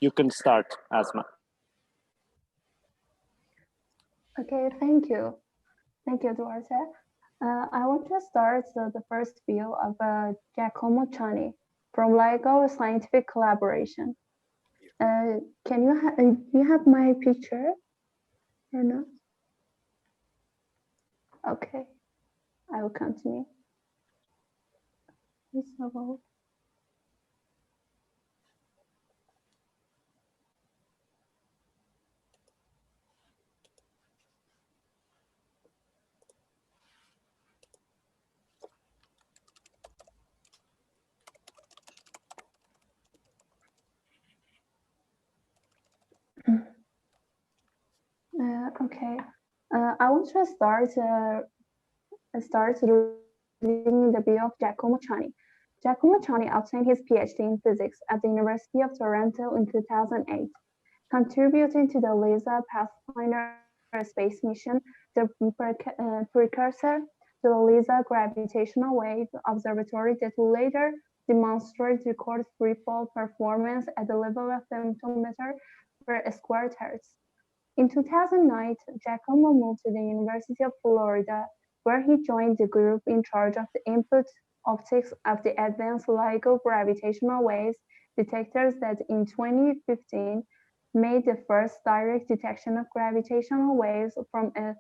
You can start, Asma. Okay, thank you. Thank you, Duarte. I want to start the first view of Giacomo Chani from LIGO Scientific Collaboration. Can you have my picture or not? Okay, I will continue. It's about okay. I want to start reading the view of Giacomo Chani. Giacomo Chani obtained his PhD in physics at the University of Toronto in 2008, contributing to the LISA Pathfinder space mission, the precursor to the LISA Gravitational Wave Observatory that will later demonstrate record free-fall performance at the level of femtometer per square hertz. In 2009, Giacomo moved to the University of Florida, where he joined the group in charge of the input optics of the advanced LIGO gravitational waves detectors that in 2015 made the first direct detection of gravitational waves from a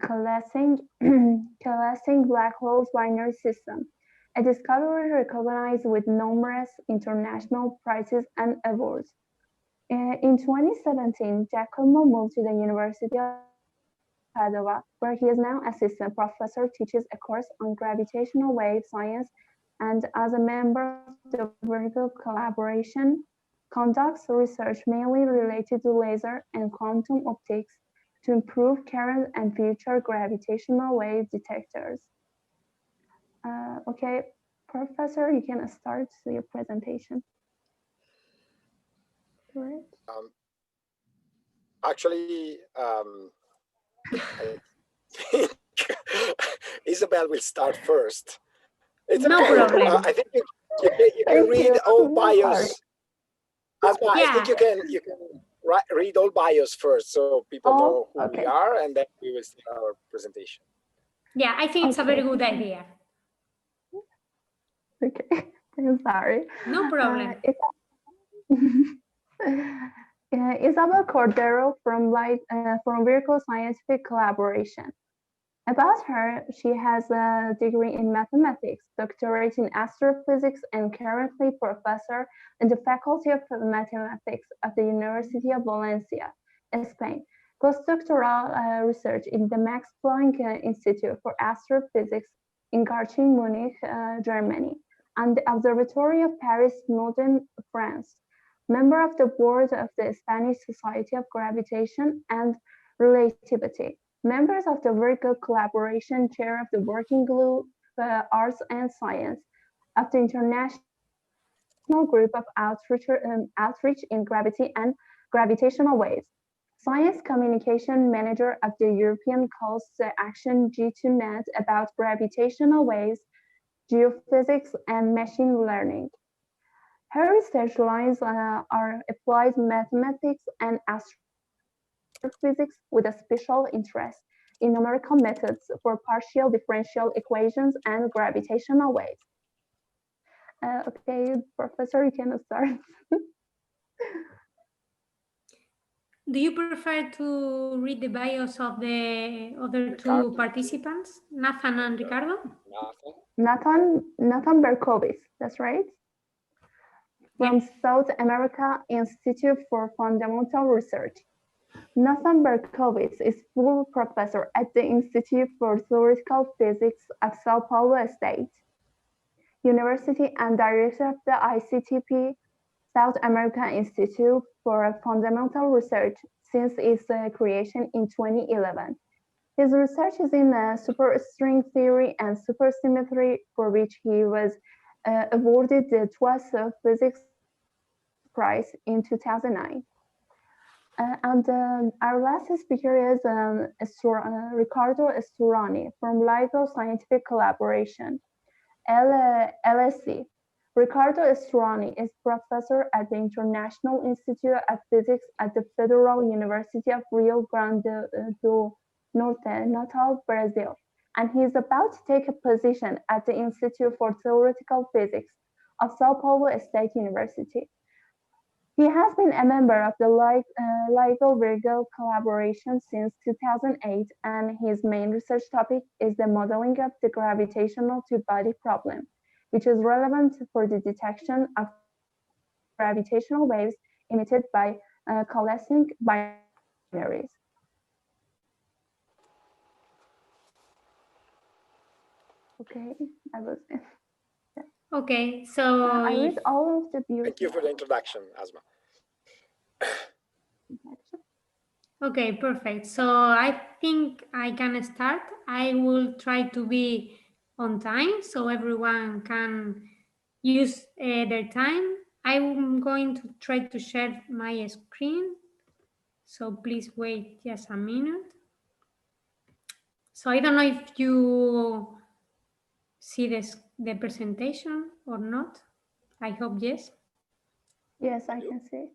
collapsing black hole's binary system, a discovery recognized with numerous international prizes and awards. In 2017, Giacomo moved to the University of Padua, where he is now assistant professor, teaches a course on gravitational wave science, and as a member of the vertical collaboration, conducts research mainly related to laser and quantum optics to improve current and future gravitational wave detectors. Okay, Professor, you can start your presentation. Right. Actually, I think Isabel will start first. It's no okay. problem. I think you can read all bios. Asma, Yeah. I think you can read all bios first, so people know who we are, and then we will start our presentation. Yeah, I think it's a very good idea. Okay, I'm sorry. No problem. Isabel Cordero from Vertical Scientific Collaboration. About her, she has a degree in mathematics, doctorate in astrophysics, and currently professor in the Faculty of Mathematics at the University of Valencia, Spain. Postdoctoral research in the Max Planck Institute for Astrophysics in Garching, Munich, Germany, and the Observatory of Paris, Northern France. Member of the board of the Spanish Society of Gravitation and Relativity. Members of the Vertical Collaboration Chair of the Working Group Arts and Science of the International Group of Outreach in Gravity and Gravitational Waves. Science Communication Manager of the European Calls to Action G2Net about gravitational waves, geophysics, and machine learning. Her research lines are applied mathematics and astrophysics with a special interest in numerical methods for partial differential equations and gravitational waves. Okay, Professor, you can start. Do you prefer to read the bios of the other two participants, Nathan and Ricardo? Nathan Berkowitz, that's right? from South America Institute for Fundamental Research. Nathan Berkowitz is full professor at the Institute for Theoretical Physics at Sao Paulo State University and director of the ICTP South American Institute for Fundamental Research since its creation in 2011. His research is in superstring theory and supersymmetry, for which he was awarded the TWAS Physics Prize in 2009. Our last speaker is Ricardo Esturani from LIGO Scientific Collaboration, LSC. Ricardo Esturani is professor at the International Institute of Physics at the Federal University of Rio Grande do Norte, Natal, Brazil, and he is about to take a position at the Institute for Theoretical Physics of Sao Paulo State University. He has been a member of the LIGO-Virgo collaboration since 2008, and his main research topic is the modeling of the gravitational two-body problem, which is relevant for the detection of gravitational waves emitted by coalescing binaries. Okay, that was it. Okay, so I read all of the views. Thank you for the introduction, Asma. Okay, perfect. So I think I can start. I will try to be on time so everyone can use their time. I'm going to try to share my screen. So please wait just a minute. So I don't know if you see the presentation or not. I hope yes. Yes, I can see it.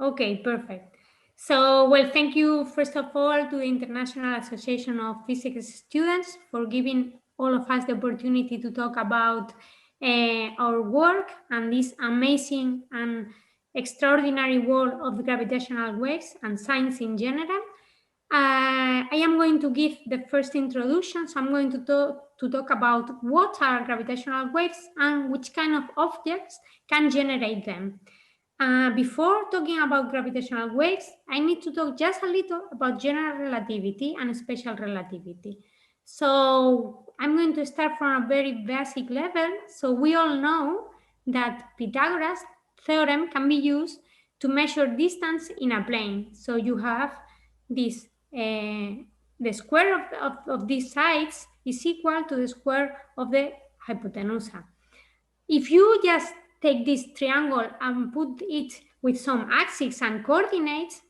Okay, perfect. So, well, thank you first of all to the International Association of Physics Students for giving all of us the opportunity to talk about our work and this amazing and extraordinary world of gravitational waves and science in general. I am going to give the first introduction, so I'm going to talk about what are gravitational waves and which kind of objects can generate them. Before talking about gravitational waves, I need to talk just a little about general relativity and special relativity. So I'm going to start from a very basic level. So we all know that Pythagoras theorem can be used to measure distance in a plane. So you have this, the square of these sides is equal to the square of the hypotenusa. If you just take this triangle and put it with some axes and coordinates,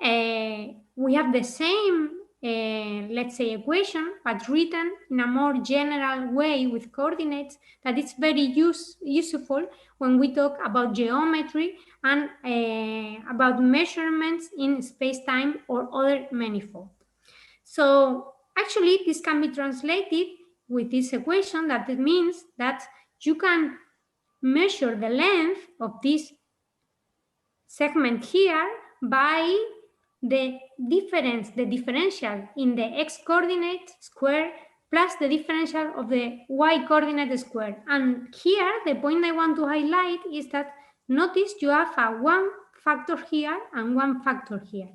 we have the same, let's say, equation, but written in a more general way with coordinates that is very useful when we talk about geometry and about measurements in space-time or other manifold. So actually, this can be translated with this equation that it means that you can measure the length of this segment here by the differential in the x-coordinate square plus the differential of the y-coordinate square. And here, the point I want to highlight is that notice you have a one factor here and one factor here.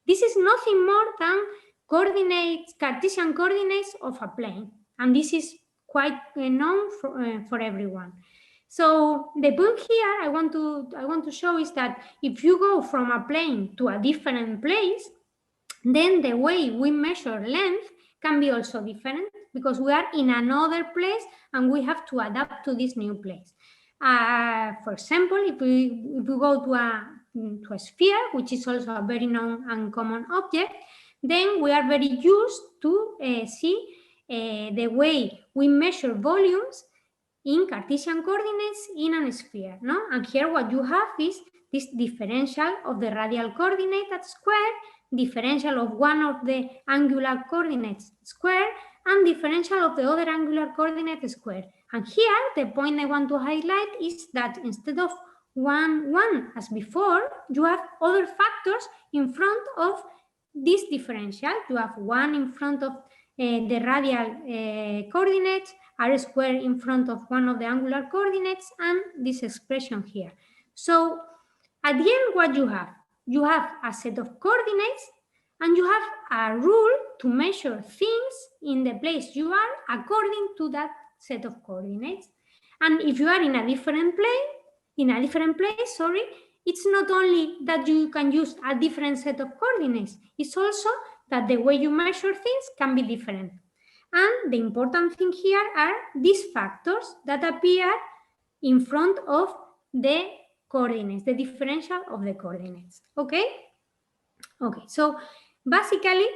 This is nothing more than coordinates, Cartesian coordinates of a plane. And this is quite known for everyone. So the point here I want to show is that if you go from a plane to a different place, then the way we measure length can be also different because we are in another place and we have to adapt to this new place. For example, if we go to a sphere, which is also a very known and common object, then we are very used to see the way we measure volumes in Cartesian coordinates in a sphere, no? And here what you have is this differential of the radial coordinate at square, differential of one of the angular coordinates square, and differential of the other angular coordinate square. And here, the point I want to highlight is that instead of one as before, you have other factors in front of this differential. You have one in front of the radial coordinates, r squared in front of one of the angular coordinates, and this expression here. So at the end, what you have? You have a set of coordinates and you have a rule to measure things in the place you are according to that set of coordinates. And if you are in a different place, it's not only that you can use a different set of coordinates, it's also that the way you measure things can be different. And the important thing here are these factors that appear in front of the coordinates, the differential of the coordinates, okay? Okay, so basically,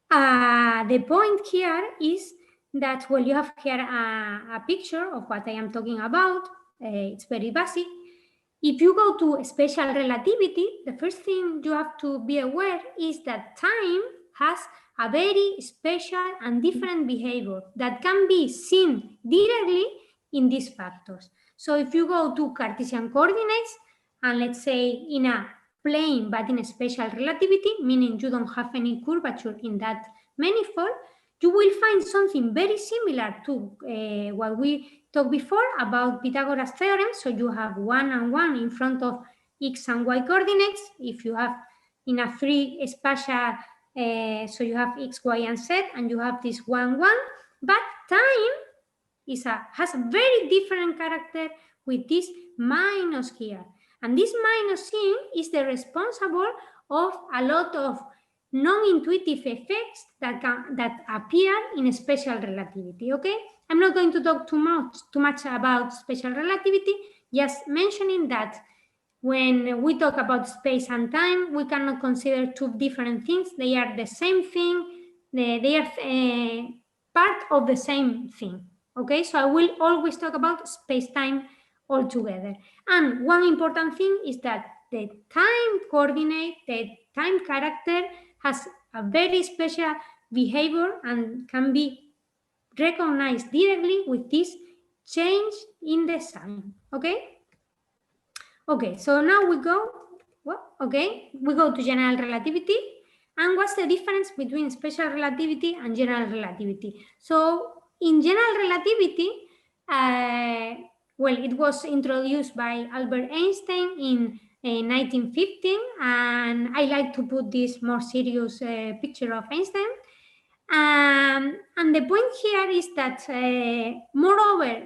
the point here is that, well, you have here a picture of what I am talking about. It's very basic. If you go to special relativity, the first thing you have to be aware is that time has a very special and different behavior that can be seen directly in these factors. So if you go to Cartesian coordinates, and let's say in a plane but in a special relativity, meaning you don't have any curvature in that manifold, you will find something very similar to what we talked before about Pythagoras theorem. So you have 1 and 1 in front of x and y coordinates. If you have in a 3 spatial, so you have x, y, and z, and you have this 1, 1, but time has a very different character with this minus here. And this minus sign is the responsible of a lot of non-intuitive effects that appear in special relativity, okay? I'm not going to talk too much about special relativity, just mentioning that when we talk about space and time, we cannot consider two different things. They are the same thing. They are part of the same thing, okay? So I will always talk about space-time altogether. And one important thing is that the time coordinate, the time character has a very special behavior and can be recognized directly with this change in the sign, okay? Okay, so now we go to general relativity. And what's the difference between special relativity and general relativity? So in general relativity, well, it was introduced by Albert Einstein in 1915, and I like to put this more serious picture of Einstein. And the point here is that, moreover,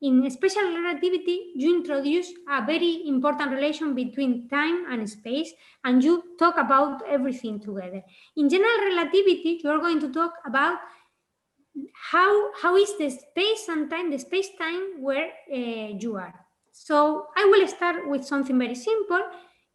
in special relativity, you introduce a very important relation between time and space, and you talk about everything together. In general relativity, you are going to talk about how is the space and time, the space-time where you are. So I will start with something very simple.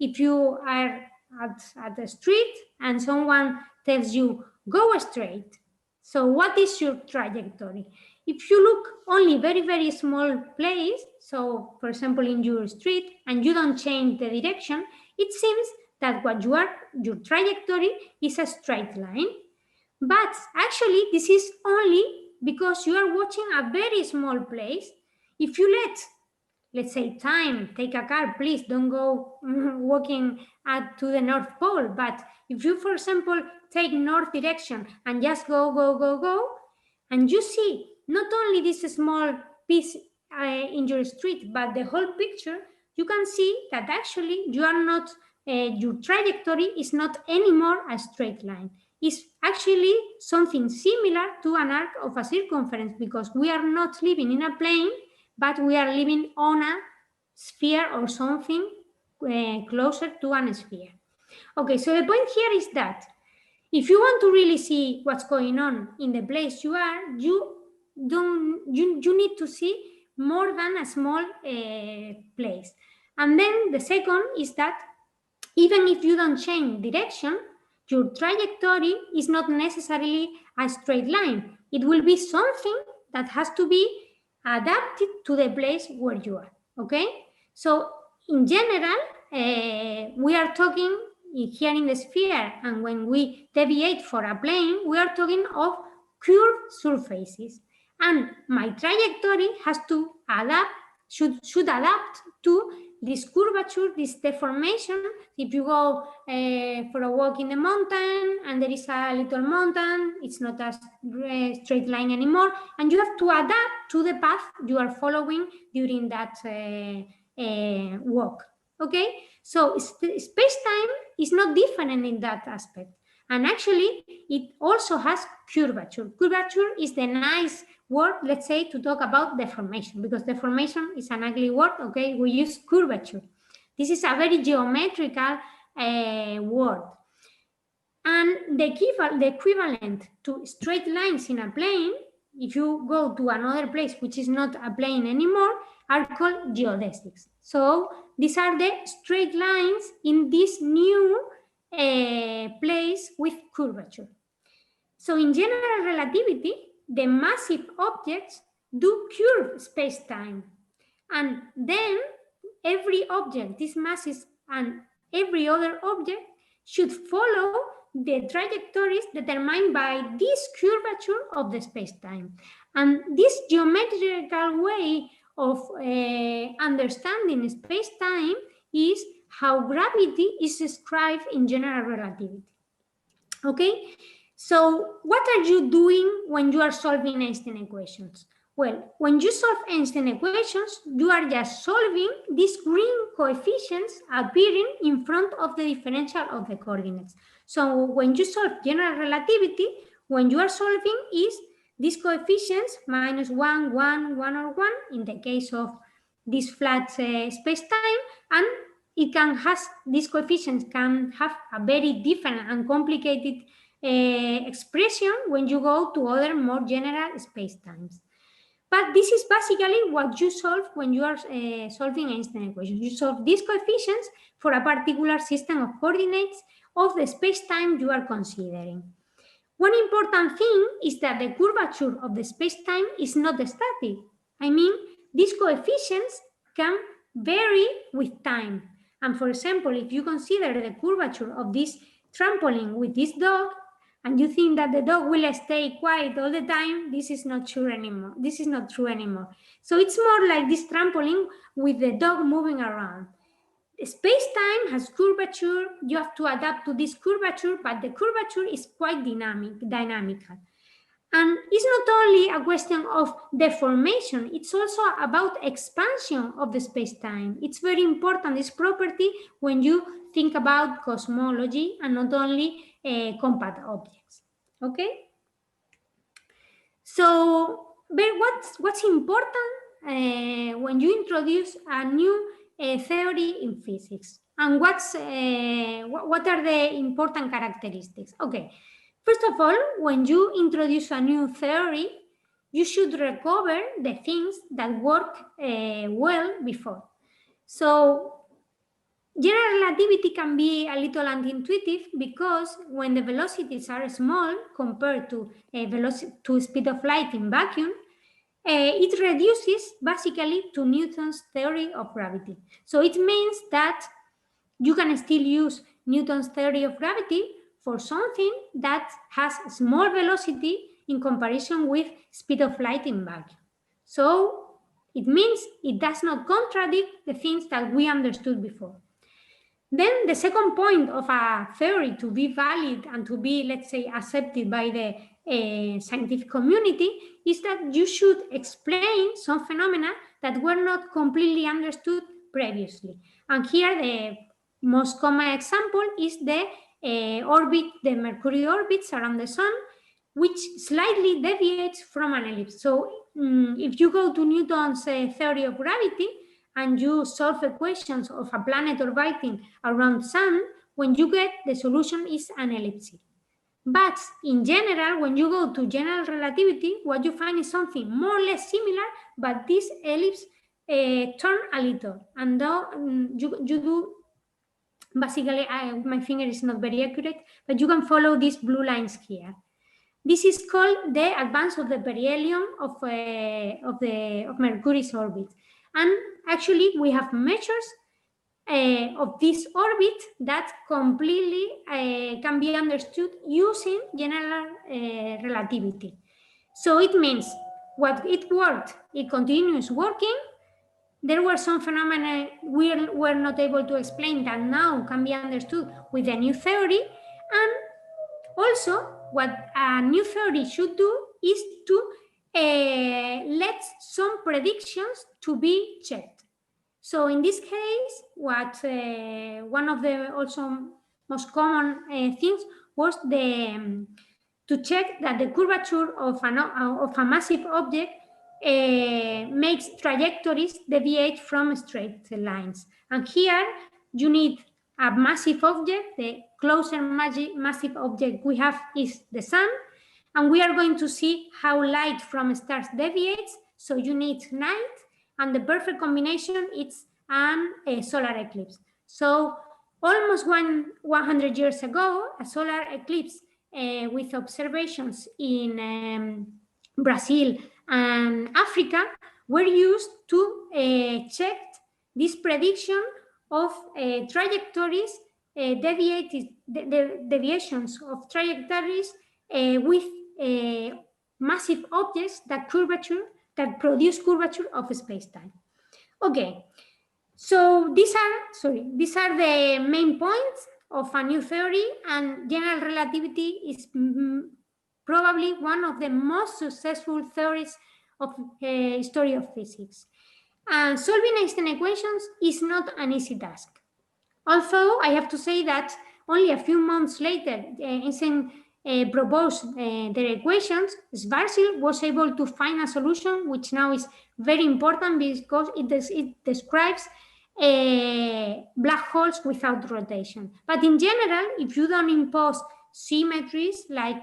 If you are at the street and someone tells you, go straight. So what is your trajectory? If you look only very, very small place, so for example in your street, and you don't change the direction, it seems that your trajectory is a straight line. But actually this is only because you are watching a very small place. If you let's say time, take a car, please don't go walking to the North Pole. But if you, for example, take north direction and just go, and you see not only this small piece in your street, but the whole picture, you can see that actually you are not, your trajectory is not anymore a straight line. It's actually something similar to an arc of a circumference, because we are not living in a plane, but we are living on a sphere or something closer to a sphere. Okay, so the point here is that if you want to really see what's going on in the place you are, you need to see more than a small place. And then the second is that even if you don't change direction, your trajectory is not necessarily a straight line. It will be something that has to be adapted to the place where you are, okay? So in general, we are talking here in the sphere, and when we deviate for a plane, we are talking of curved surfaces. And my trajectory has to adapt, should adapt to this curvature, this deformation. If you go for a walk in the mountain and there is a little mountain, it's not a straight line anymore, and you have to adapt to the path you are following during that walk. Okay, so space-time is not different in that aspect. And actually, it also has curvature. Curvature is the nice word, let's say, to talk about deformation, because deformation is an ugly word, okay? We use curvature. This is a very geometrical word. And the equivalent to straight lines in a plane, if you go to another place which is not a plane anymore, are called geodesics. So these are the straight lines in this new place with curvature. So in general relativity, the massive objects do curve space-time. And then every object, these masses and every other object, should follow the trajectories determined by this curvature of the space-time. And this geometrical way of understanding space-time is how gravity is described in general relativity. Okay, so what are you doing when you are solving Einstein equations? Well, when you solve Einstein equations, you are just solving these green coefficients appearing in front of the differential of the coordinates. So when you solve general relativity, when you are solving is these coefficients minus 1, 1, 1, or 1 in the case of this flat space-time, and it can have, these coefficients can have a very different and complicated expression when you go to other more general space-times. But this is basically what you solve when you are solving Einstein equations. You solve these coefficients for a particular system of coordinates of the space-time you are considering. One important thing is that the curvature of the space-time is not static. I mean, these coefficients can vary with time. And for example, if you consider the curvature of this trampoline with this dog, and you think that the dog will stay quiet all the time, this is not true anymore. This is not true anymore. So it's more like this trampoline with the dog moving around. Space-time has curvature. You have to adapt to this curvature, but the curvature is quite dynamical. And it's not only a question of deformation, it's also about expansion of the space-time. It's very important, this property, when you think about cosmology and not only compact objects. Okay? So, but what's important when you introduce a new theory in physics? And what are the important characteristics? Okay. First of all, when you introduce a new theory, you should recover the things that work well before. So general relativity can be a little anti-intuitive because when the velocities are small compared to speed of light in vacuum, it reduces basically to Newton's theory of gravity. So it means that you can still use Newton's theory of gravity for something that has small velocity in comparison with speed of light in vacuum. So it means it does not contradict the things that we understood before. Then the second point of a theory to be valid and to be, let's say, accepted by the scientific community is that you should explain some phenomena that were not completely understood previously. And here the most common example is the Mercury orbits around the sun, which slightly deviates from an ellipse. So if you go to Newton's theory of gravity and you solve equations of a planet orbiting around the sun, when you get the solution is an ellipse. But in general, when you go to general relativity, what you find is something more or less similar, but this ellipse turn a little. And you do, basically, my finger is not very accurate, but you can follow these blue lines here. This is called the advance of the perihelion of Mercury's orbit. And actually, we have measures of this orbit that completely can be understood using general relativity. So it means what it worked, it continues working. There were some phenomena we were not able to explain that now can be understood with a new theory. And also, what a new theory should do is to let some predictions to be checked. So in this case, what one of the also most common things was to check that the curvature of a massive object makes trajectories deviate from straight lines. And here you need a massive object. The closer massive object we have is the sun. And we are going to see how light from stars deviates. So you need night. And the perfect combination is a solar eclipse. So almost 100 years ago, a solar eclipse with observations in Brazil and Africa were used to check this prediction of trajectories, deviations of trajectories with massive objects that produce curvature of space-time. Okay, so these are the main points of a new theory, and general relativity is probably one of the most successful theories of history of physics. And solving Einstein equations is not an easy task. Although I have to say that only a few months later, Einstein proposed their equations, Schwarzschild was able to find a solution which now is very important because it describes black holes without rotation. But in general, if you don't impose symmetries like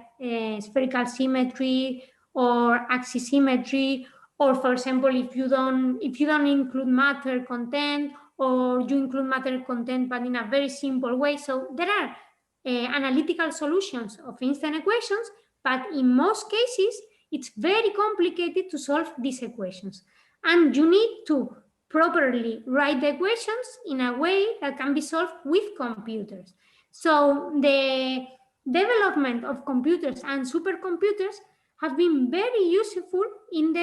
spherical symmetry or axisymmetry, or for example, if you don't include matter content, or you include matter content but in a very simple way, so there are analytical solutions of Einstein equations, but in most cases it's very complicated to solve these equations, and you need to properly write the equations in a way that can be solved with computers. So the development of computers and supercomputers have been very useful in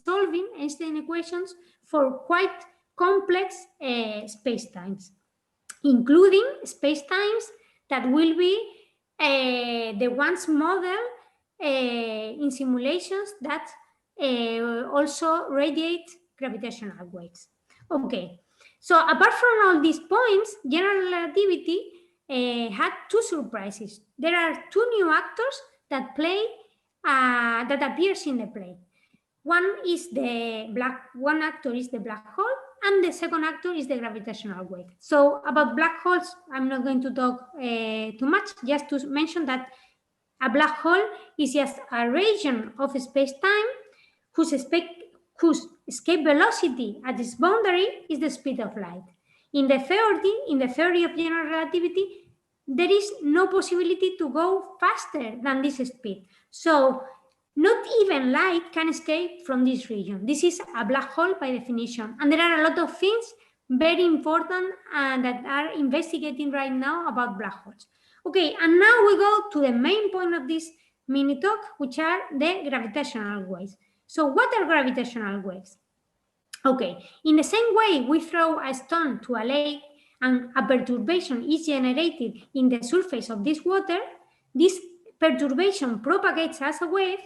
solving Einstein equations for quite complex spacetimes, including spacetimes that will be the ones modeled in simulations that also radiate gravitational waves. Okay, so apart from all these points, general relativity had two surprises. There are two new actors that appears in the play. One actor is the black hole, and the second actor is the gravitational wave. So about black holes, I'm not going to talk too much, just to mention that a black hole is just a region of space-time whose escape velocity at its boundary is the speed of light. In the theory of general relativity, there is no possibility to go faster than this speed. So not even light can escape from this region. This is a black hole by definition. And there are a lot of things very important that are investigating right now about black holes. Okay, and now we go to the main point of this mini talk, which are the gravitational waves. So what are gravitational waves? Okay, in the same way we throw a stone to a lake and a perturbation is generated in the surface of this water, this perturbation propagates as a wave,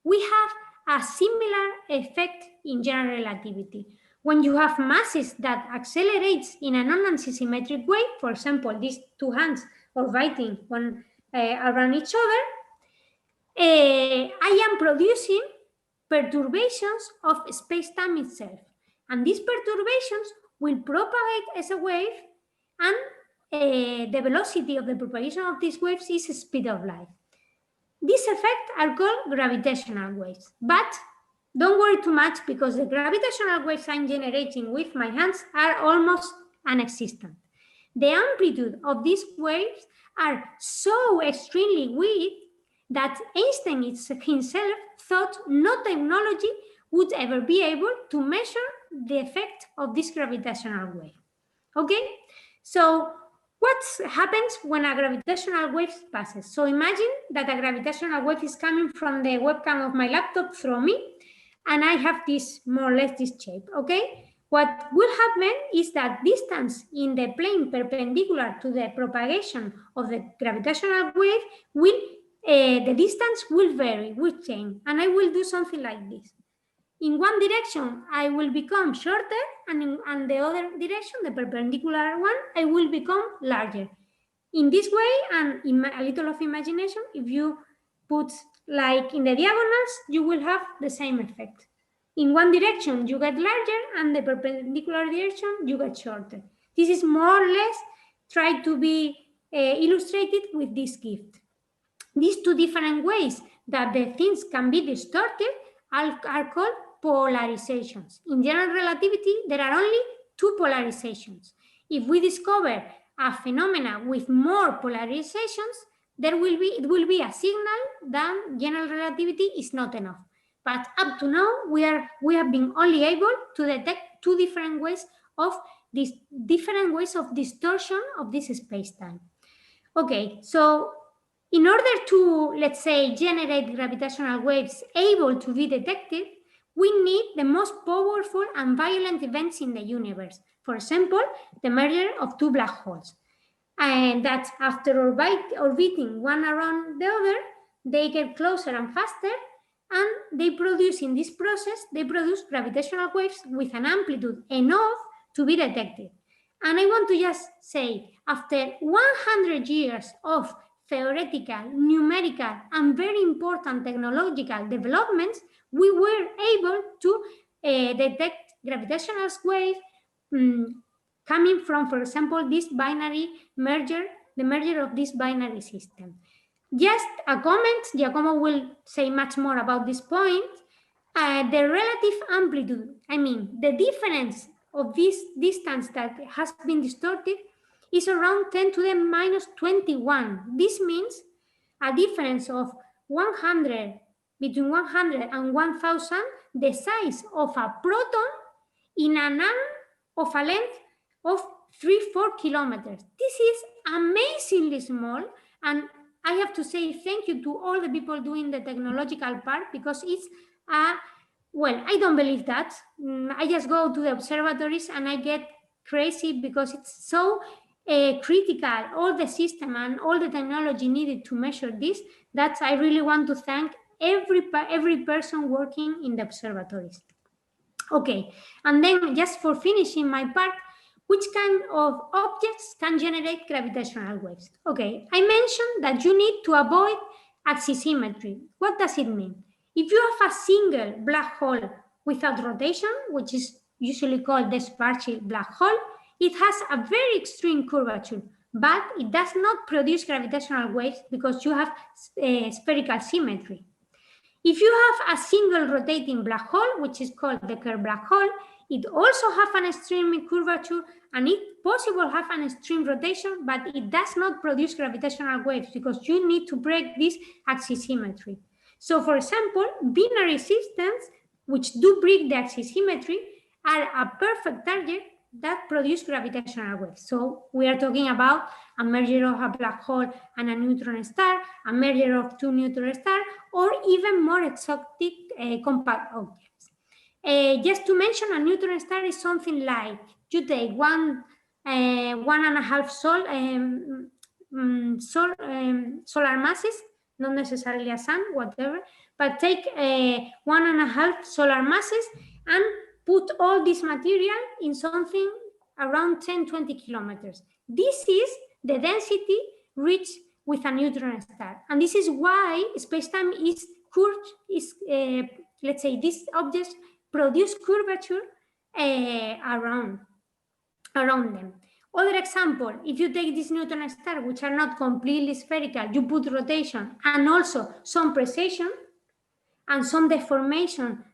we have a similar effect in general relativity. When you have masses that accelerates in a non-antisymmetric way, for example, these two hands orbiting one around each other, I am producing perturbations of space-time itself. And these perturbations will propagate as a wave, and the velocity of the propagation of these waves is the speed of light. These effects are called gravitational waves. But don't worry too much, because the gravitational waves I'm generating with my hands are almost non-existent. The amplitude of these waves are so extremely weak that Einstein himself thought no technology would ever be able to measure the effect of this gravitational wave. Okay, so what happens when a gravitational wave passes? So imagine that a gravitational wave is coming from the webcam of my laptop through me, and I have this, more or less this shape, okay? What will happen is that distance in the plane perpendicular to the propagation of the gravitational wave will, the distance will vary, will change, and I will do something like this. In one direction, I will become shorter, and in the other direction, the perpendicular one, I will become larger. In this way, and in a little of imagination, if you put like in the diagonals, you will have the same effect. In one direction, you get larger, and the perpendicular direction, you get shorter. This is more or less tried to be illustrated with this gift. These two different ways that the things can be distorted are called polarizations. In general relativity, there are only two polarizations. If we discover a phenomena with more polarizations, it will be a signal that general relativity is not enough. But up to now, we have been only able to detect two different ways of distortion of this space-time. Okay, so in order to, let's say, generate gravitational waves able to be detected, we need the most powerful and violent events in the universe. For example, the merger of two black holes. And that after orbiting one around the other, they get closer and faster, and they produce, in this process, they produce gravitational waves with an amplitude enough to be detected. And I want to just say, after 100 years of theoretical, numerical, and very important technological developments, we were able to detect gravitational waves coming from, for example, this binary merger, the merger of this binary system. Just a comment, Giacomo will say much more about this point. The relative amplitude, I mean, the difference of this distance that has been distorted is around 10 to the minus 21. This means a difference of 100, between 100 and 1000, the size of a proton in an arm of a length of 3-4 kilometers. This is amazingly small, and I have to say thank you to all the people doing the technological part, because it's well, I don't believe that. I just go to the observatories and I get crazy because it's so critical, all the system and all the technology needed to measure this, that I really want to thank every person working in the observatories. Okay, and then just for finishing my part, which kind of objects can generate gravitational waves? Okay, I mentioned that you need to avoid axisymmetry. What does it mean? If you have a single black hole without rotation, which is usually called the Schwarzschild black hole, it has a very extreme curvature, but it does not produce gravitational waves because you have spherical symmetry. If you have a single rotating black hole, which is called the Kerr black hole, it also has an extreme curvature, and it possible have an extreme rotation, but it does not produce gravitational waves because you need to break this axisymmetry. So, for example, binary systems which do break the axisymmetry are a perfect target that produce gravitational waves. So we are talking about a merger of a black hole and a neutron star, a merger of two neutron stars, or even more exotic compact objects. Just to mention, a neutron star is something like you take 1.5 solar masses, not necessarily a sun, whatever, but take 1.5 solar masses and put all this material in something around 10-20 kilometers. This is the density reached with a neutron star. And this is why space-time is curved, let's say these objects produce curvature around them. Other example, if you take this neutron star, which are not completely spherical, you put rotation and also some precession and some deformation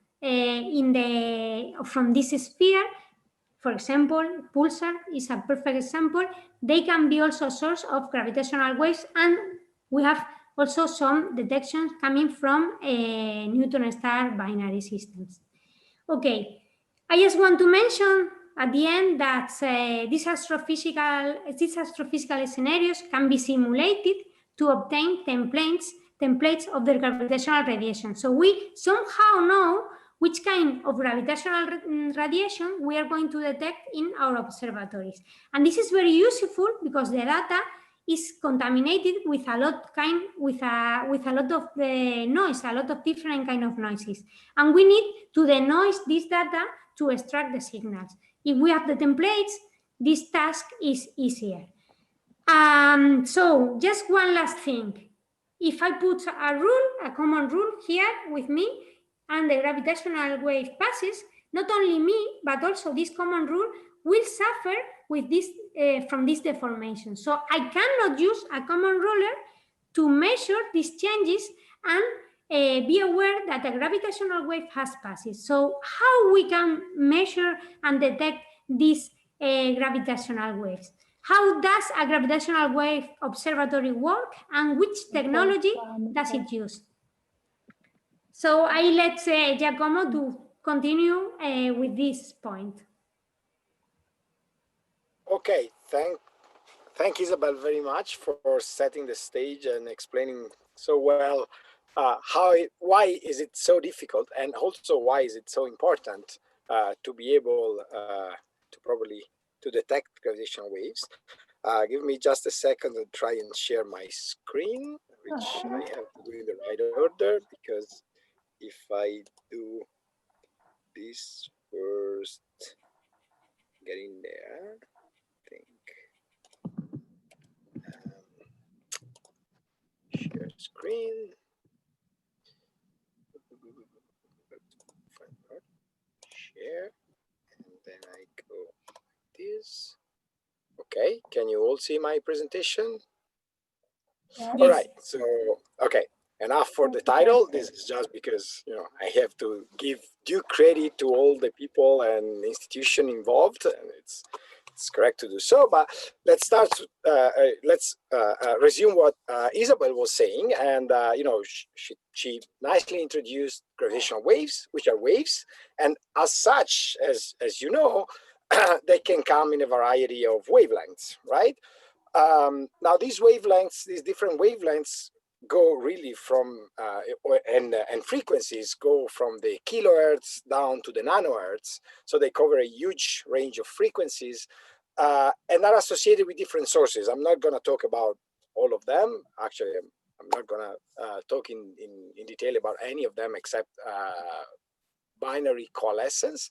from this sphere. For example, pulsar is a perfect example. They can be also a source of gravitational waves, and we have also some detections coming from neutron star binary systems. Okay, I just want to mention at the end that these astrophysical scenarios can be simulated to obtain templates of the gravitational radiation. So we somehow know which kind of gravitational radiation we are going to detect in our observatories. And this is very useful because the data is contaminated with a lot of the noise, a lot of different kind of noises, and we need to denoise this data to extract the signals. If we have the templates, this task is easier. So just one last thing. If I put a rule, a common rule here with me, and the gravitational wave passes, not only me, but also this common rule will suffer with this from this deformation. So I cannot use a common ruler to measure these changes and be aware that a gravitational wave has passed. So how we can measure and detect these gravitational waves? How does a gravitational wave observatory work, and which technology does it use? So I let Giacomo to continue with this point. Okay, thank Isabel very much for setting the stage and explaining so well why is it so difficult, and also why is it so important to be able to properly to detect gravitational waves. Give me just a second to try and share my screen, which I have to do in the right order, because if I do this first, get in there, I think. Share screen. Share, and then I go like this. Okay, can you all see my presentation? Yes. All right, so okay, enough for the title. This is just because, you know, I have to give due credit to all the people and institution involved, and it's correct to do so. But let's start. Let's resume what Isabel was saying, and you know, she nicely introduced gravitational waves, which are waves, and as such, as you know, they can come in a variety of wavelengths, right? Now these wavelengths, these different wavelengths, go really from and frequencies go from the kilohertz down to the nanohertz, so they cover a huge range of frequencies, and are associated with different sources. I'm not going to talk about all of them. Actually, I'm not going to talk in detail about any of them except binary coalescence,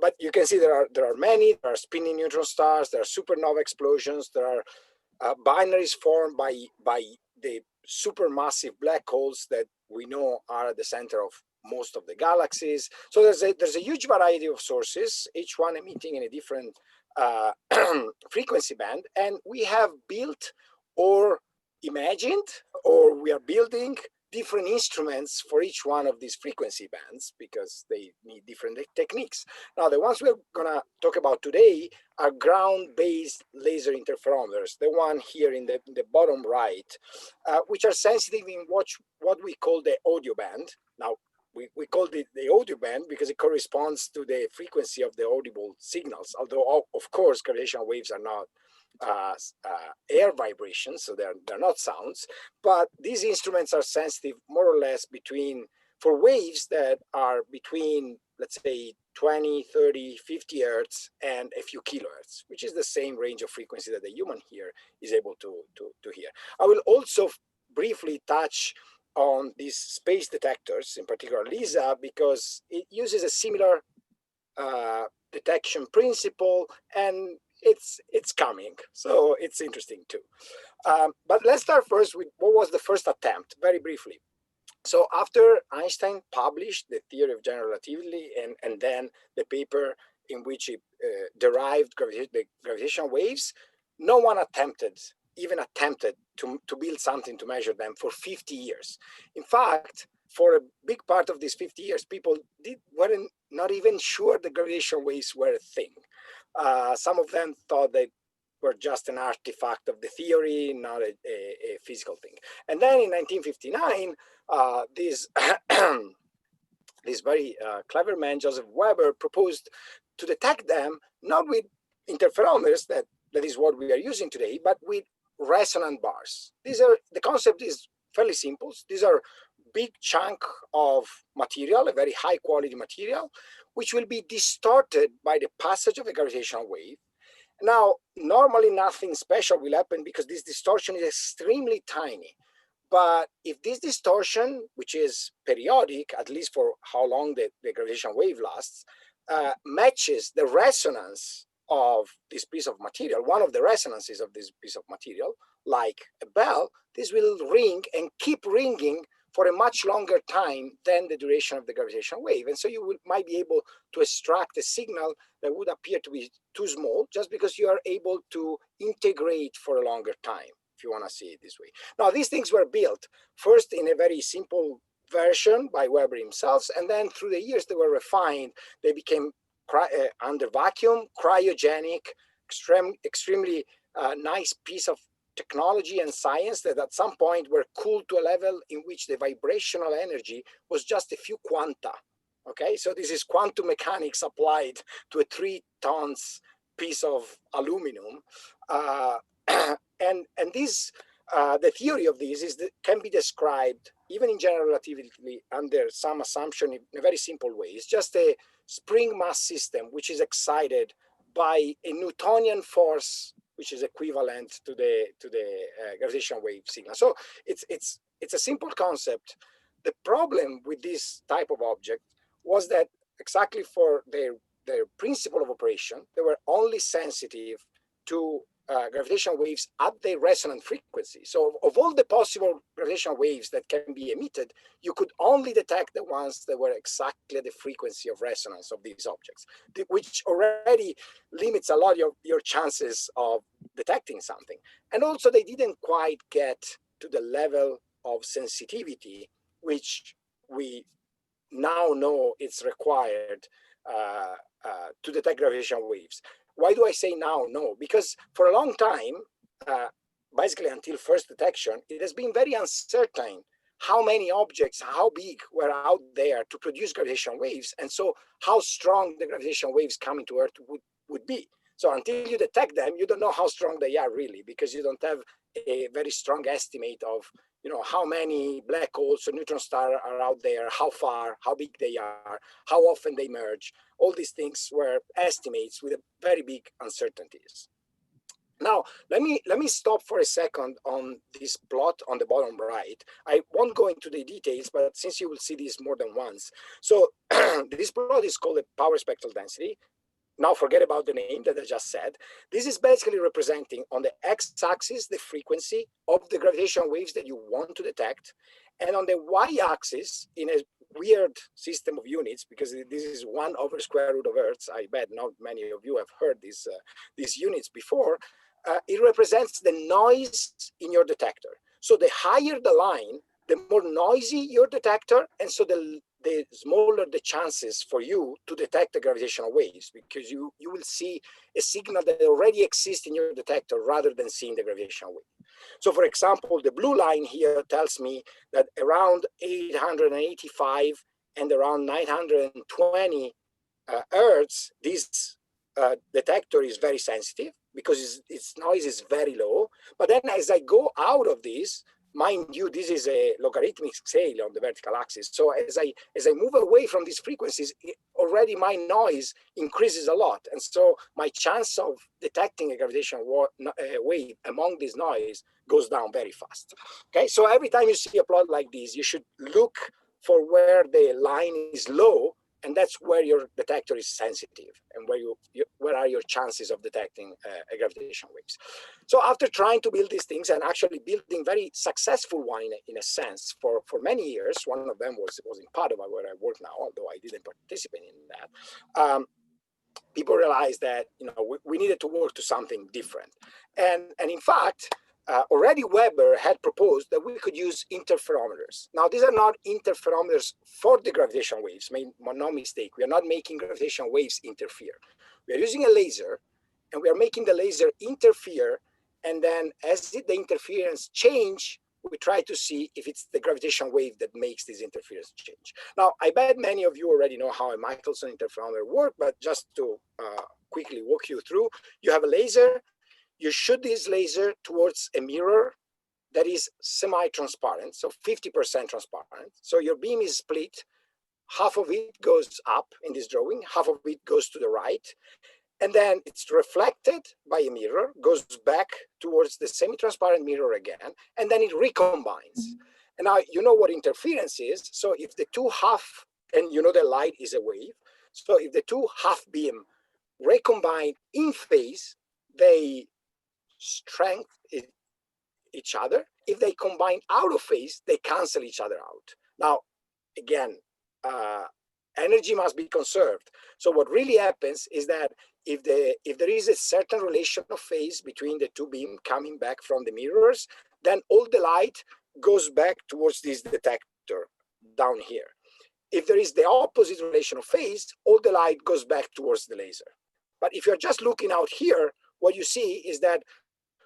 but you can see there are many. There are spinning neutron stars, there are supernova explosions, there are binaries formed by the supermassive black holes that we know are at the center of most of the galaxies. So there's a huge variety of sources, each one emitting in a different frequency band, and we have built or imagined, or we are building different instruments for each one of these frequency bands because they need different techniques. Now, the ones we're gonna talk about today are ground-based laser interferometers, the one here in the bottom right, which are sensitive in what we call the audio band. Now, we call it the audio band because it corresponds to the frequency of the audible signals, although, of course, gravitational waves are not air vibrations, so they're not sounds, but these instruments are sensitive more or less for waves that are between, let's say, 20, 30, 50 hertz and a few kilohertz, which is the same range of frequency that the human ear is able to hear. I will also briefly touch on these space detectors, in particular LISA, because it uses a similar detection principle, and it's coming, so it's interesting too. But let's start first with what was the first attempt, very briefly. So after Einstein published the theory of general relativity and then the paper in which he derived the gravitational waves, no one even attempted to build something to measure them for 50 years. In fact, for a big part of these 50 years, people weren't not even sure the gravitational waves were a thing. Some of them thought they were just an artifact of the theory, not a physical thing. And then in 1959, this very clever man, Joseph Weber, proposed to detect them not with interferometers, that is what we are using today, but with resonant bars. The concept is fairly simple. These are big chunk of material, a very high quality material, which will be distorted by the passage of a gravitational wave. Now, normally nothing special will happen because this distortion is extremely tiny. But if this distortion, which is periodic, at least for how long the gravitational wave lasts, matches the resonance of this piece of material, one of the resonances of this piece of material, like a bell, this will ring and keep ringing for a much longer time than the duration of the gravitational wave. And so you might be able to extract a signal that would appear to be too small just because you are able to integrate for a longer time, if you want to see it this way. Now, these things were built first in a very simple version by Weber himself, and then through the years they were refined. They became under vacuum, cryogenic, extremely nice piece of technology and science that at some point were cooled to a level in which the vibrational energy was just a few quanta. Okay, so this is quantum mechanics applied to a 3 tons piece of aluminum. And this, the theory of this is that can be described even in general relativity under some assumption in a very simple way. It's just a spring mass system which is excited by a Newtonian force which is equivalent to the gravitational wave signal. So it's a simple concept. The problem with this type of object was that exactly for their principle of operation, they were only sensitive to gravitational waves at the resonant frequency. So of all the possible gravitational waves that can be emitted, you could only detect the ones that were exactly at the frequency of resonance of these objects, which already limits a lot of your chances of detecting something. And also they didn't quite get to the level of sensitivity which we now know it's required to detect gravitational waves. Why do I say now no? Because for a long time, basically until first detection, it has been very uncertain how many objects, how big were out there to produce gravitational waves, and so how strong the gravitational waves coming to Earth would be. So until you detect them, you don't know how strong they are really, because you don't have a very strong estimate of how many black holes or neutron stars are out there, how far, how big they are, how often they merge. All these things were estimates with very big uncertainties. Now, let me stop for a second on this plot on the bottom right. I won't go into the details, but since you will see this more than once. So this plot is called the power spectral density. Now forget about the name that I just said. This is basically representing on the x-axis the frequency of the gravitational waves that you want to detect, and on the y-axis, in a weird system of units, because this is 1 over square root of Hertz. I bet not many of you have heard these units before. It represents the noise in your detector. So the higher the line, the more noisy your detector, and so the smaller the chances for you to detect the gravitational waves, because you will see a signal that already exists in your detector rather than seeing the gravitational wave. So for example, the blue line here tells me that around 885 and around 920 Hertz, this detector is very sensitive because its noise is very low. But then as I go out of this, mind you, this is a logarithmic scale on the vertical axis. So as I move away from these frequencies, already my noise increases a lot. And so my chance of detecting a gravitational wave among this noise goes down very fast. Okay, so every time you see a plot like this, you should look for where the line is low, and that's where your detector is sensitive and where are your chances of detecting gravitational waves. So after trying to build these things and actually building very successful one in a sense for many years, one of them was in Padova where I work now, although I didn't participate in that. People realized that we needed to work to something different, and in fact. Already Weber had proposed that we could use interferometers. Now, these are not interferometers for the gravitational waves, make no mistake. We are not making gravitational waves interfere. We are using a laser, and we are making the laser interfere, and then as the interference change, we try to see if it's the gravitational wave that makes this interference change. Now, I bet many of you already know how a Michelson interferometer works, but just to quickly walk you through, you have a laser. You shoot this laser towards a mirror that is semi-transparent, so 50% transparent. So your beam is split. Half of it goes up in this drawing, half of it goes to the right. and then it's reflected by a mirror, goes back towards the semi-transparent mirror again, and then it recombines. And now you know what interference is. So if the two half, and you know the light is a wave, so if the two half beam recombine in phase, they strengthen each other. If they combine out of phase, they cancel each other out. Now, again, energy must be conserved. So what really happens is that if there is a certain relation of phase between the two beams coming back from the mirrors, then all the light goes back towards this detector down here. If there is the opposite relation of phase, all the light goes back towards the laser. But if you're just looking out here, what you see is that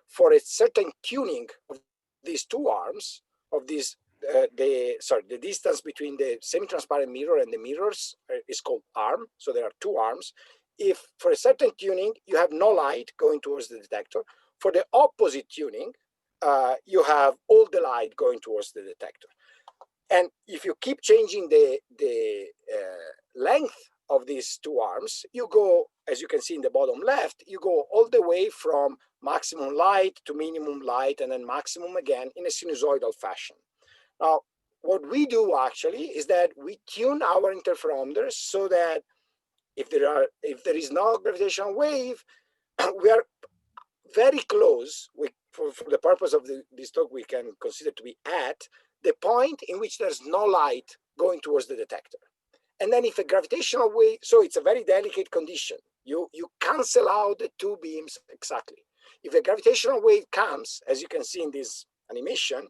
for a certain tuning of these two arms, of these, the distance between the semi-transparent mirror and the mirrors is called arm. So there are two arms. If for a certain tuning, you have no light going towards the detector, for the opposite tuning, you have all the light going towards the detector. And if you keep changing the length of these two arms, you go, as you can see in the bottom left, you go all the way from maximum light to minimum light and then maximum again in a sinusoidal fashion. Now, what we do actually is that we tune our interferometers so that if there is no gravitational wave, we are very close. For the purpose of this talk, we can consider to be at the point in which there's no light going towards the detector. And then if a gravitational wave, so it's a very delicate condition. You cancel out the two beams exactly. If a gravitational wave comes, as you can see in this animation,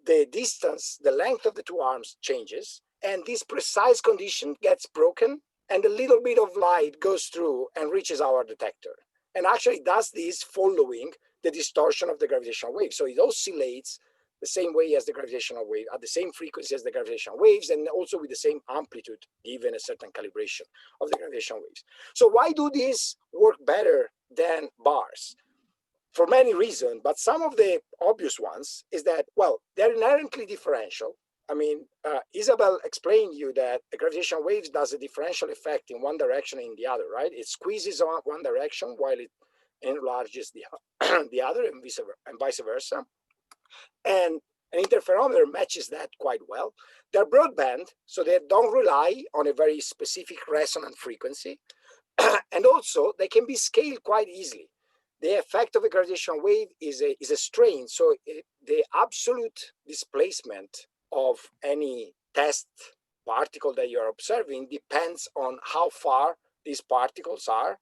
the distance, the length of the two arms changes, and this precise condition gets broken, and a little bit of light goes through and reaches our detector. And actually does this following the distortion of the gravitational wave. So it oscillates the same way as the gravitational wave, at the same frequency as the gravitational waves, and also with the same amplitude, given a certain calibration of the gravitational waves. So why do these work better than bars? For many reasons, but some of the obvious ones is that, well, they're inherently differential. I mean, Isabel explained you that the gravitational waves does a differential effect in one direction and in the other, right? It squeezes on one direction while it enlarges the other, and vice versa. And an interferometer matches that quite well. They're broadband, so they don't rely on a very specific resonant frequency. And also, they can be scaled quite easily. The effect of a gravitational wave is a strain. So the absolute displacement of any test particle that you're observing depends on how far these particles are.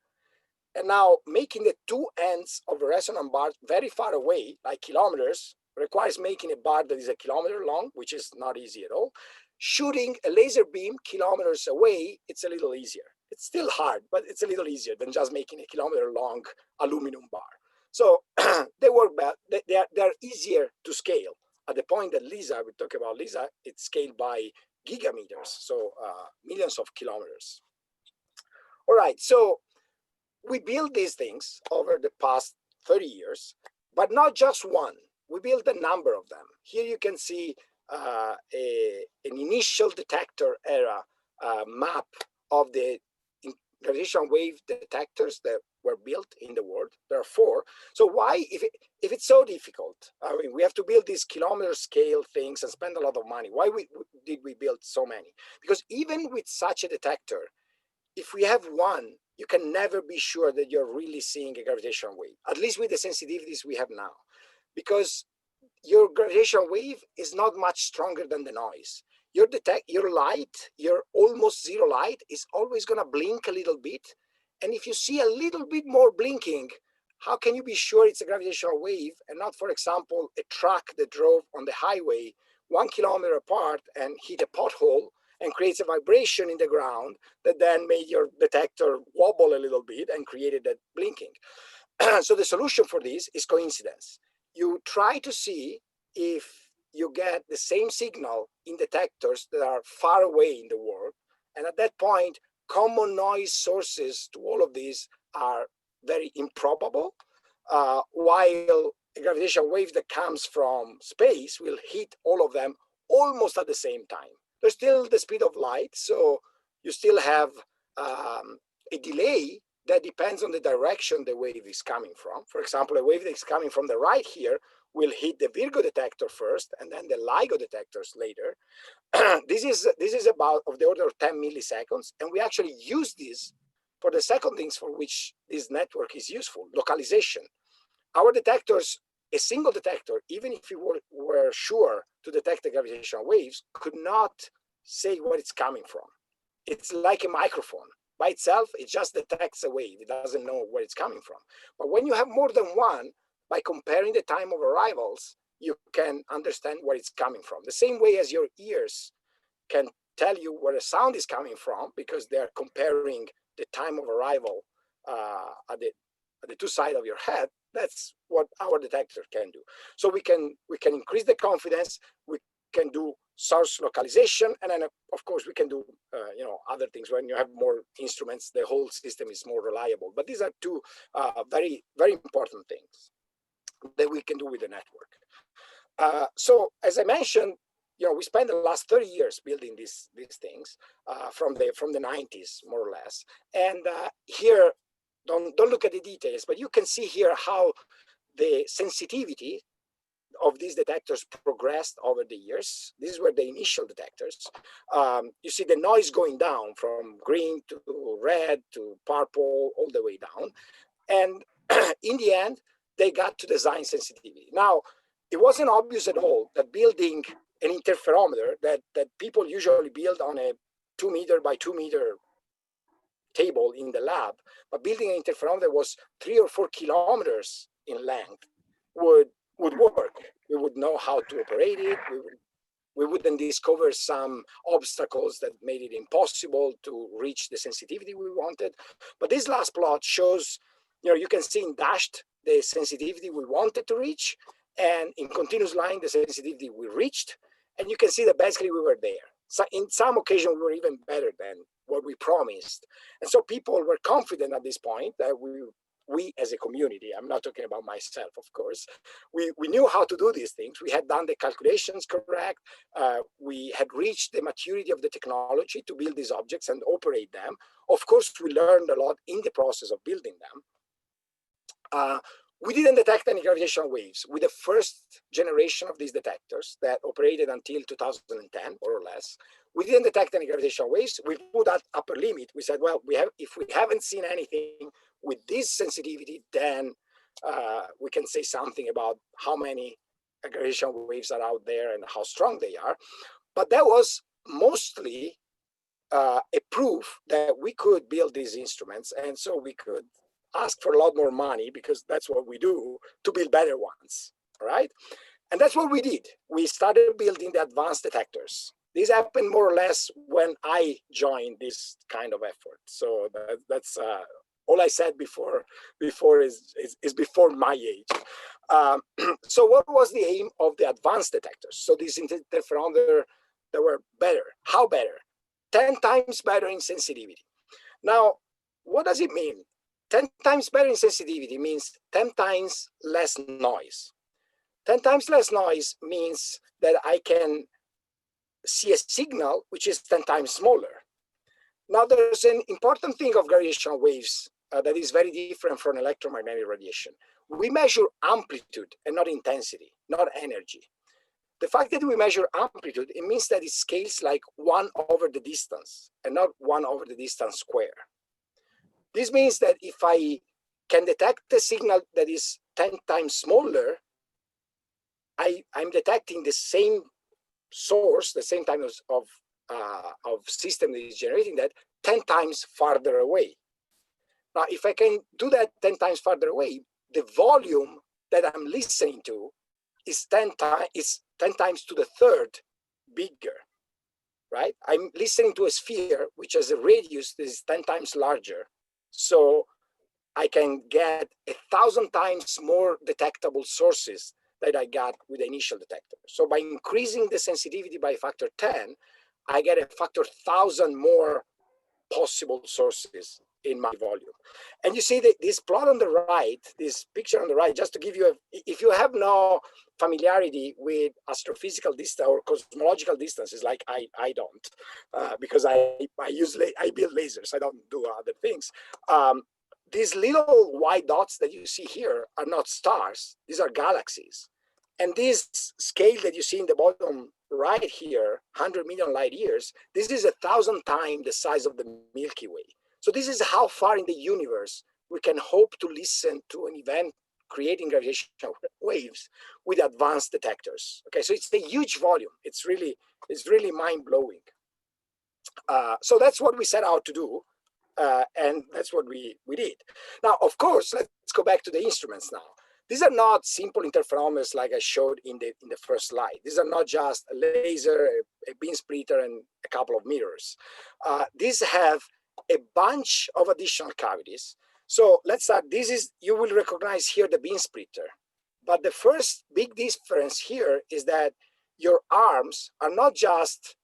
And now making the two ends of a resonant bar very far away, like kilometers, requires making a bar that is a kilometer long, which is not easy at all. Shooting a laser beam kilometers away, it's a little easier. It's still hard, but it's a little easier than just making a kilometer long aluminum bar. So they work better. They're easier to scale. At the point that LISA, we talk about LISA, it's scaled by gigameters, so millions of kilometers. All right, so we built these things over the past 30 years, but not just one. We built a number of them. Here you can see an initial detector era map of the gravitational wave detectors that were built in the world. There are 4. So why, if it's so difficult, I mean, we have to build these kilometer scale things and spend a lot of money. Why did we build so many? Because even with such a detector, if we have one, you can never be sure that you're really seeing a gravitational wave, at least with the sensitivities we have now. Because your gravitational wave is not much stronger than the noise. Your light, your almost zero light, is always going to blink a little bit. And if you see a little bit more blinking, how can you be sure it's a gravitational wave and not, for example, a truck that drove on the highway 1 kilometer apart and hit a pothole and creates a vibration in the ground that then made your detector wobble a little bit and created that blinking? So the solution for this is coincidence. You try to see if you get the same signal in detectors that are far away in the world. And at that point, common noise sources to all of these are very improbable, while a gravitational wave that comes from space will hit all of them almost at the same time. There's still the speed of light, so you still have a delay, that depends on the direction the wave is coming from. For example, a wave that is coming from the right here will hit the Virgo detector first, and then the LIGO detectors later. This is about of the order of 10 milliseconds, and we actually use this for the second things for which this network is useful: localization. Our detectors, a single detector, even if we were sure to detect the gravitational waves, could not say what it's coming from. It's like a microphone. By itself, it just detects a wave. It doesn't know where it's coming from. But when you have more than one, by comparing the time of arrivals, you can understand where it's coming from. The same way as your ears can tell you where the sound is coming from, because they're comparing the time of arrival at the two sides of your head. That's what our detector can do. So we can increase the confidence. We can do source localization, and then of course we can do other things. When you have more instruments, the whole system is more reliable. But these are two very, very important things that we can do with the network. So as I mentioned, we spent the last 30 years building these things from the 90s, more or less. And here, don't look at the details, but you can see here how the sensitivity of these detectors progressed over the years. These were the initial detectors. You see the noise going down from green to red to purple, all the way down. And in the end, they got to design sensitivity. Now, it wasn't obvious at all that building an interferometer that people usually build on a 2 meter by 2 meter table in the lab, but building an interferometer was 3 or 4 kilometers in length would work. We would know how to operate it. We wouldn't discover some obstacles that made it impossible to reach the sensitivity we wanted. But this last plot shows, you can see in dashed the sensitivity we wanted to reach, and in continuous line, the sensitivity we reached. And you can see that basically we were there. So in some occasions, we were even better than what we promised. And so people were confident at this point that we as a community, I'm not talking about myself, of course, we knew how to do these things. We had done the calculations correct. We had reached the maturity of the technology to build these objects and operate them. Of course, we learned a lot in the process of building them. We didn't detect any gravitational waves with the first generation of these detectors that operated until 2010, more or less. We didn't detect any gravitational waves. We put that upper limit. We said, well, if we haven't seen anything with this sensitivity, then we can say something about how many gravitational waves are out there and how strong they are. But that was mostly a proof that we could build these instruments, and so we could ask for a lot more money, because that's what we do, to build better ones, all right? And that's what we did. We started building the advanced detectors. This happened more or less when I joined this kind of effort. So that's all I said before is before my age. So what was the aim of the advanced detectors? So these interferometers that were better. How better? 10 times better in sensitivity. Now, what does it mean? 10 times better in sensitivity means 10 times less noise. 10 times less noise means that I can see a signal which is 10 times smaller. Now, there's an important thing of gravitational waves that is very different from electromagnetic radiation. We measure amplitude and not intensity, not energy. The fact that we measure amplitude, it means that it scales like 1 over the distance and not 1 over the distance square. This means that if I can detect a signal that is 10 times smaller, I'm detecting the same source, the same type of system that is generating that 10 times farther away. Now, if I can do that 10 times farther away, the volume that I'm listening to is 10 times to the third bigger, right? I'm listening to a sphere which has a radius that is 10 times larger. So I can get 1,000 times more detectable sources that I got with the initial detector. So by increasing the sensitivity by factor 10, I get a factor 1,000 more possible sources in my volume. And you see that this plot on the right, this picture on the right, just to give you if you have no familiarity with astrophysical distance or cosmological distances, like I don't, because I build lasers, I don't do other things. these little white dots that you see here are not stars, these are galaxies. And this scale that you see in the bottom right here, 100 million light years, this is 1,000 times the size of the Milky Way. So this is how far in the universe we can hope to listen to an event creating gravitational waves with advanced detectors. Okay, so it's a huge volume. It's really mind-blowing. So that's what we set out to do. And that's what we did. Now, of course, let's go back to the instruments now. These are not simple interferometers like I showed in the first slide. These are not just a laser, a beam splitter, and a couple of mirrors. These have a bunch of additional cavities. So let's start. You will recognize here the beam splitter. But the first big difference here is that your arms are not just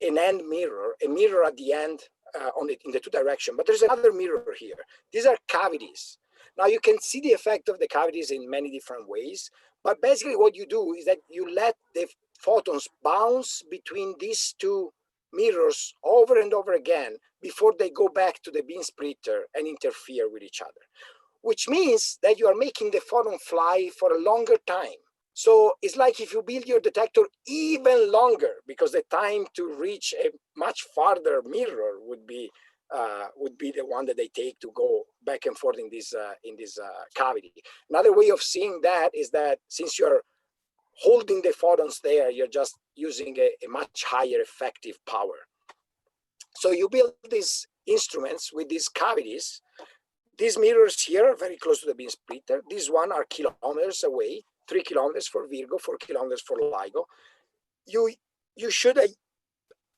an end mirror, a mirror at the end in the two directions, but there's another mirror here. These are cavities. Now you can see the effect of the cavities in many different ways, but basically what you do is that you let the photons bounce between these two mirrors over and over again before they go back to the beam splitter and interfere with each other, which means that you are making the photon fly for a longer time. So it's like if you build your detector even longer, because the time to reach a much farther mirror would be the one that they take to go back and forth in this cavity. Another way of seeing that is that since you're holding the photons there, you're just using a much higher effective power. So you build these instruments with these cavities. These mirrors here are very close to the beam splitter. These one are kilometers away. 3 kilometers for Virgo, 4 kilometers for LIGO. You shoot a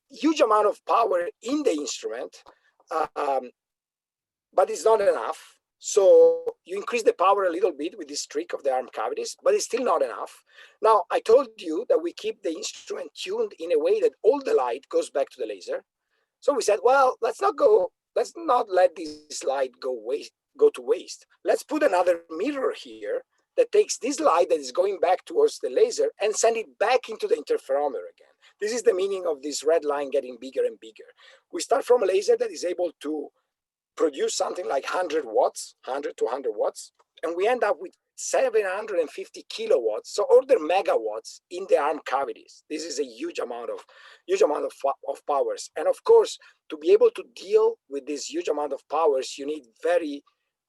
huge amount of power in the instrument, but it's not enough. So you increase the power a little bit with this trick of the arm cavities, but it's still not enough. Now, I told you that we keep the instrument tuned in a way that all the light goes back to the laser. So we said, well, let's not let this light go to waste. Let's put another mirror here that takes this light that is going back towards the laser and send it back into the interferometer again. This is the meaning of this red line getting bigger and bigger. We start from a laser that is able to produce something like 100 watts, 100 to 100 watts, and we end up with 750 kilowatts, so order megawatts in the arm cavities. This is a huge amount of powers. And of course, to be able to deal with this huge amount of powers, you need very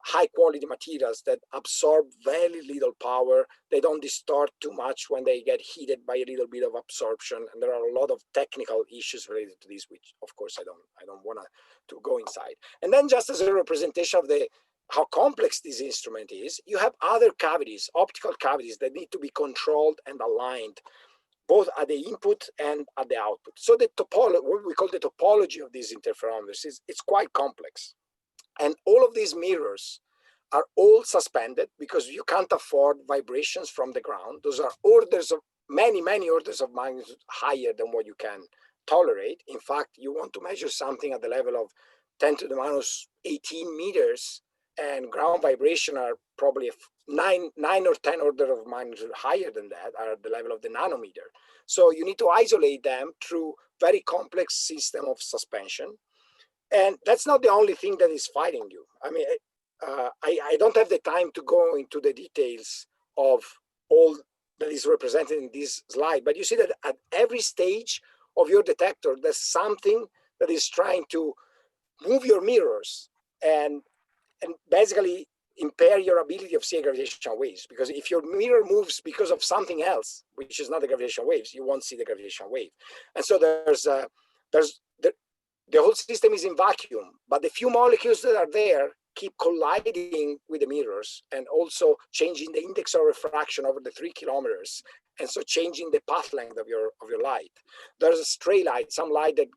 high quality materials that absorb very little power. They don't distort too much when they get heated by a little bit of absorption. And there are a lot of technical issues related to this, which of course I don't want to go inside. And then just as a representation of how complex this instrument is, you have other cavities, optical cavities that need to be controlled and aligned both at the input and at the output. So the topology, what we call the topology of these interferometers, it's quite complex. And all of these mirrors are all suspended because you can't afford vibrations from the ground. Those are many orders of magnitude higher than what you can tolerate. In fact, you want to measure something at the level of 10 to the minus 18 meters, and ground vibration are probably 9 or 10 order of magnitude higher than that, are at the level of the nanometer. So you need to isolate them through very complex system of suspension. And that's not the only thing that is fighting you. I mean, I don't have the time to go into the details of all that is represented in this slide, but you see that at every stage of your detector, there's something that is trying to move your mirrors and basically impair your ability of seeing gravitational waves. Because if your mirror moves because of something else, which is not the gravitational waves, you won't see the gravitational wave. And so the whole system is in vacuum, but the few molecules that are there keep colliding with the mirrors and also changing the index of refraction over the 3 kilometers. And so changing the path length of your light. There's a stray light, some light that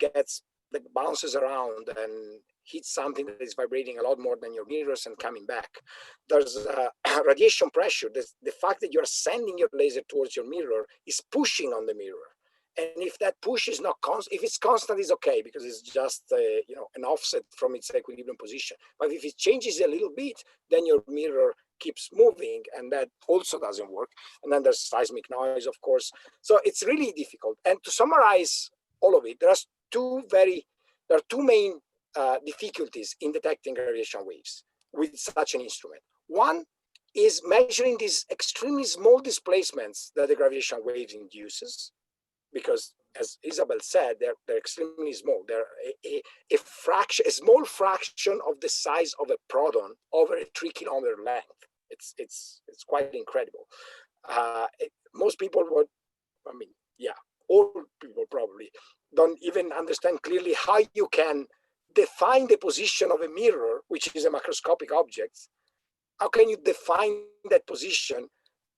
bounces around and hits something that is vibrating a lot more than your mirrors and coming back. There's radiation pressure. The fact that you're sending your laser towards your mirror is pushing on the mirror. And if that push is not constant, if it's constant, it's okay because it's just an offset from its equilibrium position. But if it changes a little bit, then your mirror keeps moving, and that also doesn't work. And then there's seismic noise, of course. So it's really difficult. And to summarize all of it, there are two main difficulties in detecting gravitational waves. with such an instrument. One is measuring these extremely small displacements that the gravitational wave induces, because as Isabel said, they're extremely small. They're a small fraction of the size of a proton over a 3-kilometer length. It's quite incredible. Most people would, I mean, yeah, all people probably don't even understand clearly how you can define the position of a mirror, which is a macroscopic object. How can you define that position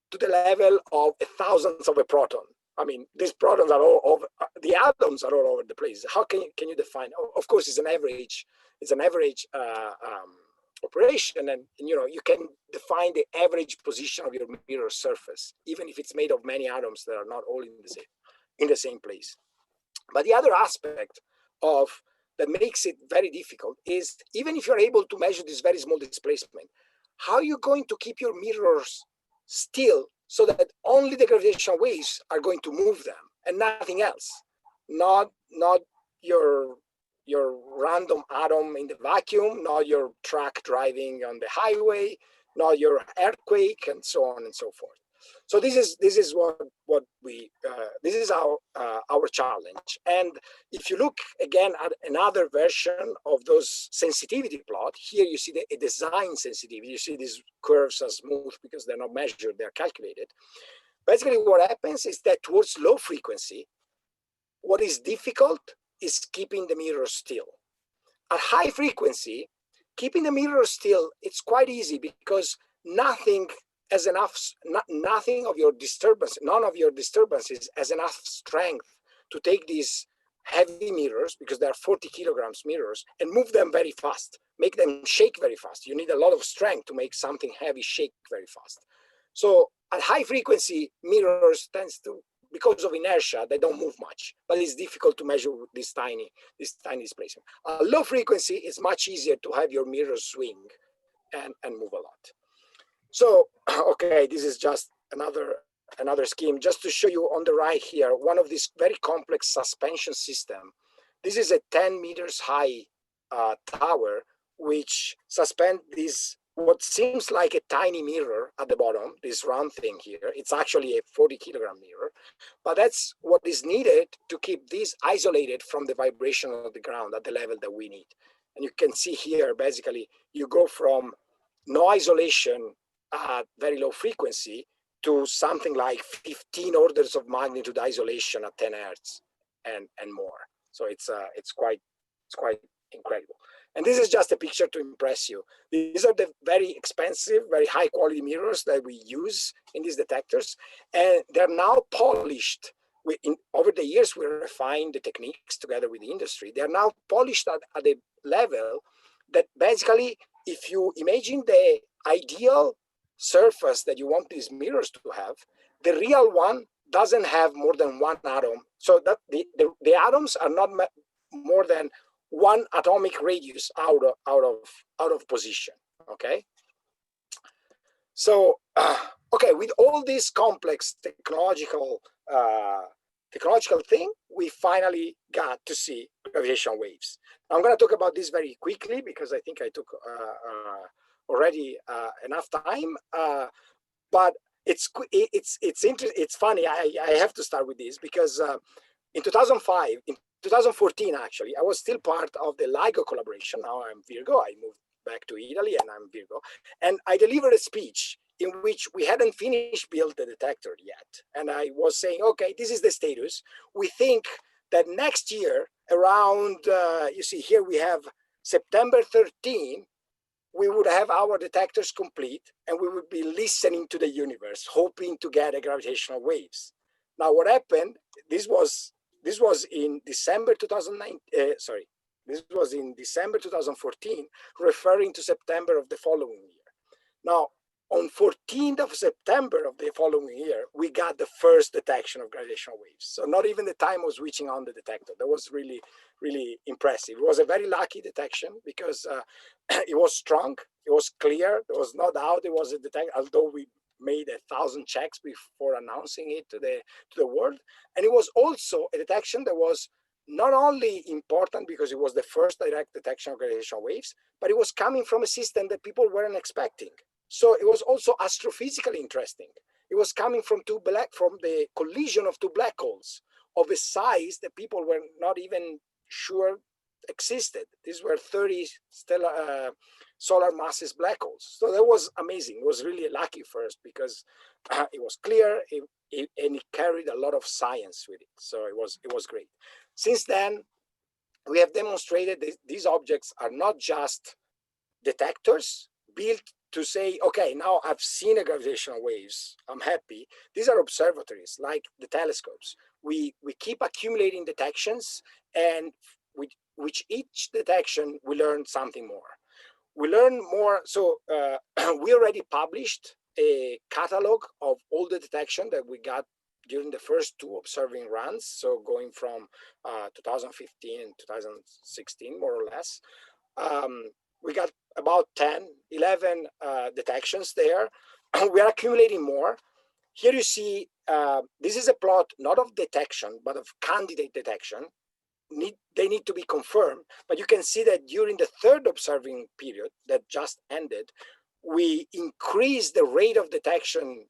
to the level of a thousandth of a proton? I mean, these protons are all over, the atoms are all over the place. How can you define? Of course, it's an average operation, and you know, you can define the average position of your mirror surface, even if it's made of many atoms that are not all in the same place. But the other aspect of that makes it very difficult is, even if you're able to measure this very small displacement, how are you going to keep your mirrors still so that only the gravitational waves are going to move them and nothing else? Not your random atom in the vacuum, not your truck driving on the highway, not your earthquake, and so on and so forth. So this is what we this is our challenge. And if you look again at another version of those sensitivity plot, here you see a design sensitivity. You see these curves are smooth because they're not measured, they're calculated. Basically, what happens is that towards low frequency, what is difficult is keeping the mirror still. At high frequency, keeping the mirror still, it's quite easy because nothing of your disturbance, none of your disturbances has enough strength to take these heavy mirrors, because they are 40 kilograms mirrors, and move them very fast, make them shake very fast. You need a lot of strength to make something heavy shake very fast. So at high frequency, mirrors tends to, because of inertia, they don't move much, but it's difficult to measure this tiny displacement. At low frequency, it's much easier to have your mirrors swing and move a lot. So, okay, this is just another scheme, just to show you on the right here, one of these very complex suspension system. This is a 10 meters high tower, which suspend this, what seems like a tiny mirror at the bottom, this round thing here. It's actually a 40 kilogram mirror, but that's what is needed to keep this isolated from the vibration of the ground at the level that we need. And you can see here, basically, you go from no isolation at very low frequency to something like 15 orders of magnitude isolation at 10 hertz and more. So it's quite incredible. And this is just a picture to impress you. These are the very expensive, very high quality mirrors that we use in these detectors, and they're now polished. Over the years, we refined the techniques together with the industry. They're now polished at a level that basically, if you imagine the ideal surface that you want these mirrors to have, the real one doesn't have more than one atom. So that the atoms are not more than one atomic radius out of position. Okay. So okay, with all this complex technological thing, we finally got to see gravitational waves. I'm going to talk about this very quickly because I think I took already enough time. But it's interesting. It's funny. I have to start with this because in 2014, actually, I was still part of the LIGO collaboration. Now I'm Virgo. I moved back to Italy and I'm Virgo. And I delivered a speech in which we hadn't finished build the detector yet. And I was saying, okay, this is the status. We think that next year around, you see here we have September 13, we would have our detectors complete and we would be listening to the universe, hoping to get a gravitational waves. Now what happened, this was in December 2009, this was in December 2014, referring to September of the following year. Now, on 14th of September of the following year, we got the first detection of gravitational waves. So not even the time of switching on the detector. That was really, really impressive. It was a very lucky detection because it was strong, it was clear, there was no doubt it was a detection, although we made 1,000 checks before announcing it to the world. And it was also a detection that was not only important because it was the first direct detection of gravitational waves, but it was coming from a system that people weren't expecting. So it was also astrophysically interesting. It was coming from the collision of two black holes of a size that people were not even sure existed. These were 30 solar masses black holes. So that was amazing. It was really lucky first because it was clear and it carried a lot of science with it. So it was great. Since then, we have demonstrated that these objects are not just detectors built to say, okay, now I've seen a gravitational waves, I'm happy. These are observatories like the telescopes. We keep accumulating detections, and with each detection, we learn something more. We learn more. So we already published a catalog of all the detection that we got during the first two observing runs. So going from 2015 and 2016, more or less. We got about 10, 11 detections there. We are accumulating more. Here you see, this is a plot not of detection, but of candidate detection. They need to be confirmed, but you can see that during the third observing period that just ended, we increased the rate of detection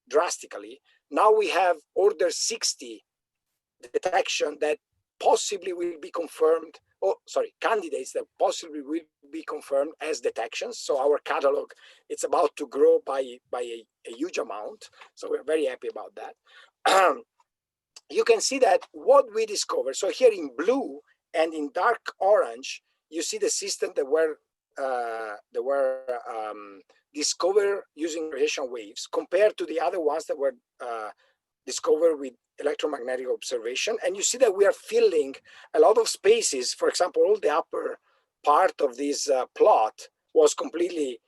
drastically. Now we have order 60 detection that possibly will be confirmed, candidates that possibly will be confirmed as detections. So our catalog, it's about to grow by a huge amount. So we're very happy about that. You can see that what we discovered. So here in blue and in dark orange, you see the system that were discovered using gravitational waves compared to the other ones that were discovered with electromagnetic observation. And you see that we are filling a lot of spaces. For example, all the upper part of this plot was completely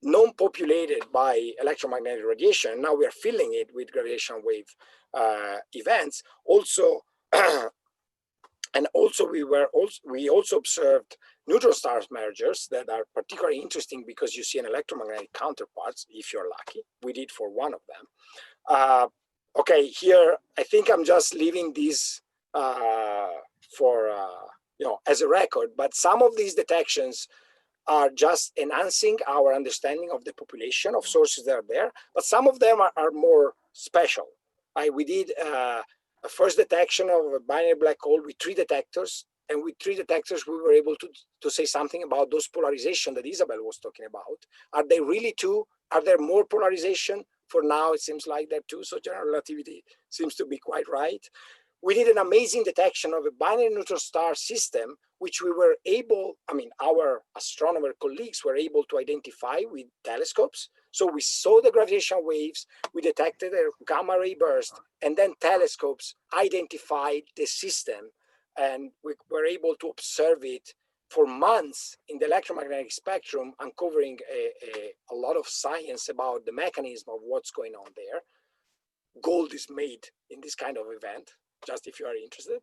non-populated by electromagnetic radiation. Now we are filling it with gravitational wave events. Also, and also we also observed neutron star mergers that are particularly interesting because you see an electromagnetic counterparts if you're lucky. We did for one of them. Okay, here I think I'm just leaving this for as a record, but some of these detections are just enhancing our understanding of the population of sources that are there, but some of them are more special. We did a first detection of a binary black hole with 3 detectors, and with 3 detectors we were able to say something about those polarization that Isabel was talking about. Are they really 2? Are there more polarization? For now, it seems like there are 2, so general relativity seems to be quite right. We did an amazing detection of a binary neutron star system, which we were able, our astronomer colleagues were able to identify with telescopes. So we saw the gravitational waves, we detected a gamma ray burst, and then telescopes identified the system, and we were able to observe it for months in the electromagnetic spectrum, uncovering a lot of science about the mechanism of what's going on there. Gold is made in this kind of event, just if you are interested.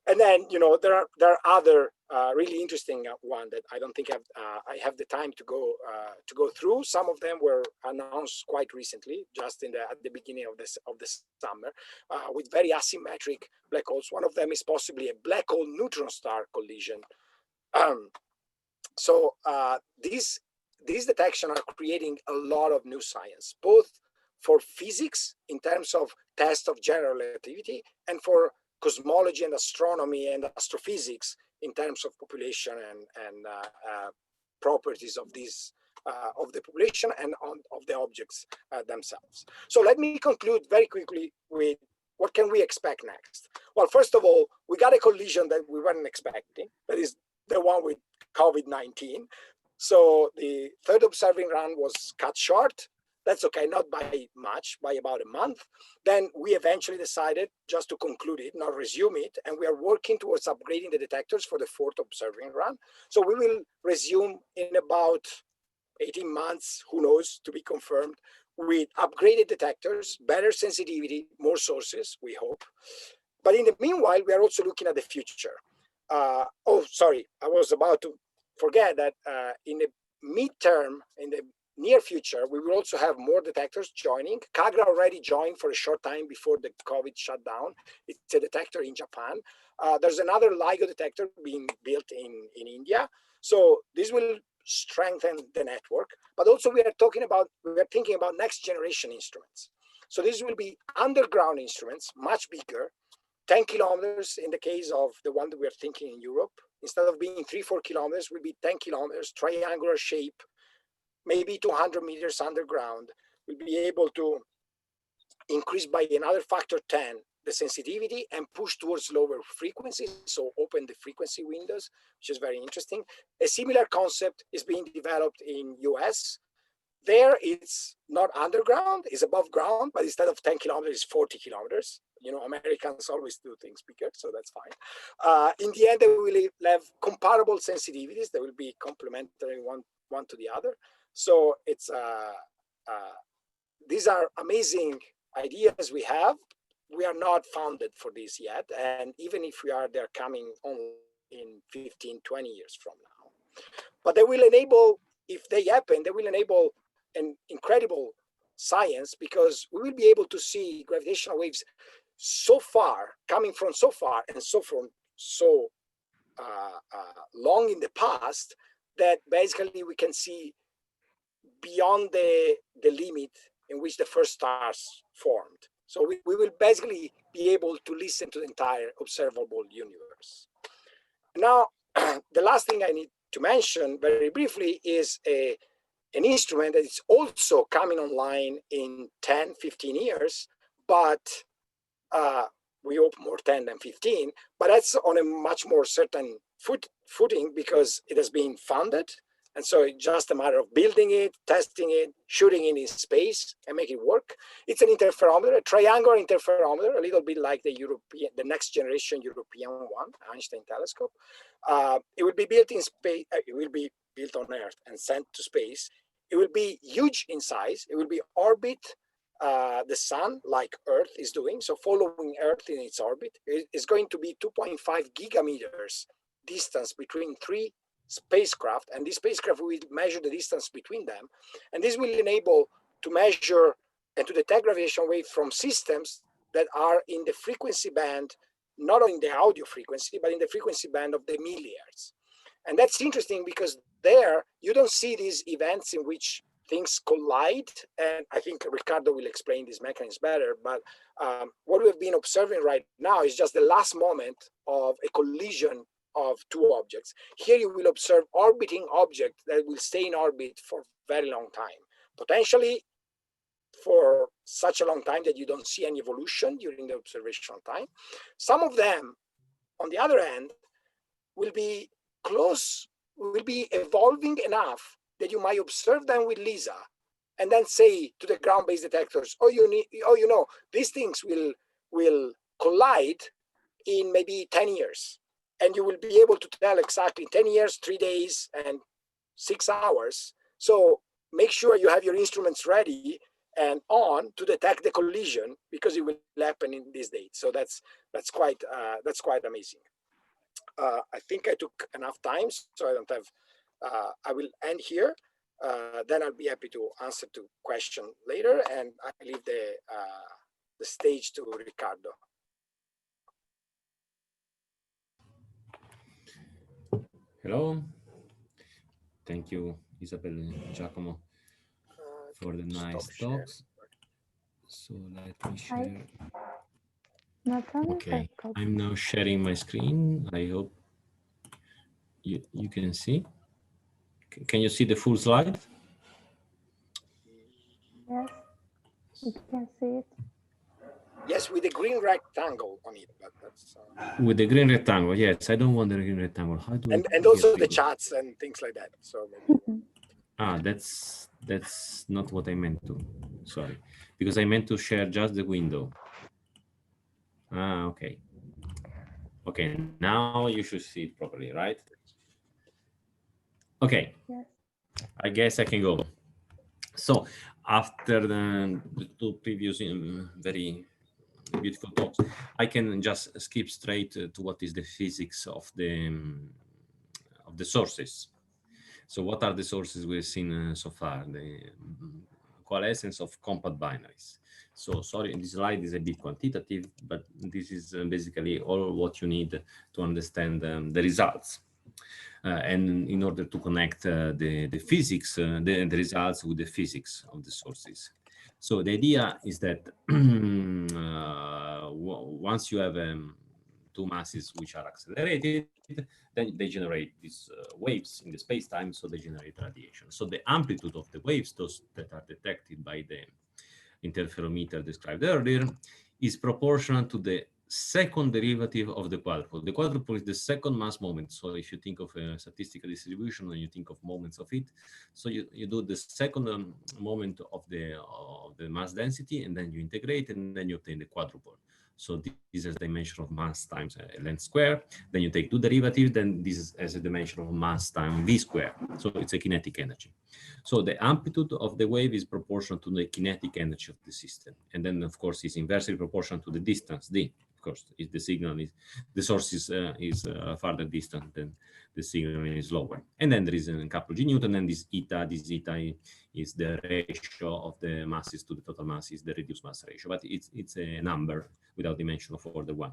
And then, there are other really interesting one that I don't think I have the time to go through. Some of them were announced quite recently, just at the beginning of the summer, with very asymmetric black holes. One of them is possibly a black hole neutron star collision. So these detections are creating a lot of new science, both for physics in terms of test of general relativity, and for cosmology and astronomy and astrophysics in terms of population and properties of these of the population and of the objects themselves. So let me conclude very quickly with what can we expect next. Well, first of all, we got a collision that we weren't expecting. That is the one with COVID-19. So the third observing run was cut short. That's okay, not by much, by about a month. Then we eventually decided just to conclude it, not resume it. And we are working towards upgrading the detectors for the fourth observing run. So we will resume in about 18 months, who knows, to be confirmed, with upgraded detectors, better sensitivity, more sources, we hope. But in the meanwhile, we are also looking at the future. Oh, sorry, I was about to forget that in the midterm, in the near future, we will also have more detectors joining. Kagra already joined for a short time before the COVID shutdown. It's a detector in Japan. There's another LIGO detector being built in India. So this will strengthen the network, but also we are thinking about next generation instruments. So this will be underground instruments, much bigger, 10 kilometers in the case of the one that we are thinking in Europe. Instead of being 3-4 kilometers, will be 10 kilometers, triangular shape, maybe 200 meters underground. We'll be able to increase by another factor 10 the sensitivity and push towards lower frequencies, so open the frequency windows, which is very interesting. A similar concept is being developed in US. There it's not underground, it's above ground, but instead of 10 kilometers, it's 40 kilometers. You know, Americans always do things bigger, so that's fine. In the end, they will have comparable sensitivities. They will be complementary one to the other. So it's these are amazing ideas we have. We are not founded for this yet. And even if we are, they're coming on in 15, 20 years from now. But they will enable, if they happen, they will enable an incredible science, because we will be able to see gravitational waves so far, coming from so far and so long in the past, that basically we can see beyond the limit in which the first stars formed. So we will basically be able to listen to the entire observable universe. Now, the last thing I need to mention very briefly is an instrument that is also coming online in 10, 15 years, but we hope more 10 than 15, but that's on a much more certain footing because it has been funded. And so it's just a matter of building it, testing it, shooting it in space and make it work. It's an interferometer, a triangular interferometer, a little bit like the next generation European one, Einstein telescope. It will be built in space, it will be built on Earth and sent to space. It will be huge in size. It will be orbit the sun like Earth is doing. So following Earth in its orbit. It's going to be 2.5 gigameters distance between 3 spacecraft, and this spacecraft will measure the distance between them, and this will enable to measure and to detect gravitational waves from systems that are in the frequency band, not only in the audio frequency, but in the frequency band of the millihertz. And that's interesting because there you don't see these events in which things collide, and I think Ricardo will explain this mechanism better, but what we've been observing right now is just the last moment of a collision of two objects. Here you will observe orbiting objects that will stay in orbit for a very long time, potentially for such a long time that you don't see any evolution during the observational time. Some of them, on the other hand, will be evolving enough that you might observe them with LISA and then say to the ground-based detectors, these things will collide in maybe 10 years. And you will be able to tell exactly 10 years, 3 days, and 6 hours. So make sure you have your instruments ready and on to detect the collision, because it will happen in this date. So that's quite amazing. I think I took enough time, so I don't have. I will end here. Then I'll be happy to answer to question later, and I leave the stage to Ricardo. Hello. Thank you, Isabel and Giacomo, for the nice talks. So let me share. Okay, I'm now sharing my screen. I hope you can see. Can you see the full slide? Yes, we can see it. Yes, with the green rectangle on it, but that's with the green rectangle. Yes, I don't want the green rectangle. How do and also the chats and things like that. So maybe. That's not what I meant to. Sorry, because I meant to share just the window. Okay. Okay, now you should see it properly, right? Okay. Yes. I guess I can go. So after the two previous very beautiful talks, I can just skip straight to what is the physics of the sources. So what are the sources we've seen so far? The coalescence of compact binaries. So sorry, this slide is a bit quantitative, but this is basically all what you need to understand the results. And in order to connect the physics, the results with the physics of the sources. So the idea is that once you have two masses which are accelerated, then they generate these waves in the space-time, so they generate radiation. So the amplitude of the waves, those that are detected by the interferometer described earlier, is proportional to the second derivative of the quadrupole. The quadrupole is the second mass moment. So if you think of a statistical distribution and you think of moments of it, so you do the second moment of the mass density, and then you integrate, and then you obtain the quadrupole. So this is the dimension of mass times length square. Then you take two derivatives, then this is as a dimension of mass times v square. So it's a kinetic energy. So the amplitude of the wave is proportional to the kinetic energy of the system. And then, of course, it's inversely proportional to the distance, d. Of course, if the signal is, the source is farther distant, then the signal is lower. And then there is a couple G Newton, and this eta is the ratio of the masses to the total mass, is the reduced mass ratio, but it's a number without dimension of order 1.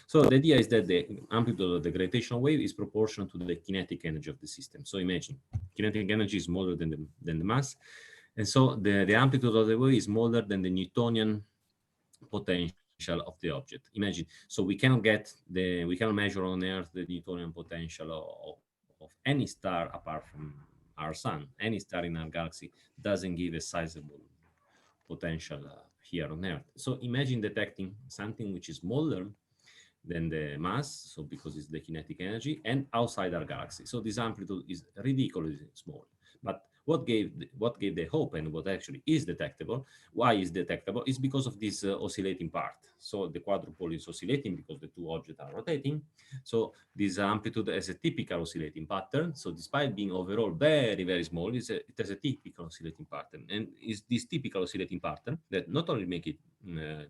So the idea is that the amplitude of the gravitational wave is proportional to the kinetic energy of the system. So imagine kinetic energy is smaller than the mass, and so the amplitude of the wave is smaller than the Newtonian potential of the object. Imagine, so we cannot measure on Earth the Newtonian potential of any star apart from our sun. Any star in our galaxy doesn't give a sizable potential here on Earth. So imagine detecting something which is smaller than the mass, so because it's the kinetic energy, and outside our galaxy. So this amplitude is ridiculously small. But what gave the hope, and what actually is detectable, why is detectable, is because of this oscillating part. So the quadrupole is oscillating because the two objects are rotating. So this amplitude has a typical oscillating pattern. So despite being overall very, very small, it has a typical oscillating pattern. And it's this typical oscillating pattern that not only make it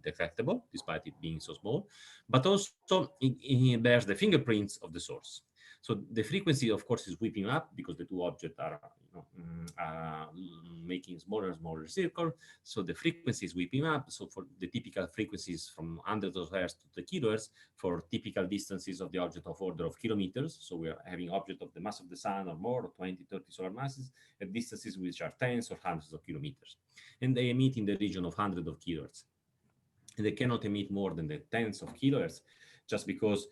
detectable, despite it being so small, but also it bears the fingerprints of the source. So the frequency, of course, is whipping up because the two objects are making smaller and smaller circle. So the frequency is whipping up. So for the typical frequencies from hundreds of hertz to the kilohertz, for typical distances of the object of order of kilometers. So we are having object of the mass of the sun or more, or 20, 30 solar masses, at distances which are tens or hundreds of kilometers. And they emit in the region of hundreds of kilohertz. And they cannot emit more than the tens of kilohertz just because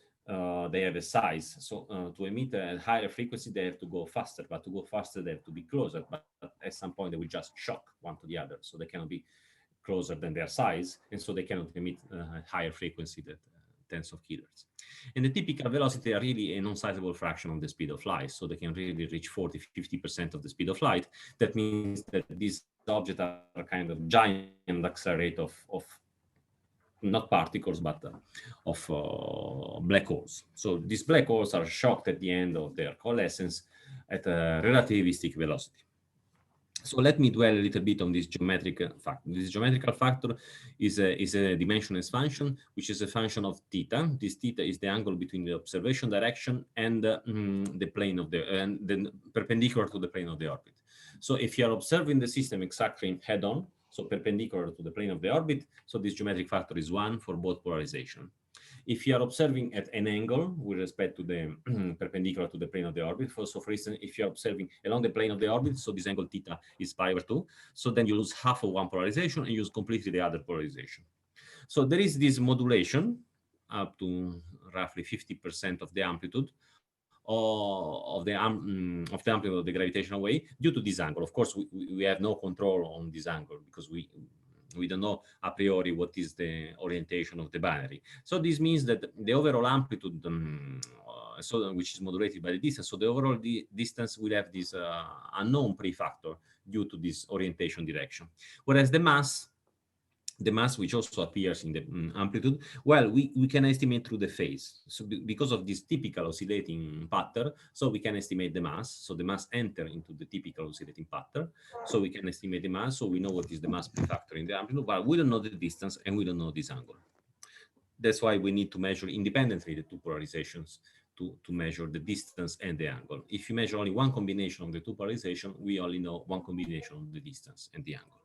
they have a size. So to emit a higher frequency, they have to go faster. But to go faster, they have to be closer. But at some point, they will just shock one to the other. So they cannot be closer than their size. And so they cannot emit a higher frequency than tens of kilohertz. And the typical velocity are really a non-sizable fraction of the speed of light. So they can really reach 40, 50% of the speed of light. That means that these objects are kind of giant accelerate of not particles, but of black holes. So these black holes are shocked at the end of their coalescence at a relativistic velocity. So let me dwell a little bit on this geometric factor. This geometrical factor is a dimensionless function, which is a function of theta. This theta is the angle between the observation direction and the plane of the perpendicular to the plane of the orbit. So if you are observing the system exactly head-on, so perpendicular to the plane of the orbit, so this geometric factor is 1 for both polarization. If you are observing at an angle with respect to the perpendicular to the plane of the orbit, so for instance, if you're observing along the plane of the orbit, so this angle theta is pi/2, so then you lose half of one polarization and use completely the other polarization. So there is this modulation up to roughly 50% of the amplitude of the amplitude of the gravitational wave due to this angle. Of course, we have no control on this angle because we don't know a priori what is the orientation of the binary. So this means that the overall amplitude, which is modulated by the distance, so the overall distance will have this unknown prefactor due to this orientation direction. Whereas the mass, which also appears in the amplitude, well, we can estimate through the phase. So because of this typical oscillating pattern, so we can estimate the mass. So the mass enter into the typical oscillating pattern. So we can estimate the mass. So we know what is the mass prefactor in the amplitude, but we don't know the distance and we don't know this angle. That's why we need to measure independently the two polarizations to measure the distance and the angle. If you measure only one combination of the two polarization, we only know one combination of the distance and the angle.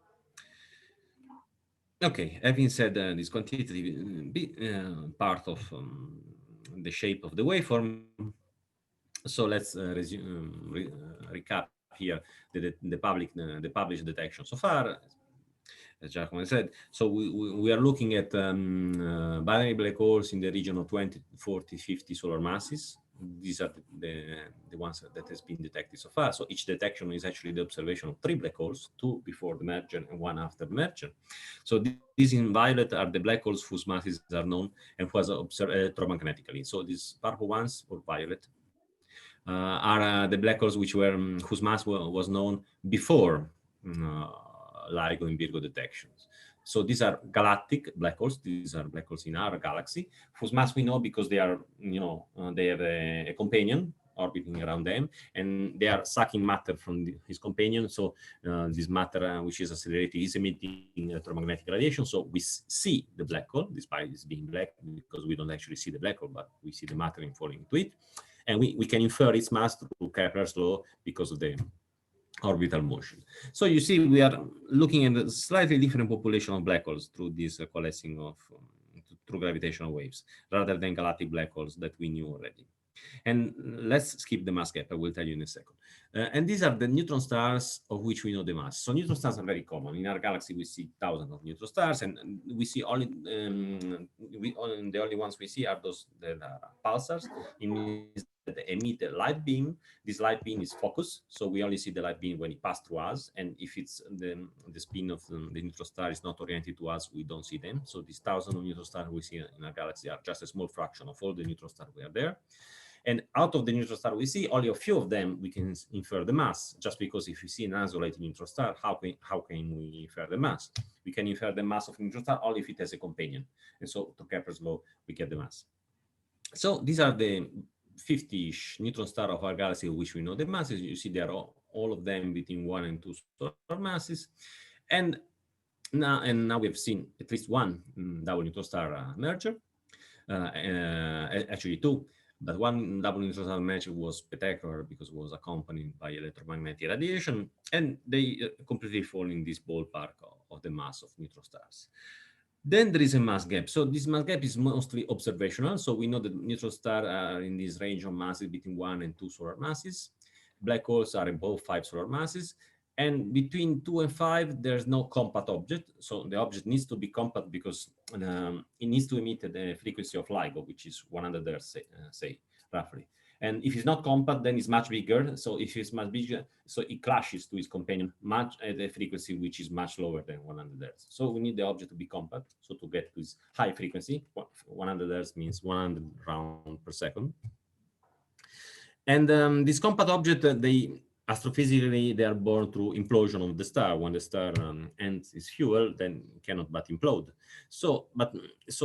Okay, having said this quantitative part of the shape of the waveform, so let's recap here the published detection so far. As Giacomo said, so we are looking at binary black holes in the region of 20, 40, 50 solar masses. These are the ones that has been detected so far. So each detection is actually the observation of 3 black holes, 2 before the merger and 1 after the merger. So these in violet are the black holes whose masses are known and who was observed electromagnetically. So these purple ones, or violet, are the black holes which were whose mass was known before LIGO and Virgo detections. So these are galactic black holes. These are black holes in our galaxy, whose mass we know because they are, they have a companion orbiting around them, and they are sucking matter from his companion. So this matter, which is accelerated, is emitting electromagnetic radiation. So we see the black hole, despite it being black, because we don't actually see the black hole, but we see the matter falling into it. And we can infer its mass through Kepler's law because of the orbital motion. So you see, we are looking at a slightly different population of black holes through this coalescing of through gravitational waves, rather than galactic black holes that we knew already. And let's skip the mass gap, I will tell you in a second. And these are the neutron stars of which we know the mass. So neutron stars are very common. In our galaxy, we see thousands of neutron stars, and we see only, the only ones we see are those that are pulsars. It means that they emit a light beam. This light beam is focused, so we only see the light beam when it passes through us. And if it's the spin of the neutron star is not oriented to us, we don't see them. So these thousands of neutron stars we see in our galaxy are just a small fraction of all the neutron stars we are there. And out of the neutron star we see, only a few of them we can infer the mass, just because if we see an isolated neutron star, how can we infer the mass? We can infer the mass of a neutron star only if it has a companion. And so to Kepler's law, we get the mass. So these are the 50-ish neutron star of our galaxy of which we know the masses. You see, they are all of them between 1 and 2 solar masses. And now we've seen at least one double neutron star merger, actually 2. But one double neutron star merger was spectacular because it was accompanied by electromagnetic radiation, and they completely fall in this ballpark of the mass of neutron stars. Then there is a mass gap. So this mass gap is mostly observational. So we know that neutron stars are in this range of masses between 1 and 2 solar masses. Black holes are above 5 solar masses. And between 2 and 5, there's no compact object. So the object needs to be compact because it needs to emit the frequency of LIGO, which is 100 Hz, say, roughly. And if it's not compact, then it's much bigger. So if it's much bigger, so it clashes to its companion much at a frequency which is much lower than 100 Hz. So we need the object to be compact. So to get to this high frequency, 100 Hz means 100 round per second. And this compact object, astrophysically, they are born through implosion of the star. When the star ends its fuel, then it cannot but implode. So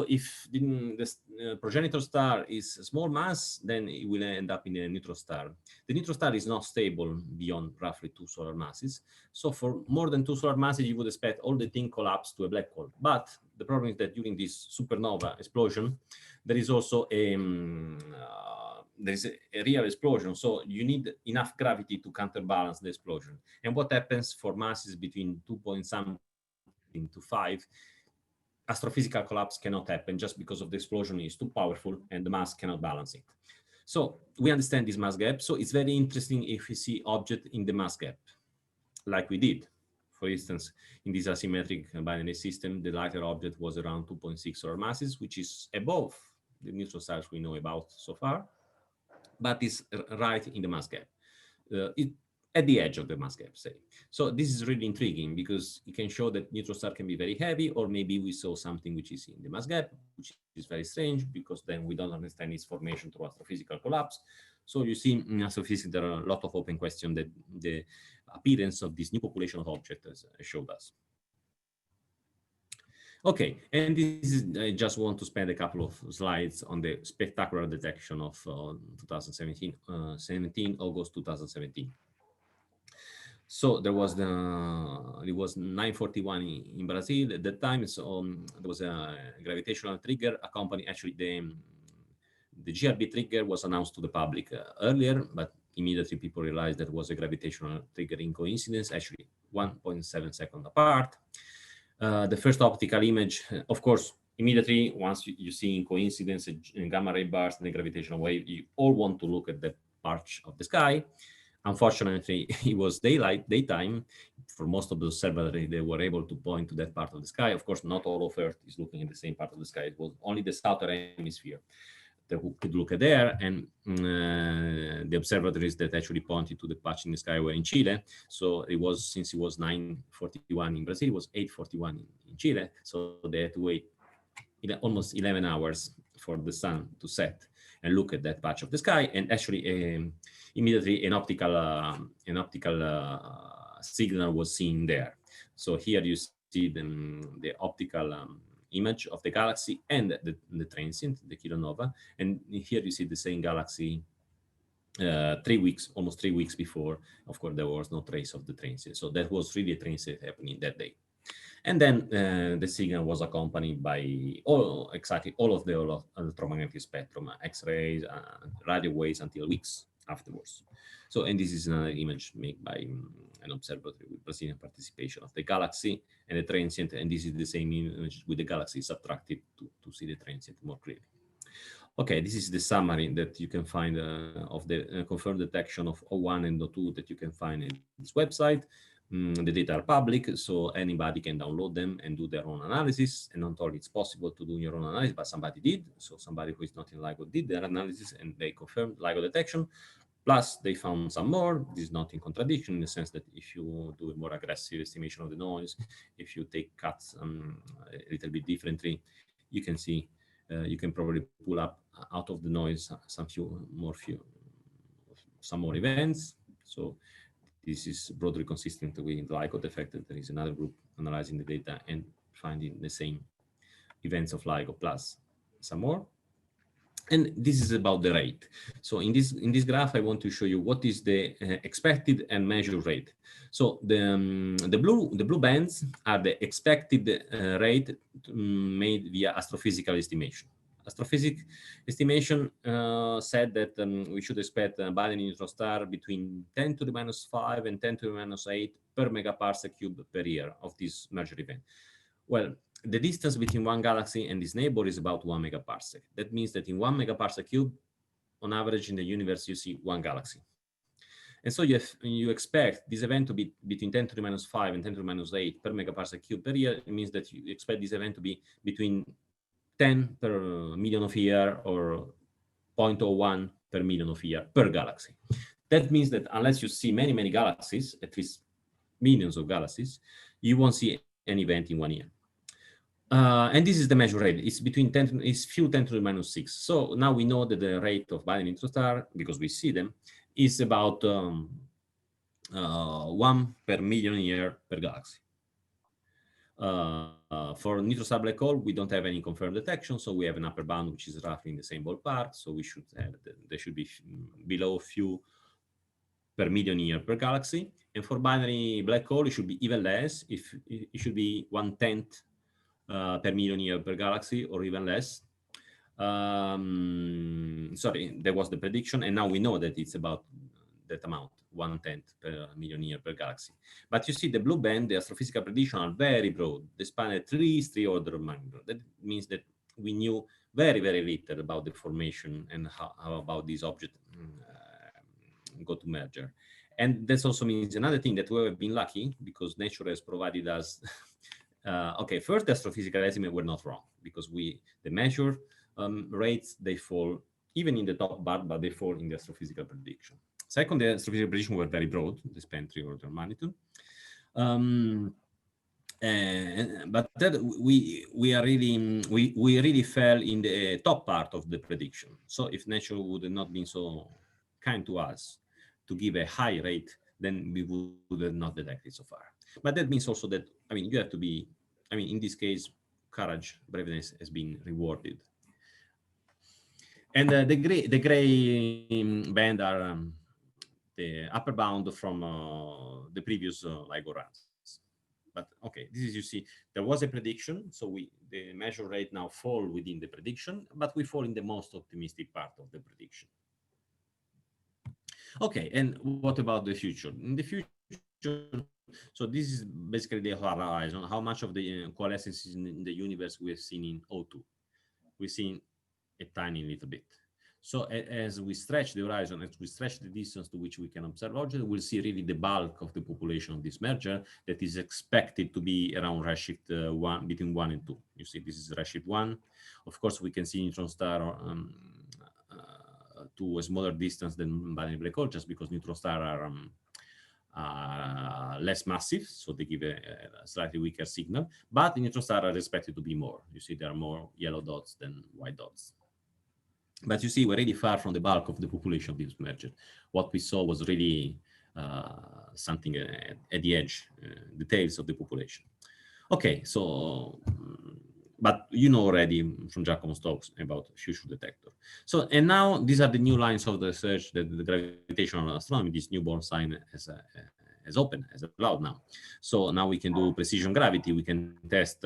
if the progenitor star is a small mass, then it will end up in a neutron star. The neutron star is not stable beyond roughly 2 solar masses. So for more than 2 solar masses, you would expect all the thing collapse to a black hole. But the problem is that during this supernova explosion, there is also there is a real explosion. So you need enough gravity to counterbalance the explosion. And what happens for masses between 2 point something to 5, astrophysical collapse cannot happen just because of the explosion is too powerful and the mass cannot balance it. So we understand this mass gap. So it's very interesting if we see object in the mass gap, like we did. For instance, in this asymmetric binary system, the lighter object was around 2.6 solar masses, which is above the neutron stars we know about so far, but is right in the mass gap, at the edge of the mass gap, say. So this is really intriguing because it can show that neutron star can be very heavy, or maybe we saw something which is in the mass gap, which is very strange because then we don't understand its formation through astrophysical collapse. So you see, in astrophysics, there are a lot of open questions that the appearance of this new population of objects showed us. Okay, and this is, I just want to spend a couple of slides on the spectacular detection of 2017, 17 August 2017. So there was it was 9:41 in Brazil at that time. So there was a gravitational trigger accompanying actually The GRB trigger was announced to the public earlier, but immediately people realized that was a gravitational triggering coincidence, actually 1.7 seconds apart. The first optical image, of course, immediately once you see in coincidence gamma ray burst and the gravitational wave, you all want to look at that part of the sky. Unfortunately, it was daytime. For most of the observatory, they were able to point to that part of the sky. Of course, not all of Earth is looking at the same part of the sky. It was only the southern hemisphere that could look at there, and the observatories that actually pointed to the patch in the sky were in Chile. So it was, since it was 9:41 in Brazil, it was 8:41 in Chile. So they had to wait almost 11 hours for the sun to set and look at that patch of the sky. And actually, immediately an optical signal was seen there. So here you see the optical image of the galaxy and the transient, the kilonova. And here you see the same galaxy 3 weeks, almost 3 weeks before. Of course, there was no trace of the transient. So that was really a transient happening that day. And then the signal was accompanied by exactly all of the electromagnetic spectrum, X-rays, radio waves, until weeks afterwards. So, and this is another image made by an observatory with Brazilian participation of the galaxy and the transient, and this is the same image with the galaxy subtracted to see the transient more clearly. Okay, this is the summary that you can find of the confirmed detection of O1 and O2 that you can find in this website. The data are public, so anybody can download them and do their own analysis. And not only it's possible to do your own analysis, but somebody did. So somebody who is not in LIGO did their analysis and they confirmed LIGO detection. Plus, they found some more. This is not in contradiction in the sense that if you do a more aggressive estimation of the noise, if you take cuts a little bit differently, you can see, you can probably pull up out of the noise some more events. So this is broadly consistent with LIGO, the fact that there is another group analyzing the data and finding the same events of LIGO plus some more. And this is about the rate. So in this graph, I want to show you what is the expected and measured rate. So the blue bands are the expected rate made via astrophysical estimation. Astrophysics estimation said that we should expect a binary neutron star between 10 to the minus 5 and 10 to the minus 8 per megaparsec cube per year of this major event. Well, the distance between one galaxy and its neighbor is about 1 megaparsec. That means that in 1 megaparsec cube, on average in the universe, you see one galaxy. And so you expect this event to be between 10 to the minus 5 and 10 to the minus 8 per megaparsec cube per year. It means that you expect this event to be between 10 per million of year or 0.01 per million of year per galaxy. That means that unless you see many, many galaxies, at least millions of galaxies, you won't see an event in 1 year. And this is the measure rate. It's between 10, it's few 10 to the minus 6. So now we know that the rate of binary neutron star, because we see them, is about 1 per million year per galaxy. For neutron star black hole, we don't have any confirmed detection, so we have an upper bound which is roughly in the same ballpark. So we should have, they should be below few per million year per galaxy. And for binary black hole, it should be even less. If it should be 1/10 per million year per galaxy, or even less. Sorry, that was the prediction, and now we know that it's about that amount, 1/10 per million year per galaxy. But you see the blue band, the astrophysical prediction are very broad. They span at least 3 orders of magnitude. That means that we knew very, very little about the formation and how about these objects go to merger. And that also means another thing, that we have been lucky because nature has provided us okay, first, the astrophysical estimates were not wrong because the measured rates, they fall even in the top bar, but they fall in the astrophysical prediction. Second, the astrophysical prediction were very broad, they span 3 orders of magnitude. But that we really fell in the top part of the prediction. So if nature would not been so kind to us to give a high rate, then we would have not detected so far. But that means also that, I mean, you have to be, I mean, in this case, courage, braveness has been rewarded. And the gray band are the upper bound from the previous LIGO runs. But okay, this is, you see, there was a prediction. So the measure rate now fall within the prediction, but we fall in the most optimistic part of the prediction. Okay, and what about the future? In the future, so this is basically the horizon, how much of the coalescences in the universe we have seen in O2. We've seen a tiny little bit. So as we stretch the horizon, as we stretch the distance to which we can observe objects, we'll see really the bulk of the population of this merger that is expected to be around redshift 1, between 1 and 2. You see, this is redshift 1. Of course, we can see neutron star to a smaller distance than binary black hole, just because neutron stars are less massive, so they give a slightly weaker signal. But the neutron stars are expected to be more. You see, there are more yellow dots than white dots. But you see, we're really far from the bulk of the population of this merger. What we saw was really something at the edge, the tails of the population. Okay, so, but you know already from Giacomo's talks about future detector. So, and now these are the new lines of the research that the gravitational astronomy, this newborn sign has opened, has allowed now. So now we can do precision gravity, we can test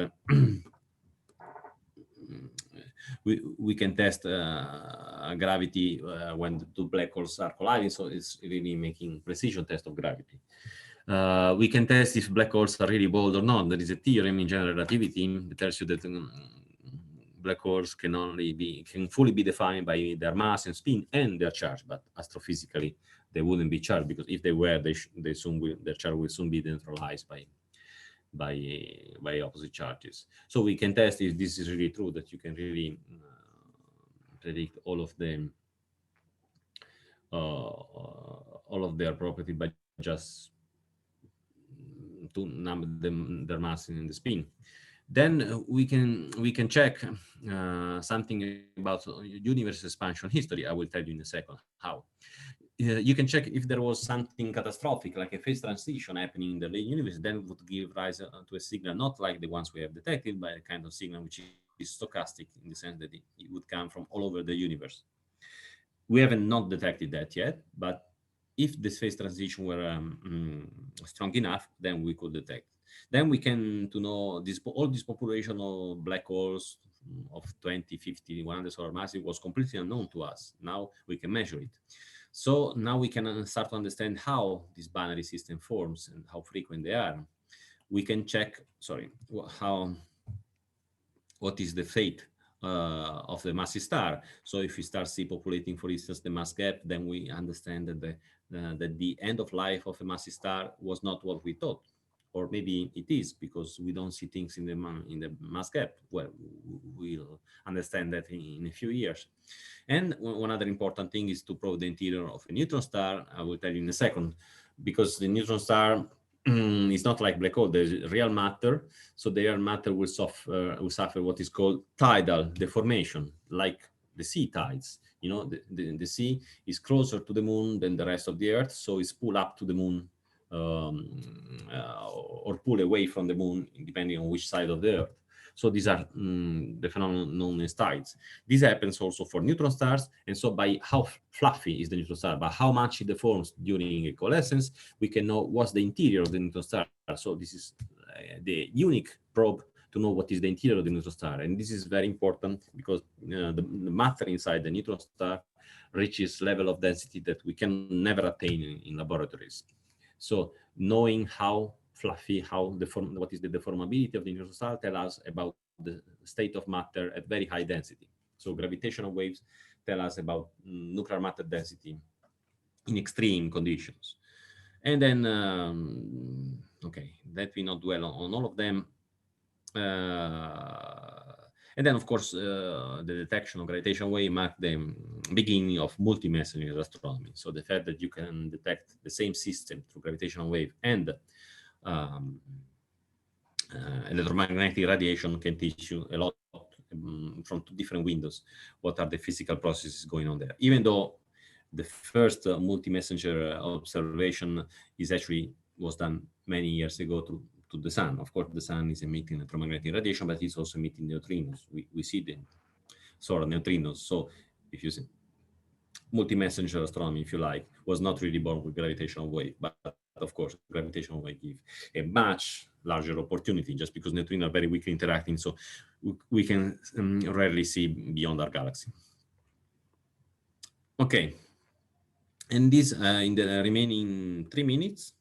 we can test gravity when the two black holes are colliding, so it's really making precision test of gravity. We can test if black holes are really bold or not. There is a theorem in general relativity that tells you that black holes can fully be defined by their mass and spin and their charge, but astrophysically they wouldn't be charged, because if they were, their charge will soon be neutralized by opposite charges. So we can test if this is really true, that you can really predict all of their property by just to number their mass and the spin. Then we can check something about universe expansion history. I will tell you in a second how. You can check if there was something catastrophic, like a phase transition happening in the late universe, then would give rise to a signal, not like the ones we have detected, but a kind of signal which is stochastic, in the sense that it would come from all over the universe. We haven't not detected that yet, but if this phase transition were strong enough, then we could detect. Then we can to know all this population of black holes of 20, 50, 100 solar masses was completely unknown to us. Now we can measure it. So now we can start to understand how this binary system forms and how frequent they are. We can check, what is the fate of the massive star. So if we start populating, for instance, the mass gap, then we understand that the end of life of a massive star was not what we thought. Or maybe it is, because we don't see things in the mass gap. Well, we'll understand that in a few years. And one other important thing is to probe the interior of a neutron star. I will tell you in a second, because the neutron star is not like black hole. There's real matter, so the real matter will suffer what is called tidal deformation, like the sea tides. You know, the sea is closer to the moon than the rest of the Earth, so it's pulled up to the moon or pull away from the moon, depending on which side of the Earth. So these are the phenomenon known as tides. This happens also for neutron stars, and so by how fluffy is the neutron star, by how much it deforms during a coalescence, we can know what's the interior of the neutron star. So this is the unique probe to know what is the interior of the neutron star, and this is very important because the matter inside the neutron star reaches level of density that we can never attain in laboratories. So knowing how fluffy, what is the deformability of the neutron star tell us about the state of matter at very high density. So gravitational waves tell us about nuclear matter density in extreme conditions. And then, okay, let me not dwell on all of them. And then, of course, the detection of gravitational wave marked the beginning of multi-messenger astronomy. So the fact that you can detect the same system through gravitational wave and electromagnetic radiation can teach you a lot from two different windows what are the physical processes going on there. Even though the first multi-messenger observation was done many years ago to the sun. Of course, the sun is emitting electromagnetic radiation, but it's also emitting neutrinos. We see the solar neutrinos. So if you see multi-messenger astronomy, if you like, was not really born with gravitational wave, but of course, gravitational wave gives a much larger opportunity, just because neutrinos are very weakly interacting, so we can rarely see beyond our galaxy. Okay, and this in the remaining 3 minutes,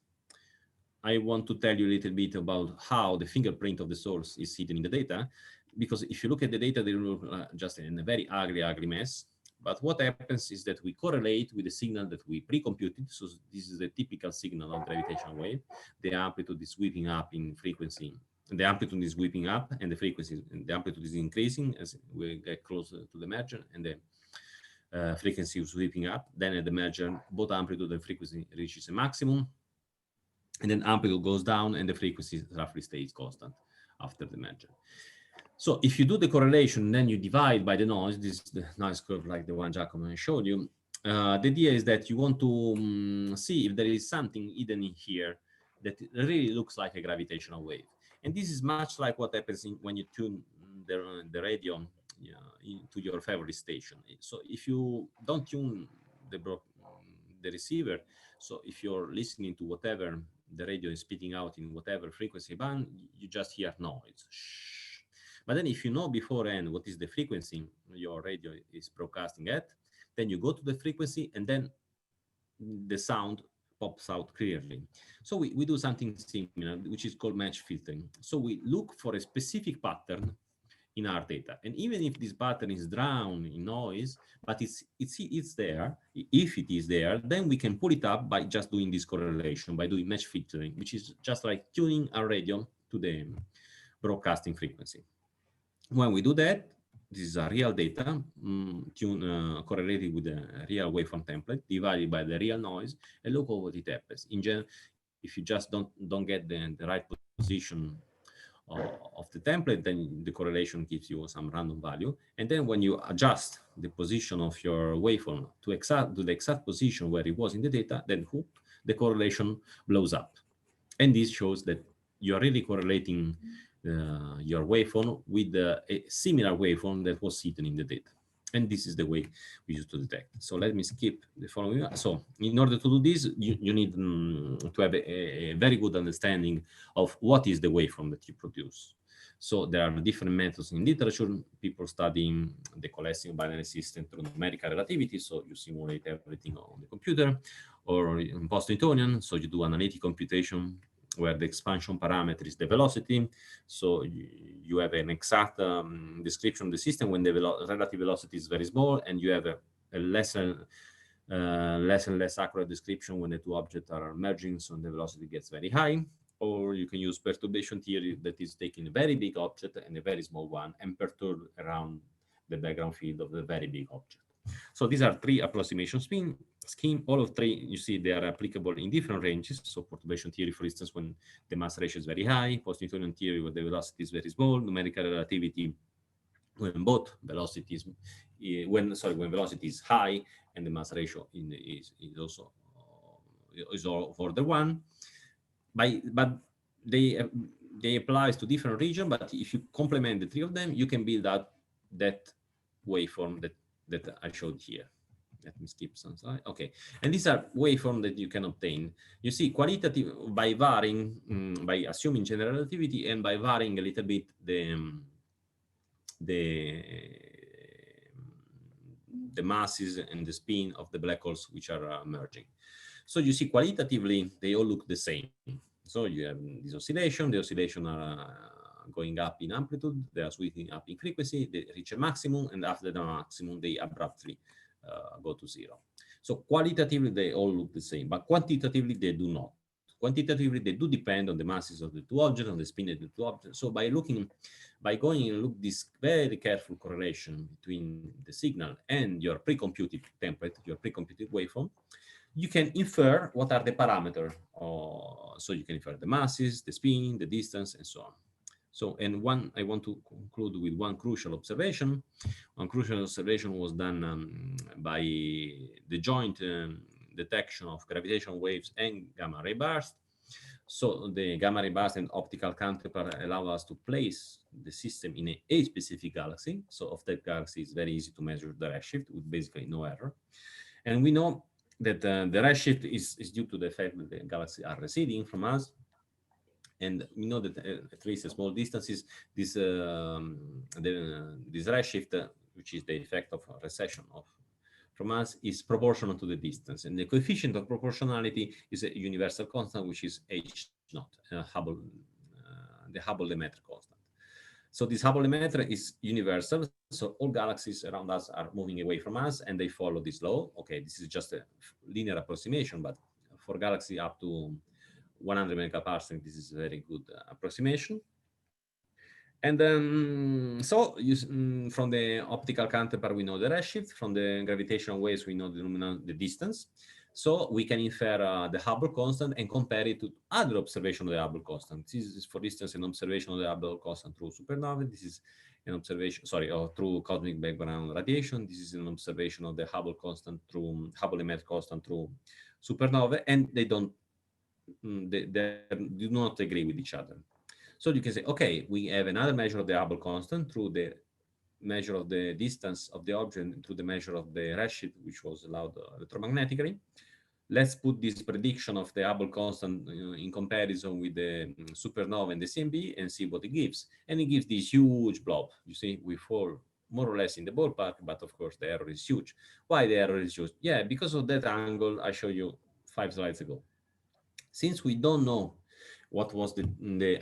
I want to tell you a little bit about how the fingerprint of the source is hidden in the data, because if you look at the data, they look just in a very ugly mess. But what happens is that we correlate with the signal that we pre-computed. So this is the typical signal of gravitational wave. The amplitude is sweeping up in frequency. The amplitude is sweeping up, and the frequency, the amplitude is increasing as we get closer to the merger, and the frequency is sweeping up. Then at the merger, both amplitude and frequency reaches a maximum, and then amplitude goes down, and the frequency roughly stays constant after the merger. So if you do the correlation, then you divide by the noise, this is the noise curve like the one Giacomo showed you. The idea is that you want to see if there is something hidden in here that really looks like a gravitational wave. And this is much like what happens when you tune the radio to your favorite station. So if you don't tune the receiver, so if you're listening to whatever the radio is spitting out in whatever frequency band, you just hear noise. But then if you know beforehand what is the frequency your radio is broadcasting at, then you go to the frequency, and then the sound pops out clearly. So we do something similar, which is called match filtering. So we look for a specific pattern in our data. And even if this pattern is drowned in noise, but it's there, if it is there, then we can pull it up by just doing this correlation, by doing match filtering, which is just like tuning our radio to the broadcasting frequency. When we do that, this is a real data correlated with the real waveform template divided by the real noise, and look at what it happens. In general, if you just don't get the right position of the template, then the correlation gives you some random value. And then when you adjust the position of your waveform to the exact position where it was in the data, then the correlation blows up. And this shows that you are really correlating your waveform with a similar waveform that was hidden in the data. And this is the way we use to detect. So let me skip the following. So in order to do this, you need to have a very good understanding of what is the waveform that you produce. So there are different methods in literature. People studying the coalescing binary system through numerical relativity. So you simulate everything on the computer, or in post-Newtonian. So you do analytic computation where the expansion parameter is the velocity. So you have an exact description of the system when the relative velocity is very small, and you have a less and less accurate description when the two objects are merging, so the velocity gets very high. Or you can use perturbation theory, that is taking a very big object and a very small one and perturb around the background field of the very big object. So these are 3 approximation scheme. All of 3, you see, they are applicable in different ranges. So perturbation theory, for instance, when the mass ratio is very high; post-Newtonian theory, when the velocity is very small; numerical relativity, when both velocities, when velocity is high and the mass ratio is also is order 1. But they apply to different regions. But if you complement the 3 of them, you can build out that waveform that I showed here. Let me skip some slide. Okay, and these are waveforms that you can obtain. You see, qualitative by varying, by assuming general relativity, and by varying a little bit the masses and the spin of the black holes which are merging. So you see, qualitatively, they all look the same. So you have this oscillation. The oscillation are going up in amplitude, they are sweeping up in frequency, they reach a maximum, and after the maximum, they abruptly go to 0. So qualitatively, they all look the same, but quantitatively, they do not. Quantitatively, they do depend on the masses of the 2 objects, on the spin of the 2 objects. So by going and look this very careful correlation between the signal and your pre-computed template, your pre-computed waveform, you can infer what are the parameters. So you can infer the masses, the spin, the distance, and so on. So, and I want to conclude with one crucial observation. One crucial observation was done by the joint detection of gravitational waves and gamma ray bursts. So the gamma ray burst and optical counterpart allow us to place the system in a specific galaxy. So of that galaxy, it's very easy to measure the redshift with basically no error. And we know that the redshift is due to the fact that the galaxies are receding from us. And we know that at least at small distances, this this redshift, which is the effect of recession from us, is proportional to the distance. And the coefficient of proportionality is a universal constant, which is h naught, the Hubble-Lemaître constant. So this Hubble-Lemaître is universal. So all galaxies around us are moving away from us, and they follow this law. Okay, this is just a linear approximation, but for galaxy up to 100 megaparsec, this is a very good approximation. And so from the optical counterpart, we know the redshift. From the gravitational waves, we know the distance. So we can infer the Hubble constant and compare it to other observation of the Hubble constant. This is, for instance, an observation of the Hubble constant through supernovae. This is an observation, through cosmic background radiation. This is an observation of the Hubble constant through Hubble-Lemaître constant through supernovae, and they do not agree with each other. So you can say, okay, we have another measure of the Hubble constant through the measure of the distance of the object through the measure of the redshift, which was allowed electromagnetically. Let's put this prediction of the Hubble constant in comparison with the supernova and the CMB and see what it gives. And it gives this huge blob. You see, we fall more or less in the ballpark, but of course the error is huge. Why the error is huge? Yeah, because of that angle I showed you 5 slides ago. Since we don't know what was the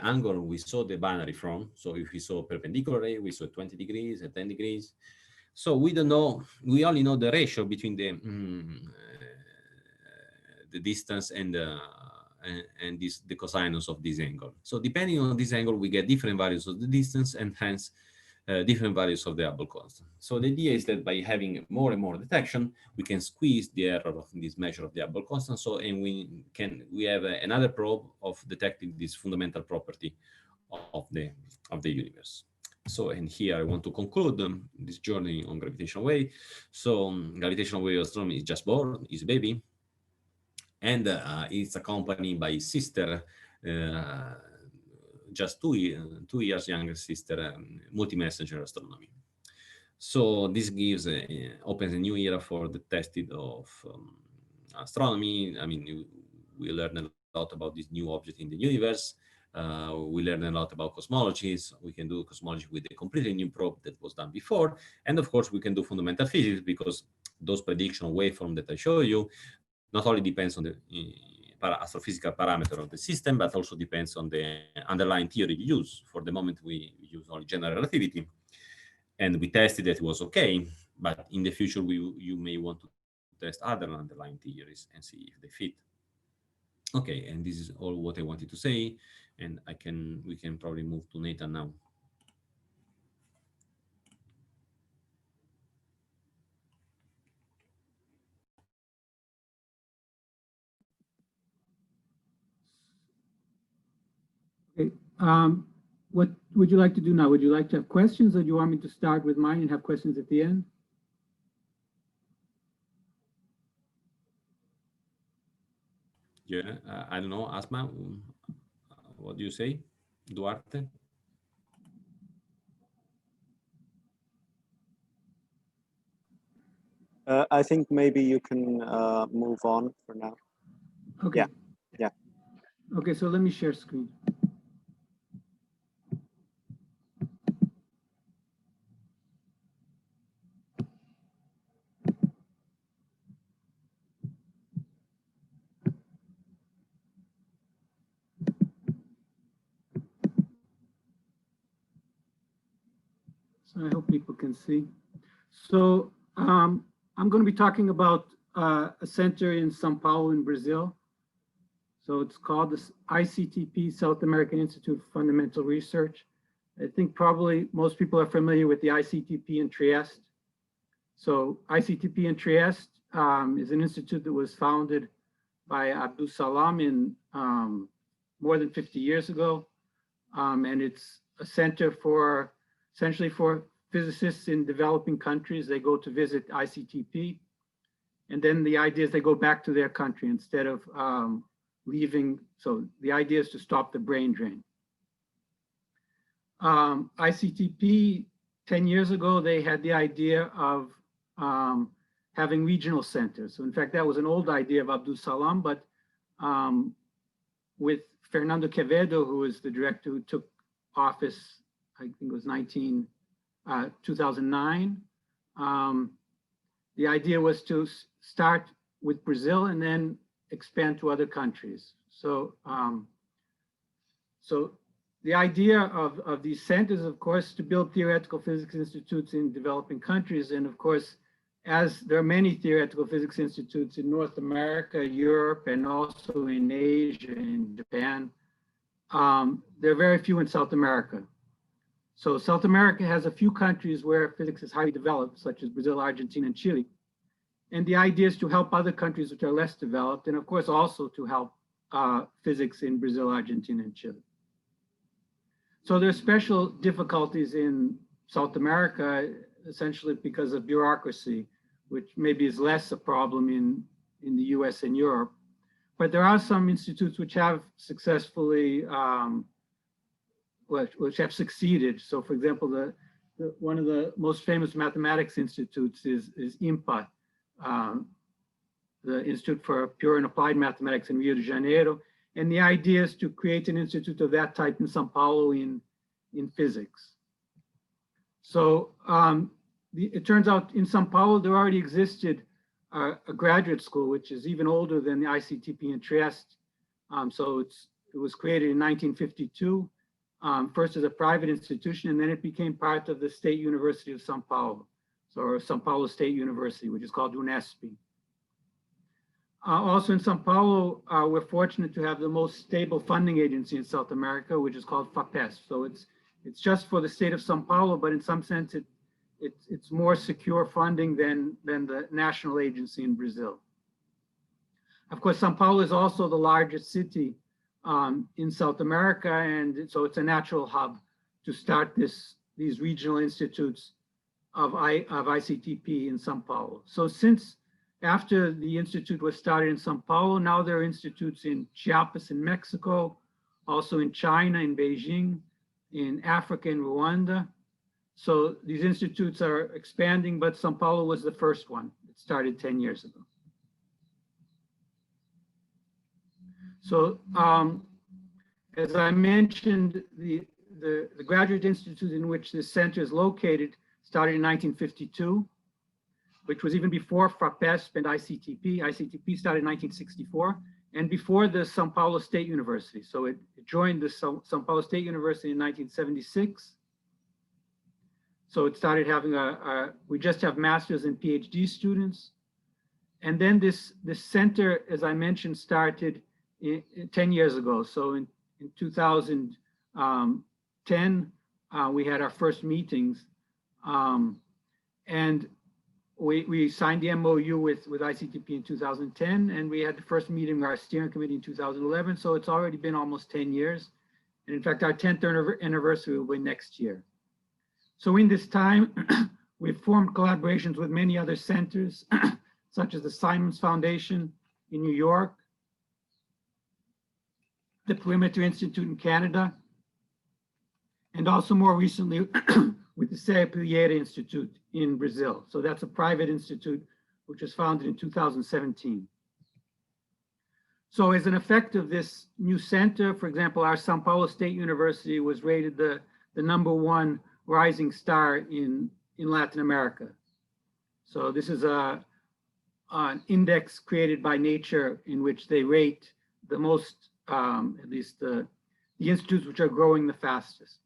angle we saw the binary from, so if we saw perpendicular ray, we saw 20 degrees at 10 degrees. So we don't know, we only know the ratio between the distance and the cosinus of this angle. So depending on this angle, we get different values of the distance and hence different values of the Hubble constant. So the idea is that by having more and more detection, we can squeeze the error of this measure of the Hubble constant. So, and we have another probe of detecting this fundamental property of the universe. So, and here I want to conclude this journey on gravitational wave. So gravitational wave astronomy is just born, is a baby, and it's accompanied by his sister, just 2 years younger sister, multi-messenger astronomy. So this gives opens a new era for the testing of astronomy. I mean, we learn a lot about this new object in the universe. We learn a lot about cosmologies. We can do cosmology with a completely new probe that was done before. And of course, we can do fundamental physics because those prediction waveform that I show you not only depends on the astrophysical parameter of the system, but also depends on the underlying theory you use. For the moment, we use only general relativity. And we tested that it was okay, but in the future, you may want to test other underlying theories and see if they fit. Okay, and this is all what I wanted to say, and we can probably move to Nathan now. Okay. What would you like to do now? Would you like to have questions, or do you want me to start with mine and have questions at the end? Yeah, I don't know, Asma, what do you say, Duarte? I think maybe you can move on for now. Okay. Yeah. Okay, so let me share screen. So I hope people can see. So I'm going to be talking about a center in Sao Paulo in Brazil. So it's called the ICTP, South American Institute for Fundamental Research. I think probably most people are familiar with the ICTP in Trieste. So ICTP in Trieste is an institute that was founded by Abdul Salam in more than 50 years ago. And it's a center for essentially for physicists in developing countries. They go to visit ICTP. And then the idea is they go back to their country instead of leaving. So the idea is to stop the brain drain. ICTP, 10 years ago, they had the idea of having regional centers. So in fact, that was an old idea of Abdul Salam, but with Fernando Quevedo, who was the director who took office, I think it was 2009. The idea was to start with Brazil and then expand to other countries. So, the idea of these centers, of course, to build theoretical physics institutes in developing countries. And of course, as there are many theoretical physics institutes in North America, Europe, and also in Asia and Japan, there are very few in South America. So South America has a few countries where physics is highly developed, such as Brazil, Argentina, and Chile. And the idea is to help other countries which are less developed, and of course also to help physics in Brazil, Argentina, and Chile. So there's special difficulties in South America, essentially because of bureaucracy, which maybe is less a problem in the US and Europe. But there are some institutes which have successfully, which have succeeded. So for example, one of the most famous mathematics institutes is IMPA, the Institute for Pure and Applied Mathematics in Rio de Janeiro. And the idea is to create an institute of that type in Sao Paulo in physics. So it turns out in Sao Paulo, there already existed a graduate school, which is even older than the ICTP in Trieste. So it was created in 1952, first as a private institution, and then it became part of the State University of Sao Paulo, or Sao Paulo State University, which is called UNESP. Also in Sao Paulo, we're fortunate to have the most stable funding agency in South America, which is called FAPES. So it's just for the state of Sao Paulo, but in some sense it's more secure funding than the national agency in Brazil. Of course, Sao Paulo is also the largest city in South America, and so it's a natural hub to start these regional institutes of ICTP in Sao Paulo. So since after the institute was started in Sao Paulo, now there are institutes in Chiapas in Mexico, also in China, in Beijing, in Africa, in Rwanda. So these institutes are expanding, but Sao Paulo was the first one. It started 10 years ago. So as I mentioned, the graduate institute in which this center is located started in 1952. Which was even before FAPESP and ICTP. ICTP started in 1964 and before the Sao Paulo State University. So it joined the Sao Paulo State University in 1976. So it started having we just have master's and PhD students. And then this center, as I mentioned, started 10 years ago. So in 2010, we had our first meetings. And we signed the MOU with ICTP in 2010, and we had the first meeting with our steering committee in 2011. So it's already been almost 10 years. And in fact, our 10th anniversary will be next year. So in this time, we've formed collaborations with many other centers, such as the Simons Foundation in New York, the Perimeter Institute in Canada, and also more recently with the Serra Pilheira Institute in Brazil. So that's a private institute which was founded in 2017. So as an effect of this new center, for example, our Sao Paulo State University was rated the #1 rising star in Latin America. So this is an index created by Nature in which they rate the most, at least the institutes which are growing the fastest.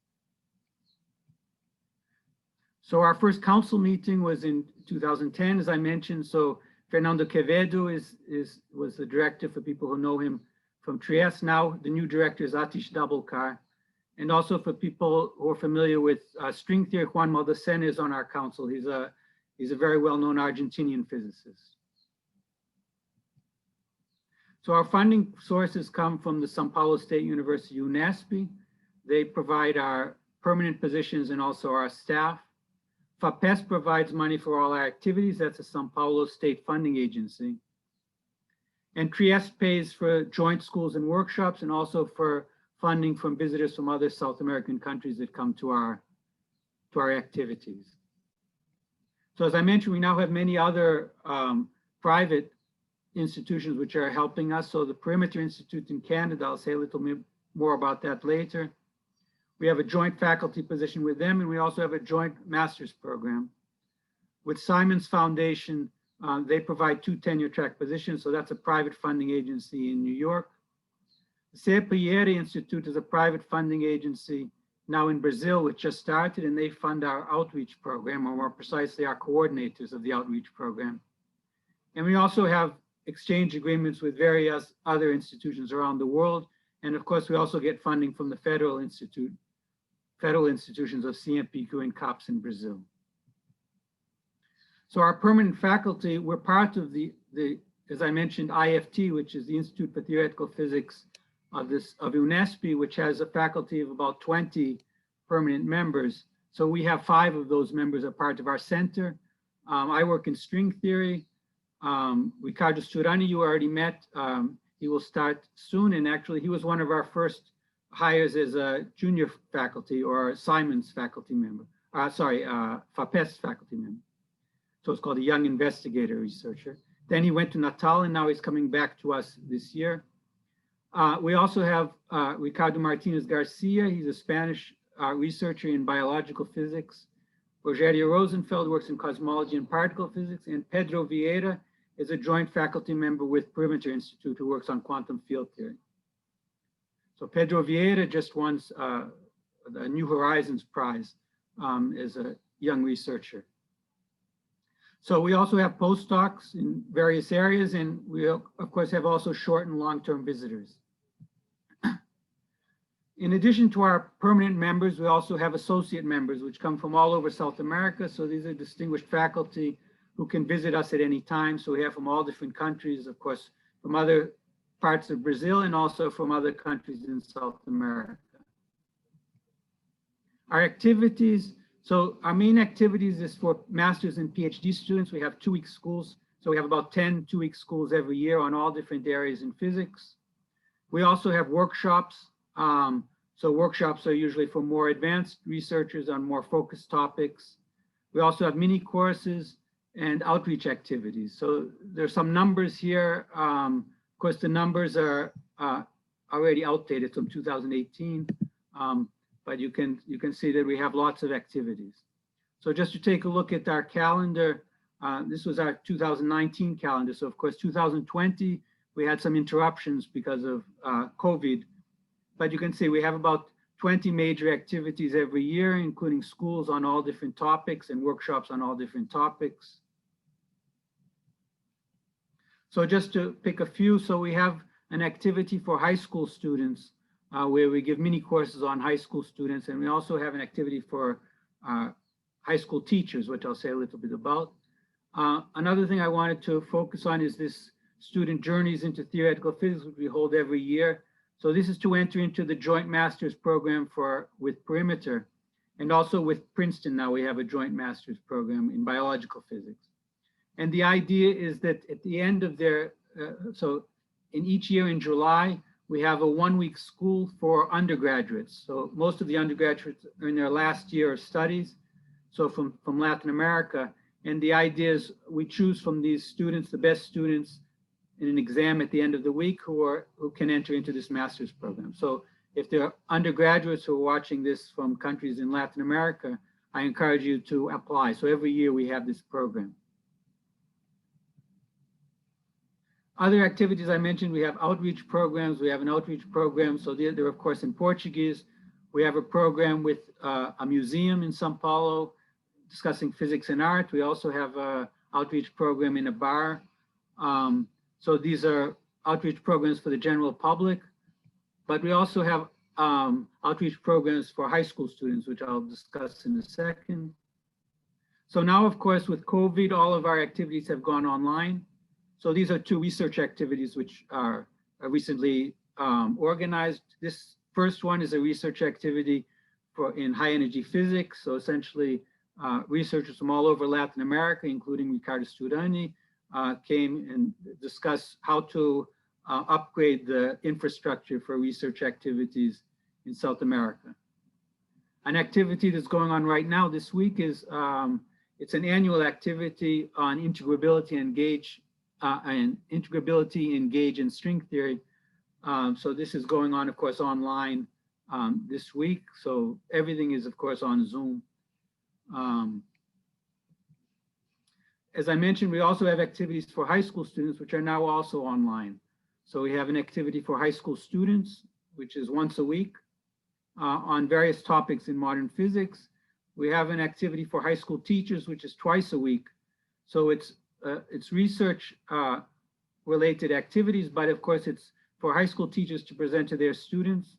So our first council meeting was in 2010, as I mentioned. So Fernando Quevedo was the director, for people who know him from Trieste. Now the new director is Atish Dabulkar. And also for people who are familiar with string theory, Juan Maldacena is on our council. He's a very well-known Argentinian physicist. So our funding sources come from the Sao Paulo State University, UNESP. They provide our permanent positions and also our staff. FAPES provides money for all our activities. That's a Sao Paulo state funding agency. And Trieste pays for joint schools and workshops, and also for funding from visitors from other South American countries that come to our activities. So as I mentioned, we now have many other private institutions which are helping us. So the Perimeter Institute in Canada, I'll say a little more about that later. We have a joint faculty position with them, and we also have a joint master's program. With Simons Foundation, they provide 2 tenure track positions, so that's a private funding agency in New York. The Serpilliere Institute is a private funding agency now in Brazil, which just started, and they fund our outreach program, or more precisely, our coordinators of the outreach program. And we also have exchange agreements with various other institutions around the world. And of course, we also get funding from the federal institutions of CNPq and CAPES in Brazil. So our permanent faculty, we're part of the as I mentioned, IFT, which is the Institute for Theoretical Physics of UNESCO, which has a faculty of about 20 permanent members. So we have 5 of those members are part of our center. I work in string theory. Ricardo Sturani, you already met. He will start soon, and actually he was one of our first hires as a junior faculty or Simons faculty member. FAPES faculty member. So it's called a Young Investigator Researcher. Then he went to Natal, and now he's coming back to us this year. We also have Ricardo Martinez Garcia. He's a Spanish researcher in biological physics. Rogerio Rosenfeld works in cosmology and particle physics, and Pedro Vieira is a joint faculty member with Perimeter Institute who works on quantum field theory. So Pedro Vieira just won the New Horizons Prize as a young researcher. So we also have postdocs in various areas, and we of course have also short and long-term visitors. In addition to our permanent members, we also have associate members, which come from all over South America. So these are distinguished faculty who can visit us at any time. So we have from all different countries, of course, from other parts of Brazil and also from other countries in South America. Our activities, so our main activities is for master's and PhD students. We have 2-week schools. So we have about 10 2-week schools every year on all different areas in physics. We also have workshops. So workshops are usually for more advanced researchers on more focused topics. We also have mini courses and outreach activities. So there's some numbers here. Of course, the numbers are already outdated from 2018, but you can see that we have lots of activities. So just to take a look at our calendar, this was our 2019 calendar. So of course, 2020, we had some interruptions because of COVID. But you can see we have about 20 major activities every year, including schools on all different topics and workshops on all different topics. So just to pick a few, so we have an activity for high school students where we give mini courses on high school students. And we also have an activity for high school teachers, which I'll say a little bit about. Another thing I wanted to focus on is this student journeys into theoretical physics, which we hold every year. So this is to enter into the joint master's program with Perimeter, and also with Princeton. Now we have a joint master's program in biological physics. And the idea is that at the end of so in each year in July, we have a 1-week school for undergraduates. So most of the undergraduates are in their last year of studies, so from Latin America. And the idea is we choose from these students, the best students, in an exam at the end of the week who can enter into this master's program. So if there are undergraduates who are watching this from countries in Latin America, I encourage you to apply. So every year we have this program. Other activities I mentioned, we have outreach programs. We have an outreach program. So they're of course in Portuguese. We have a program with a museum in São Paulo discussing physics and art. We also have an outreach program in a bar. So these are outreach programs for the general public, but we also have outreach programs for high school students, which I'll discuss in a second. So now, of course, with COVID, all of our activities have gone online. So these are 2 research activities which are recently organized. This first one is a research activity in high energy physics. So essentially researchers from all over Latin America, including Ricardo Sturani, came and discussed how to upgrade the infrastructure for research activities in South America. An activity that's going on right now this week is it's an annual activity on integrability, engage in string theory So this is going on, of course, online this week. So everything is, of course, on Zoom. As I mentioned, we also have activities for high school students, which are now also online. So we have an activity for high school students, which is once a week on various topics in modern physics. We have an activity for high school teachers, which is twice a week. So it's research related activities, but of course it's for high school teachers to present to their students.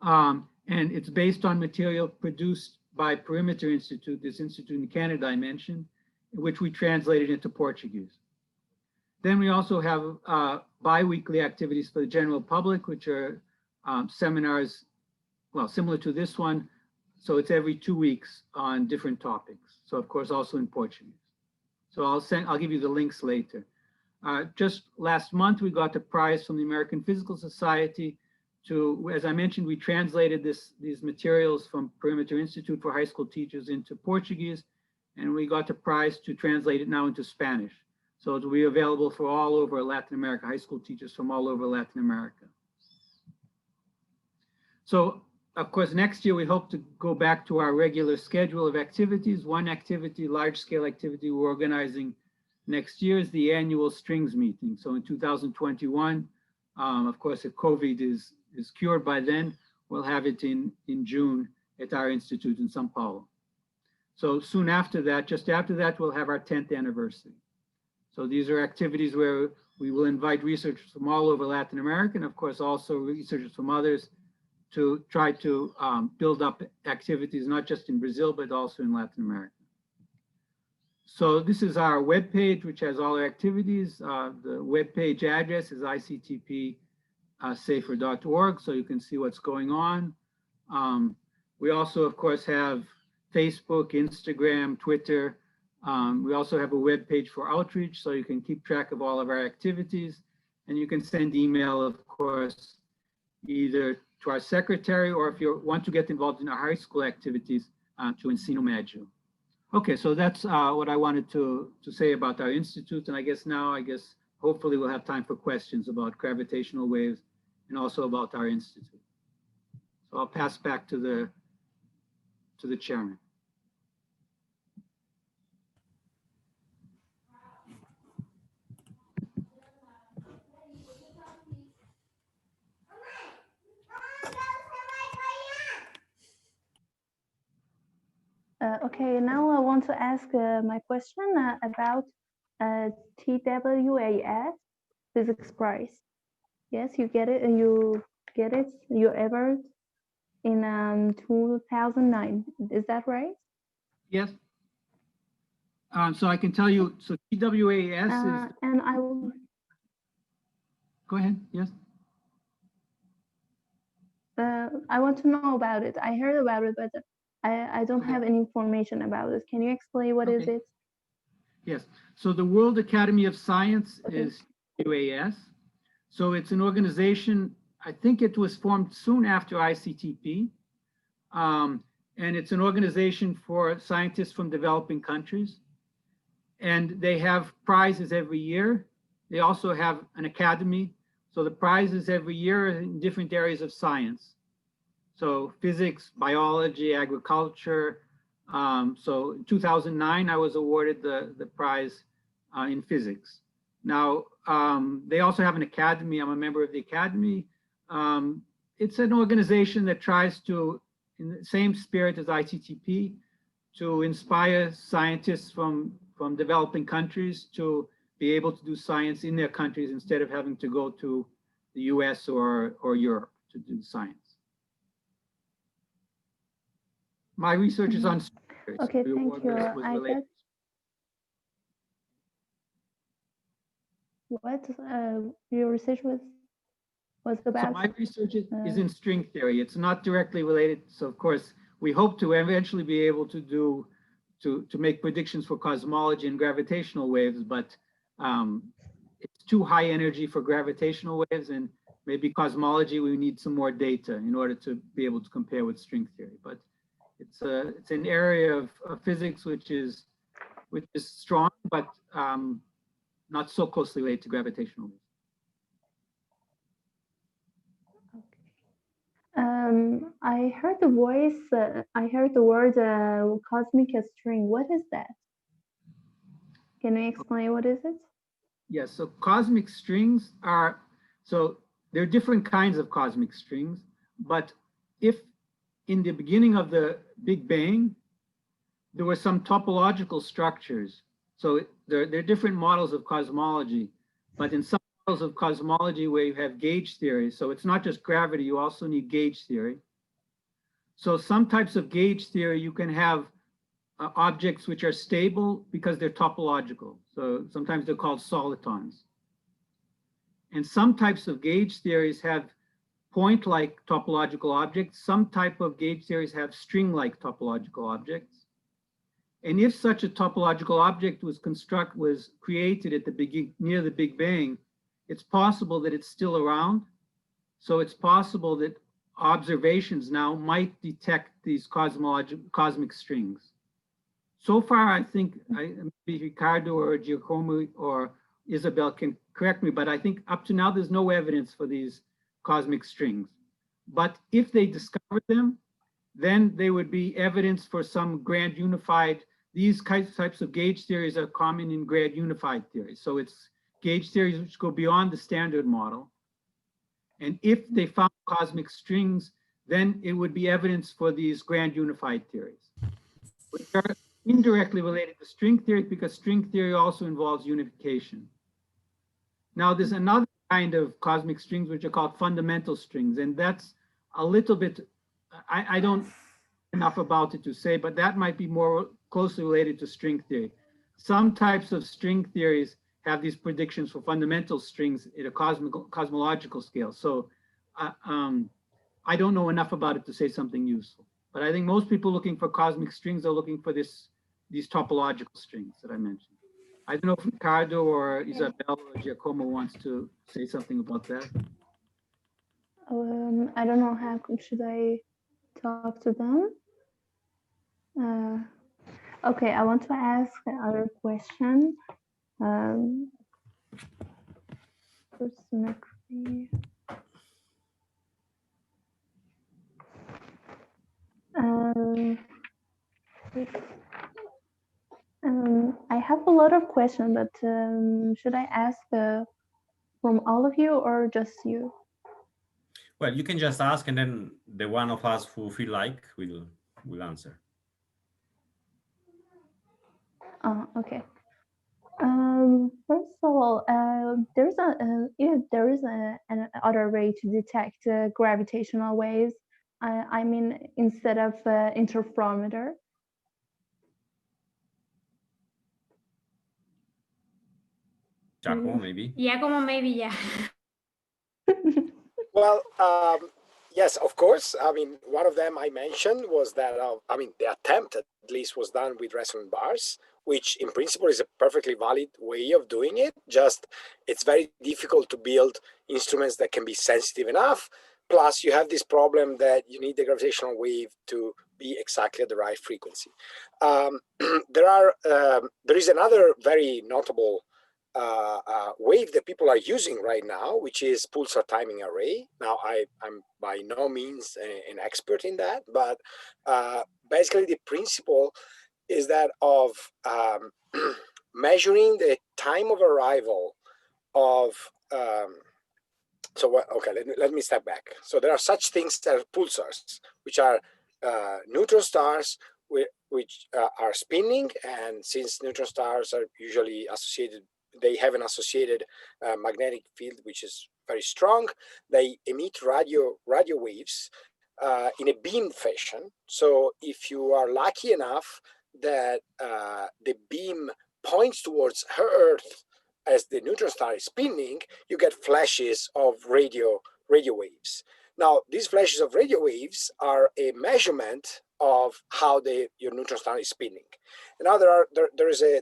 And it's based on material produced by Perimeter Institute, this institute in Canada I mentioned, which we translated into Portuguese. Then we also have bi-weekly activities for the general public, which are seminars, well, similar to this one. So it's every 2 weeks on different topics. So of course, also in Portuguese. So I'll give you the links later. Just last month, we got the prize from the American Physical Society to, as I mentioned, we translated these materials from Perimeter Institute for high school teachers into Portuguese, and we got the prize to translate it now into Spanish. So it will be available for all over Latin America, high school teachers from all over Latin America. So of course, next year we hope to go back to our regular schedule of activities. One activity, large scale activity we're organizing next year is the annual strings meeting. So in 2021, of course, if COVID is cured by then, we'll have it in June at our institute in Sao Paulo. So soon after that, just after that, we'll have our 10th anniversary. So these are activities where we will invite researchers from all over Latin America, and of course also researchers from others to try to build up activities, not just in Brazil, but also in Latin America. So this is our webpage, which has all our activities. The webpage address is ictp-safer.org, so you can see what's going on. We also, of course, have Facebook, Instagram, Twitter. We also have a webpage for outreach, so you can keep track of all of our activities. And you can send email, of course, either to our secretary, or if you want to get involved in our high school activities, to Ensino Médio. Okay, so that's what I wanted to say about our institute. And I guess hopefully we'll have time for questions about gravitational waves and also about our institute. So I'll pass back to the chairman. Okay, now I want to ask my question about TWAS Physics Prize. Yes, you get it. You ever in 2009. Is that right? Yes. So I can tell you. So TWAS is. And I will. Go ahead. Yes. I want to know about it. I heard about it, but I don't have any information about it. Can you explain what is it? Yes. So the World Academy of Science is TWAS. So it's an organization, I think it was formed soon after ICTP. And it's an organization for scientists from developing countries. And they have prizes every year. They also have an academy. So the prizes every year are in different areas of science. So physics, biology, agriculture. So in 2009, I was awarded the prize in physics. Now, they also have an academy. I'm a member of the academy. It's an organization that tries to, in the same spirit as ICTP, to inspire scientists from developing countries to be able to do science in their countries instead of having to go to the US or Europe to do science. My research is on. Okay, thank you. What your research was about? So my research is in string theory. It's not directly related. So of course, we hope to eventually be able to make predictions for cosmology and gravitational waves, but it's too high energy for gravitational waves, and maybe cosmology, we need some more data in order to be able to compare with string theory. But it's an area of physics which is strong, but not so closely related to gravitational waves. I heard the voice. I heard the word cosmic string. What is that? Can you explain what is it? Yes, so cosmic strings are, so there are different kinds of cosmic strings, but if in the beginning of the Big Bang, there were some topological structures. So there are different models of cosmology, but in some models of cosmology where you have gauge theory, so it's not just gravity, you also need gauge theory. So some types of gauge theory, you can have objects which are stable because they're topological. So sometimes they're called solitons. And some types of gauge theories have point-like topological objects. Some type of gauge theories have string-like topological objects. And if such a topological object was created at the near the Big Bang, it's possible that it's still around. So it's possible that observations now might detect these cosmic strings. So far, I think maybe Ricardo or Giacomo or Isabel can correct me, but I think up to now there's no evidence for these cosmic strings. But if they discover them, then they would be evidence for some grand unified. These types of gauge theories are common in grand unified theories. So it's gauge theories which go beyond the standard model. And if they found cosmic strings, then it would be evidence for these grand unified theories, which are indirectly related to string theory because string theory also involves unification. Now there's another kind of cosmic strings which are called fundamental strings, and that's a little bit, I don't know enough about it to say, but that might be more closely related to string theory. Some types of string theories have these predictions for fundamental strings at a cosmological scale. So I don't know enough about it to say something useful, but I think most people looking for cosmic strings are looking for these topological strings that I mentioned. I don't know if Ricardo or Isabel or Giacomo wants to say something about that. I don't know how should I talk to them. Okay, I want to ask another question. For symmetry. I have a lot of questions, but should I ask from all of you or just you? Well, you can just ask, and then the one of us who feel like will answer. Okay. First of all, there is an other way to detect gravitational waves. I mean, instead of interferometer. Giacomo, maybe. Giacomo, maybe, yeah. Well, yes, of course. I mean, one of them I mentioned was that, I mean, the attempt at least was done with resonant bars, which in principle is a perfectly valid way of doing it. Just it's very difficult to build instruments that can be sensitive enough. Plus, you have this problem that you need the gravitational wave to be exactly at the right frequency. There is another very notable wave that people are using right now, which is pulsar timing array. Now, I'm by no means an expert in that, but basically the principle is that of measuring the time of arrival of, okay, let me step back. So there are such things as pulsars, which are neutron stars which are spinning, and since neutron stars are usually associated, they have an associated magnetic field which is very strong. They emit radio waves in a beam fashion. So if you are lucky enough that the beam points towards Earth as the neutron star is spinning, you get flashes of radio waves. Now, these flashes of radio waves are a measurement of how your neutron star is spinning. And now there is a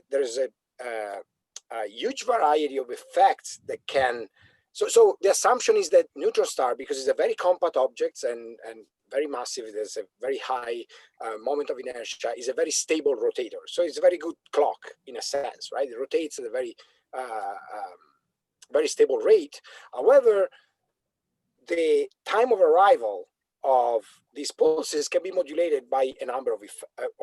huge variety of effects that can. So the assumption is that neutron star, because it's a very compact object and very massive, there's a very high moment of inertia, is a very stable rotator. So it's a very good clock in a sense, right? It rotates at a very very stable rate. However, the time of arrival of these pulses can be modulated by a number of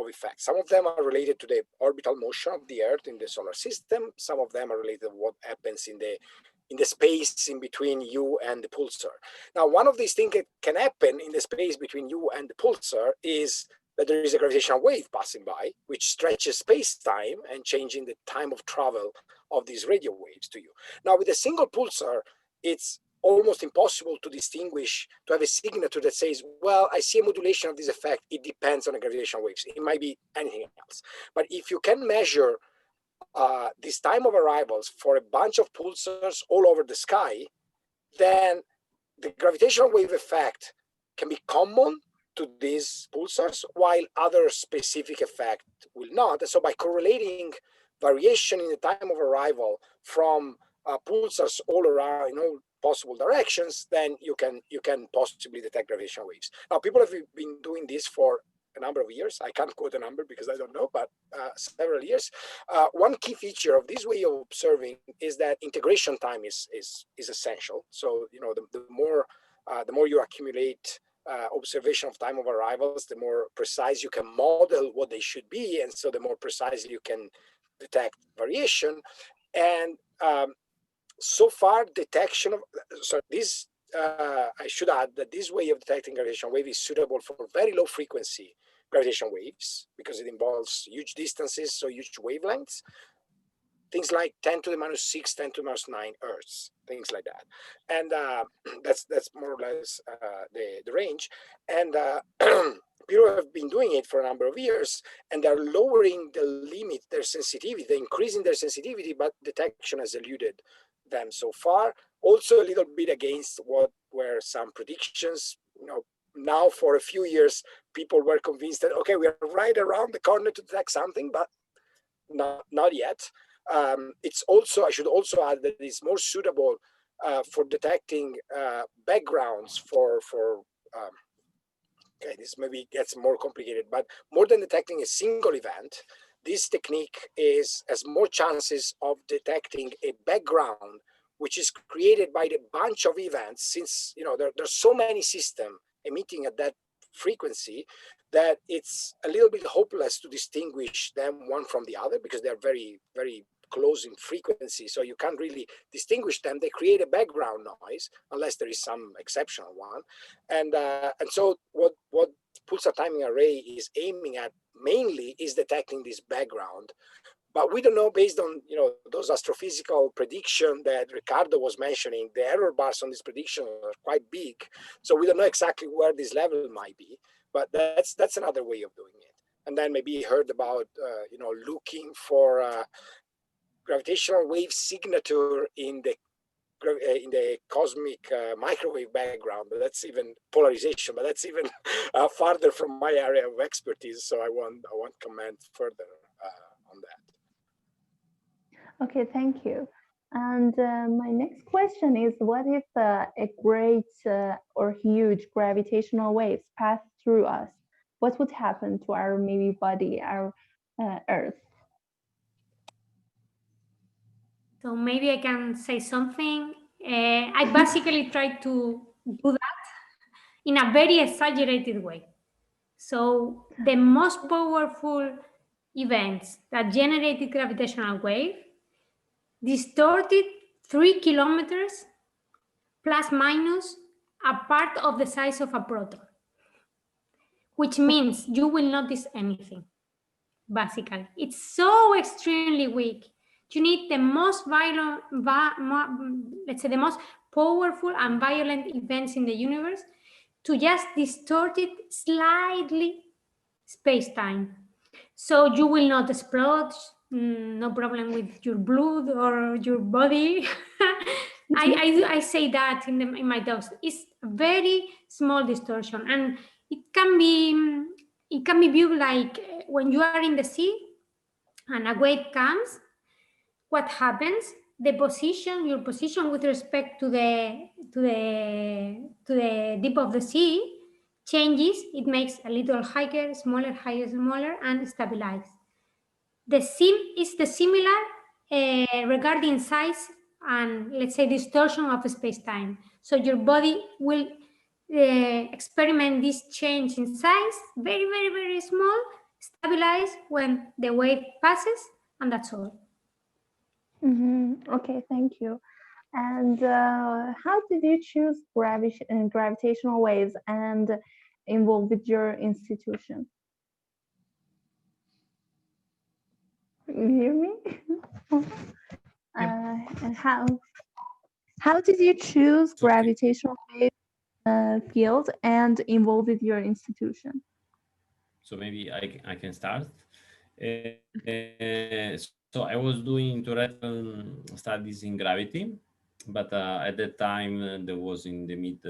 effects. Some of them are related to the orbital motion of the Earth in the solar system. Some of them are related to what happens in the space in between you and the pulsar. Now, one of these things that can happen in the space between you and the pulsar is that there is a gravitational wave passing by, which stretches space-time and changing the time of travel of these radio waves to you. Now, with a single pulsar, it's almost impossible to distinguish, to have a signature that says, well, I see a modulation of this effect. It depends on the gravitational waves. It might be anything else. But if you can measure this time of arrivals for a bunch of pulsars all over the sky, then the gravitational wave effect can be common to these pulsars, while other specific effect will not. So by correlating variation in the time of arrival from pulsars all around in all possible directions, then you can possibly detect gravitational waves. Now, people have been doing this for a number of years. I can't quote a number because I don't know, but several years. One key feature of this way of observing is that integration time is essential. So, you know, the more you accumulate observation of time of arrivals, the more precise you can model what they should be, and so the more precisely you can detect variation. And so far, detection of I should add that this way of detecting gravitational wave is suitable for very low frequency gravitational waves because it involves huge distances, so huge wavelengths. Things like 10 to the minus 6, 10 to the minus 9 Hertz, things like that. And that's more or less the range. And people have been doing it for a number of years, and they're lowering the limit, their sensitivity, they're increasing their sensitivity, but detection has eluded them so far. Also a little bit against what were some predictions. You know, now for a few years, people were convinced that, okay, we are right around the corner to detect something, but not yet. It's also, I should also add that it's more suitable for detecting backgrounds for okay, this maybe gets more complicated, but more than detecting a single event, this technique has more chances of detecting a background which is created by the bunch of events, since, you know, there's so many systems emitting at that frequency that it's a little bit hopeless to distinguish them one from the other because they're very, very close in frequency. So you can't really distinguish them. They create a background noise unless there is some exceptional one. And so what pulsar timing array is aiming at mainly is detecting this background. But we don't know, based on, you know, those astrophysical prediction that Ricardo was mentioning, the error bars on this prediction are quite big. So we don't know exactly where this level might be, but that's another way of doing it. And then maybe you heard about, you know, looking for gravitational wave signature in the cosmic microwave background, but that's even polarization, but that's even farther from my area of expertise. So I won't comment further on that. Okay, thank you. And my next question is, what if a great or huge gravitational waves pass through us? What would happen to our maybe body, our Earth? So maybe I can say something. I basically try to do that in a very exaggerated way. So the most powerful events that generated gravitational wave distorted 3 kilometers plus minus a part of the size of a proton, which means you will notice anything, basically. It's so extremely weak. You need the most violent, let's say the most powerful and violent events in the universe to just distort it slightly space-time. So you will not explode, no problem with your blood or your body. I say that in my talks. It's a very small distortion, and it can be viewed like when you are in the sea and a wave comes. What happens? Your position with respect to the deep of the sea changes. It makes a little higher, smaller, and stabilize. The same is the similar regarding size and, let's say, distortion of space-time. So your body will experiment this change in size, very, very, very small, stabilize when the wave passes, and that's all. Okay, thank you. And how did you choose gravitational waves and involve with your institution? You hear me? And how did you choose gravitational wave field and involve with your institution? So maybe I can start. So I was doing theoretical studies in gravity, but at that time there was in the mid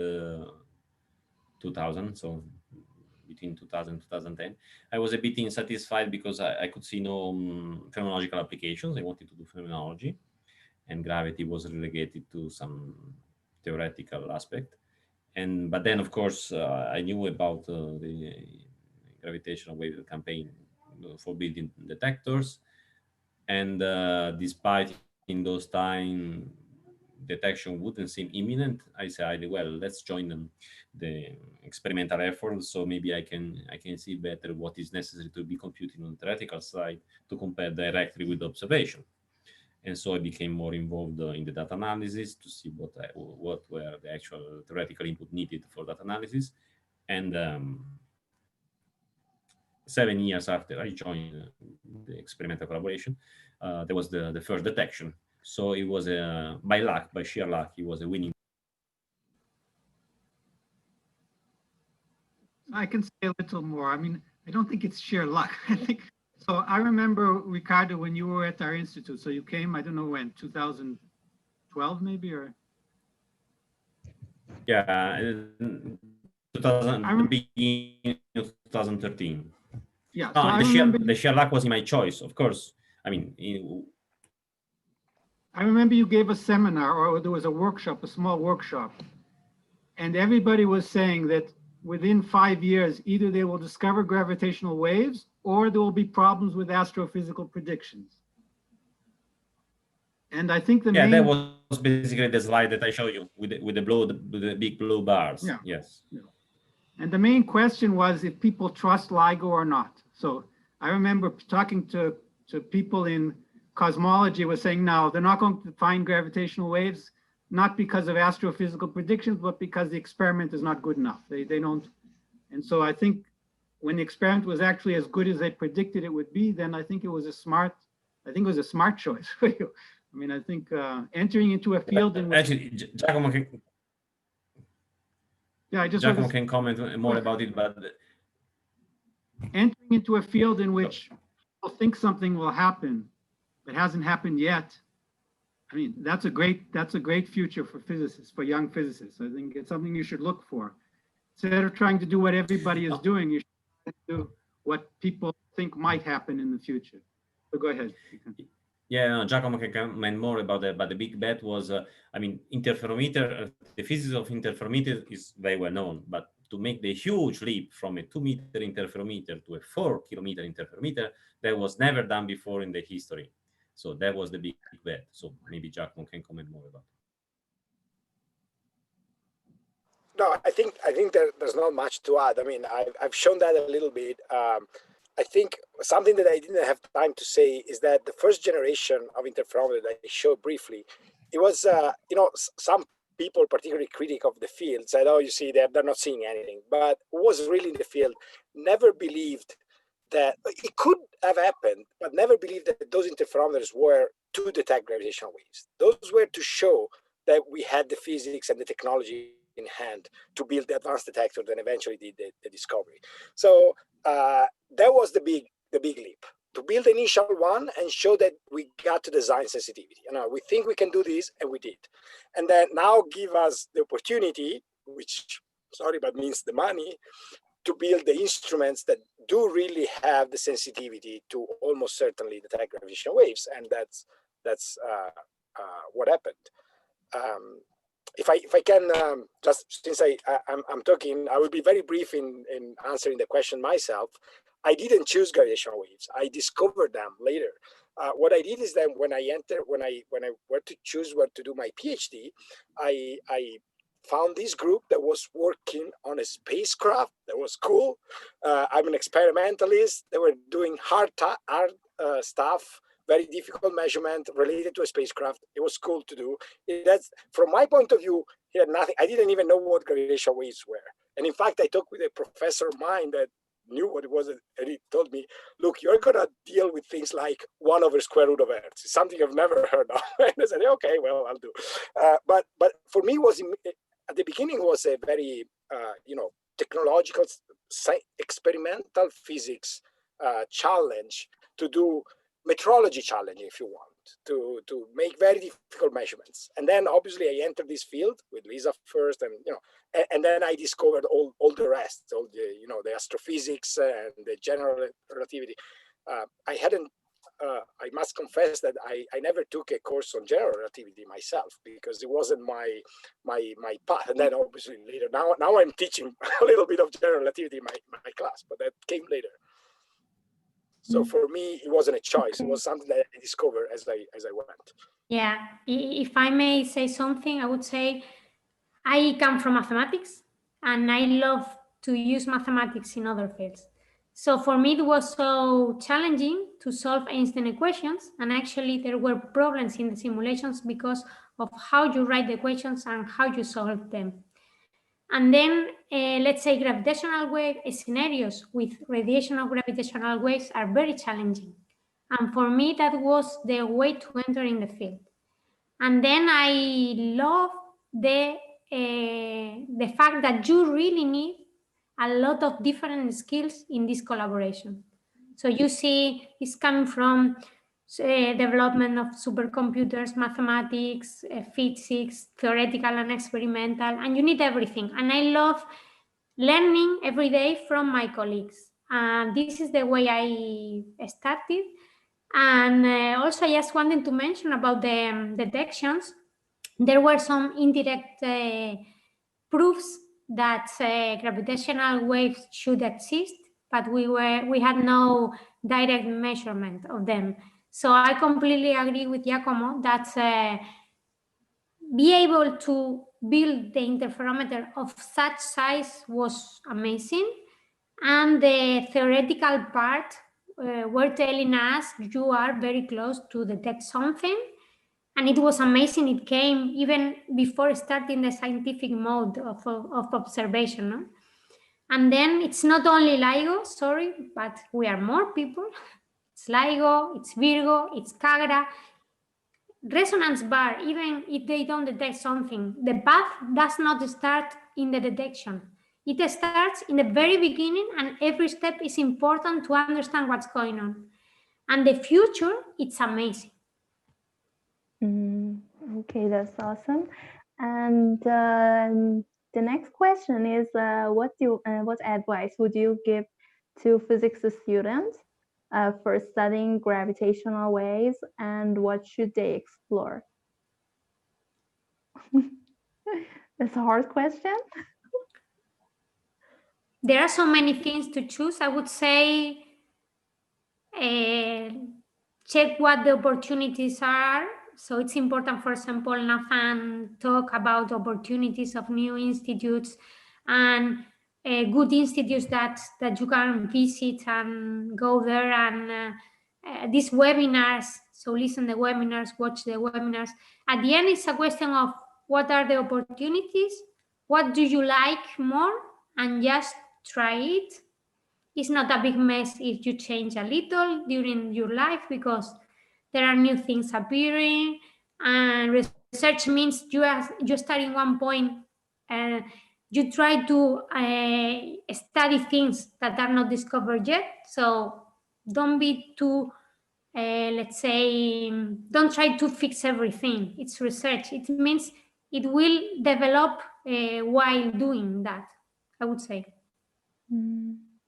2000, so between 2000 and 2010, I was a bit insatisfied because I could see no phenomenological applications. I wanted to do phenomenology, and gravity was relegated to some theoretical aspect. But then, of course, I knew about the gravitational wave campaign for building detectors. And despite in those time detection wouldn't seem imminent, I said, well, let's join the experimental effort. So maybe I can see better what is necessary to be computed on the theoretical side to compare directly with observation. And so I became more involved in the data analysis to see what were the actual theoretical input needed for data analysis. And 7 years after I joined the experimental collaboration, there was the first detection. So it was by luck, by sheer luck, it was a winning. I can say a little more. I mean, I don't think it's sheer luck. I think so. I remember, Ricardo, when you were at our institute. So you came, I don't know when, 2012 maybe, or? Yeah, 2013. Yeah. No, So the sheer luck was in my choice, of course. I mean, I remember you gave a seminar, or there was a workshop, a small workshop, and everybody was saying that within 5 years, either they will discover gravitational waves or there will be problems with astrophysical predictions. And I think that was basically the slide that I showed you with the big blue bars. Yeah. Yes. Yeah. And the main question was if people trust LIGO or not. So I remember talking to people in cosmology was saying, no, they're not going to find gravitational waves, not because of astrophysical predictions, but because the experiment is not good enough. They don't. And so I think when the experiment was actually as good as they predicted it would be, then I think it was a smart choice for you. I mean, I think entering into a field in which, actually, Giacomo can comment more about it, but entering into a field in which people think something will happen that hasn't happened yet. I mean, that's a great future for physicists, for young physicists. I think it's something you should look for. Instead of trying to do what everybody is doing, you should do what people think might happen in the future. So go ahead. Yeah, no, Giacomo can comment more about that, but the big bet was, I mean, interferometer, the physics of interferometer is very well known, but to make the huge leap from a 2-meter interferometer to a 4-kilometer interferometer, that was never done before in the history. So that was the big bet. So maybe Giacomo can comment more about it. No, I think there's not much to add. I mean, I've shown that a little bit. I think something that I didn't have time to say is that the first generation of interferometer that I showed briefly, it was, some people, particularly critic of the field, said, oh, you see, they're not seeing anything. But who was really in the field never believed that it could have happened, but never believed that those interferometers were to detect gravitational waves. Those were to show that we had the physics and the technology in hand to build the advanced detector that eventually did the discovery. So that was the big leap, to build the initial one and show that we got to design sensitivity. We think we can do this, and we did. And then now give us the opportunity, which, sorry, but means the money, to build the instruments that do really have the sensitivity to almost certainly detect gravitational waves. And that's what happened. If I can, just since I'm talking, I will be very brief in answering the question myself. I didn't choose gravitational waves. I discovered them later. What I did is that when I were to choose where to do my PhD, I found this group that was working on a spacecraft that was cool. I'm an experimentalist. They were doing hard stuff, very difficult measurement related to a spacecraft. It was cool to do. That's, from my point of view, he had nothing. I didn't even know what gravitational waves were. And in fact, I talked with a professor of mine that knew what it was, and he told me, look, you're gonna deal with things like 1/√of Earth. It's something I've never heard of. And I said, okay, well, I'll do. But for me, was at the beginning was a very technological, experimental physics challenge to do, metrology challenge, if you want, to make very difficult measurements. And then obviously I entered this field with Lisa first, and then I discovered all the rest, all the the astrophysics and the general relativity. I must confess that I never took a course on general relativity myself, because it wasn't my path. And then obviously later, now I'm teaching a little bit of general relativity in my class, but that came later. So for me, it wasn't a choice. It was something that I discovered as I went. Yeah, if I may say something, I would say I come from mathematics, and I love to use mathematics in other fields. So for me, it was so challenging to solve Einstein equations, and actually there were problems in the simulations because of how you write the equations and how you solve them. And then let's say gravitational wave scenarios with radiation of gravitational waves are very challenging. And for me, that was the way to enter in the field. And then I love the fact that you really need a lot of different skills in this collaboration. So you see it's coming from development of supercomputers, mathematics, physics, theoretical and experimental, and you need everything. And I love learning every day from my colleagues. And this is the way I started. And also I just wanted to mention about the detections. There were some indirect proofs that gravitational waves should exist, but we had no direct measurement of them. So I completely agree with Giacomo that be able to build the interferometer of such size was amazing. And the theoretical part were telling us you are very close to detect something. And it was amazing. It came even before starting the scientific mode of observation. No? And then it's not only LIGO, sorry, but we are more people. It's LIGO, it's Virgo, it's Cagra. Resonance bar, even if they don't detect something, the path does not start in the detection. It starts in the very beginning, and every step is important to understand what's going on. And the future, it's amazing. Okay, that's awesome. And the next question is, what advice would you give to physics students for studying gravitational waves, and what should they explore? That's a hard question. There are so many things to choose. I would say check what the opportunities are. So it's important, for example, Nathan talk about opportunities of new institutes and good institutes that you can visit and go there, and these webinars. So listen to the webinars, watch the webinars. At the end, it's a question of what are the opportunities, what do you like more, and just try it. It's not a big mess if you change a little during your life, because there are new things appearing, and research means you start in one point and you try to study things that are not discovered yet. So don't be too, let's say, don't try to fix everything. It's research. It means it will develop while doing that, I would say.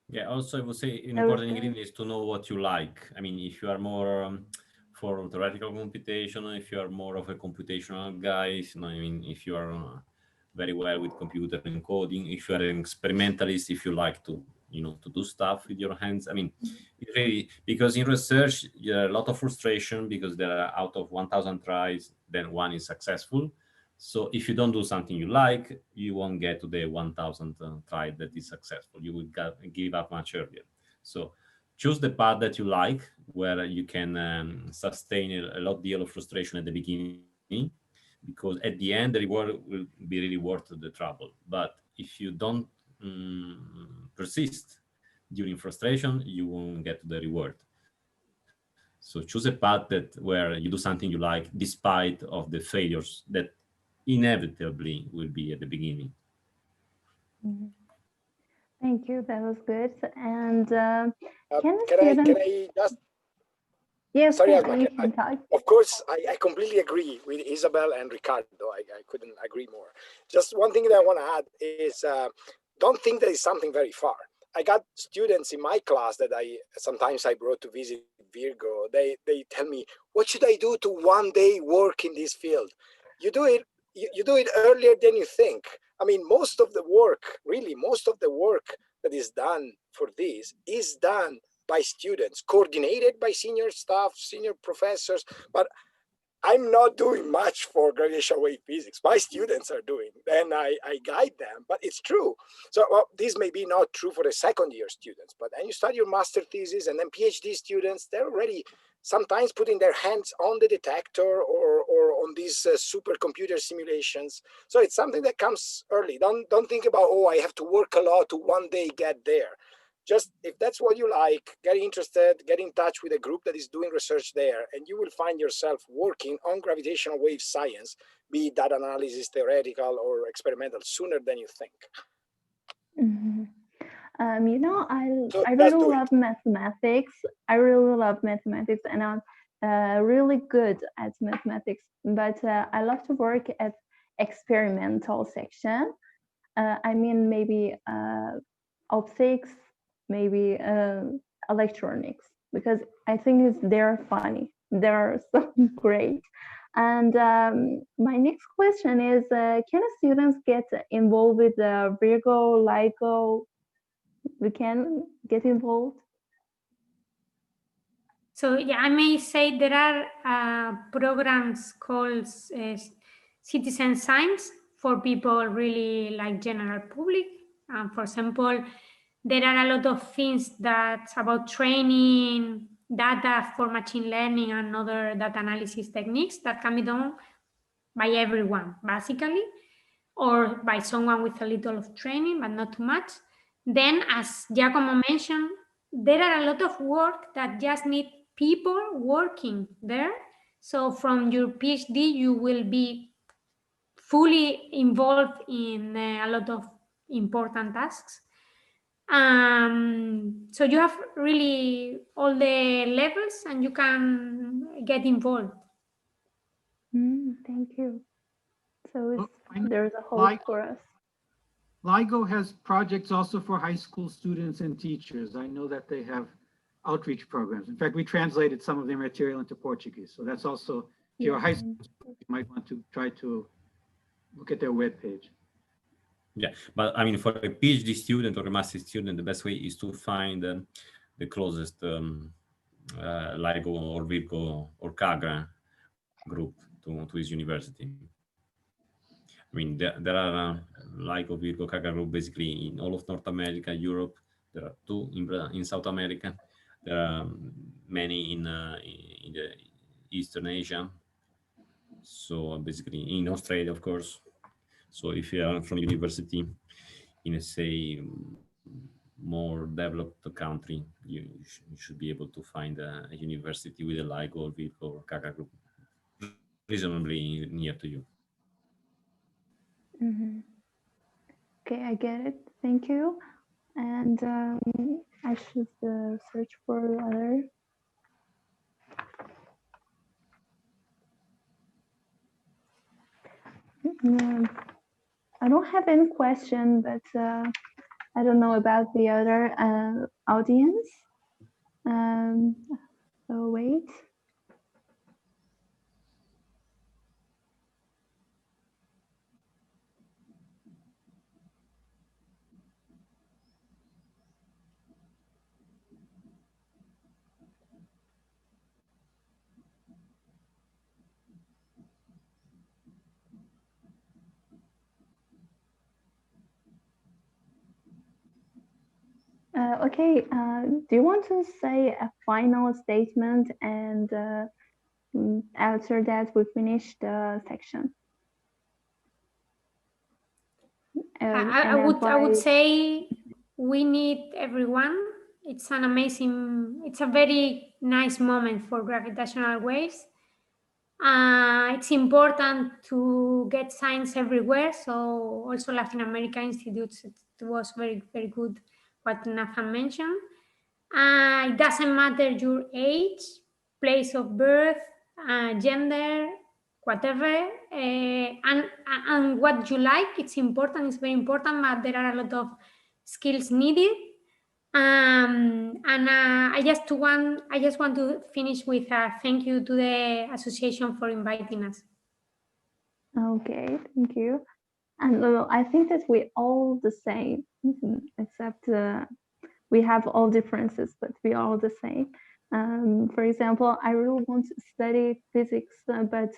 Yeah, also I would say an important ingredient is to know what you like. I mean, if you are more for theoretical computation, if you are more of a computational guy, I mean, if you are very well with computer and coding, if you are an experimentalist, if you like to, to do stuff with your hands. I mean, it really, because in research, there are a lot of frustration because there are out of 1,000 tries, then one is successful. So if you don't do something you like, you won't get to the 1000th try that is successful. You will give up much earlier. So choose the path that you like, where you can sustain a lot deal of frustration at the beginning, because at the end, the reward will be really worth the trouble. But if you don't persist during frustration, you won't get the reward. So choose a path where you do something you like, despite of the failures that inevitably will be at the beginning. Thank you. That was good. And Can I just? Yes, sorry, you can talk. Of course, I completely agree with Isabel and Ricardo. I couldn't agree more. Just one thing that I want to add is don't think that it's something very far. I got students in my class that sometimes I brought to visit Virgo. They tell me, what should I do to one day work in this field? You do it earlier than you think. I mean, most of the work that is done for this is done by students, coordinated by senior staff, senior professors, but I'm not doing much for gravitational wave physics. My students are doing, and I guide them, but it's true. So this may be not true for the second year students, but then you start your master thesis and then PhD students, they're already sometimes putting their hands on the detector or on these supercomputer simulations. So it's something that comes early. Don't think about, oh, I have to work a lot to one day get there. Just if that's what you like, get interested, get in touch with a group that is doing research there, and you will find yourself working on gravitational wave science, be it data analysis, theoretical, or experimental, sooner than you think. You know, I really love mathematics. I really love mathematics, and I'm really good at mathematics. But I love to work at experimental section. I mean, maybe optics, maybe electronics, because I think they're funny. They're so great. And my next question is, can students get involved with Virgo, LIGO? We can get involved? So yeah, I may say there are programs called citizen science for people really like general public. For example, there are a lot of things that's about training data for machine learning and other data analysis techniques that can be done by everyone, basically, or by someone with a little of training, but not too much. Then, as Giacomo mentioned, there are a lot of work that just need people working there. So from your PhD, you will be fully involved in a lot of important tasks. So you have really all the levels and you can get involved. Thank you. So there's a hope for us. LIGO has projects also for high school students and teachers. I know that they have outreach programs. In fact, we translated some of their material into Portuguese. So that's also, if you're a high school student, you might want to try to look at their webpage. Yeah, but I mean, for a PhD student or a master student, the best way is to find the closest LIGO or Virgo or Kaga group to his university. I mean, there are LIGO, Virgo, Kaga group basically in all of North America, Europe. There are two in South America. There are many in the Eastern Asia. So basically in Australia, of course. So if you are from university in a, say, more developed country, you should be able to find a university with a LIGO, Virgo, or Kaga group reasonably near to you. Okay, I get it. Thank you. And I should search for other. I don't have any question, but I don't know about the other audience. So wait. Okay, do you want to say a final statement, and after that we finish the section? I would say we need everyone. It's an amazing, it's a very nice moment for gravitational waves. It's important to get science everywhere. So also Latin American institutes, it was very, very good what Nathan mentioned. It doesn't matter your age, place of birth, gender, whatever, and what you like. It's important. It's very important, but there are a lot of skills needed. And I just want to finish with a thank you to the association for inviting us. Okay, thank you. And I think that we all the same, except we have all differences, but we are all the same. For example, I really want to study physics, but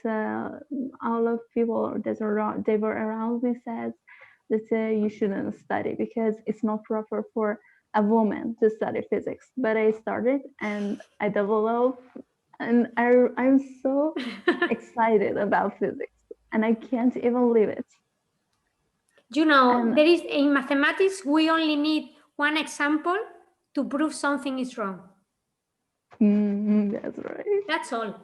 all of people that were around me said that you shouldn't study because it's not proper for a woman to study physics. But I started and I developed, and I'm so excited about physics, and I can't even leave it. You know, there is in mathematics, we only need one example to prove something is wrong. That's right. That's all.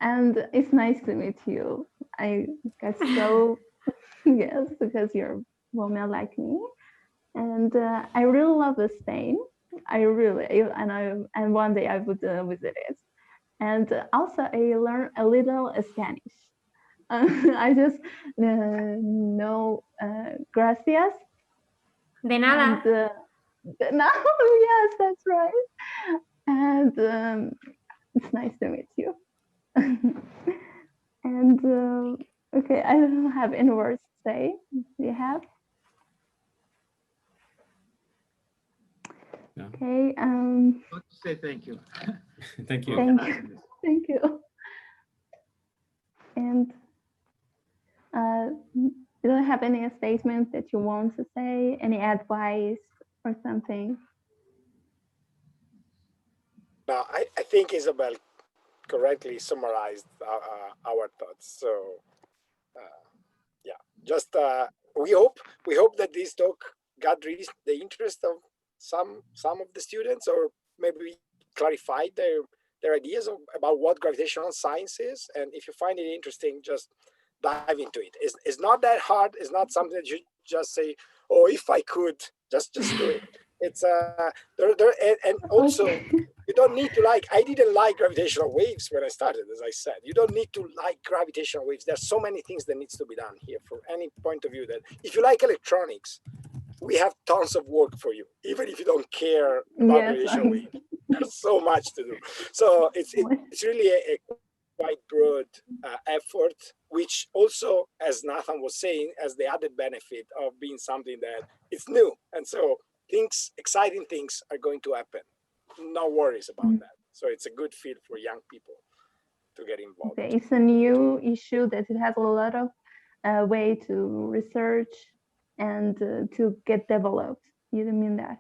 And it's nice to meet you. I got so, yes, because you're a woman like me. And I really love Spain. And one day I would visit it. And also I learned a little Spanish. I just know gracias. De nada. And, no, yes, that's right. And it's nice to meet you. And okay, I don't have any words to say. Do you have? No. Okay. Let's say thank you. Thank you. Thank you. Thank you. And do you have any statement that you want to say? Any advice or something? No, I think Isabel correctly summarized our thoughts. So yeah, just we hope that this talk got the interest of some of the students, or maybe clarified their ideas about what gravitational science is. And if you find it interesting, just dive into it. It's not that hard. It's not something that you just say, oh, if I could, just do it. It's and also you don't need to like. I didn't like gravitational waves when I started, as I said. You don't need to like gravitational waves. There's so many things that needs to be done here from any point of view. That if you like electronics, we have tons of work for you, even if you don't care about gravitational waves. There's so much to do. So it's really a quite broad effort, which also, as Nathan was saying, has the added benefit of being something that is new. And so exciting things are going to happen. No worries about that. So it's a good fit for young people to get involved. Okay, it's a new issue that it has a lot of way to research and to get developed. You don't mean that?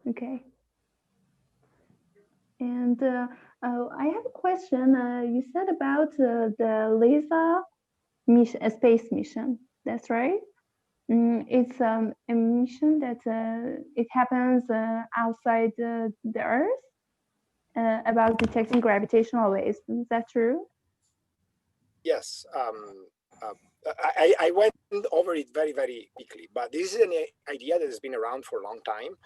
Okay. And I have a question. You said about the LISA mission, space mission. That's right. It's a mission that it happens outside the Earth about detecting gravitational waves. Is that true? Yes. I went over it very, very quickly, but this is an idea that has been around for a long time.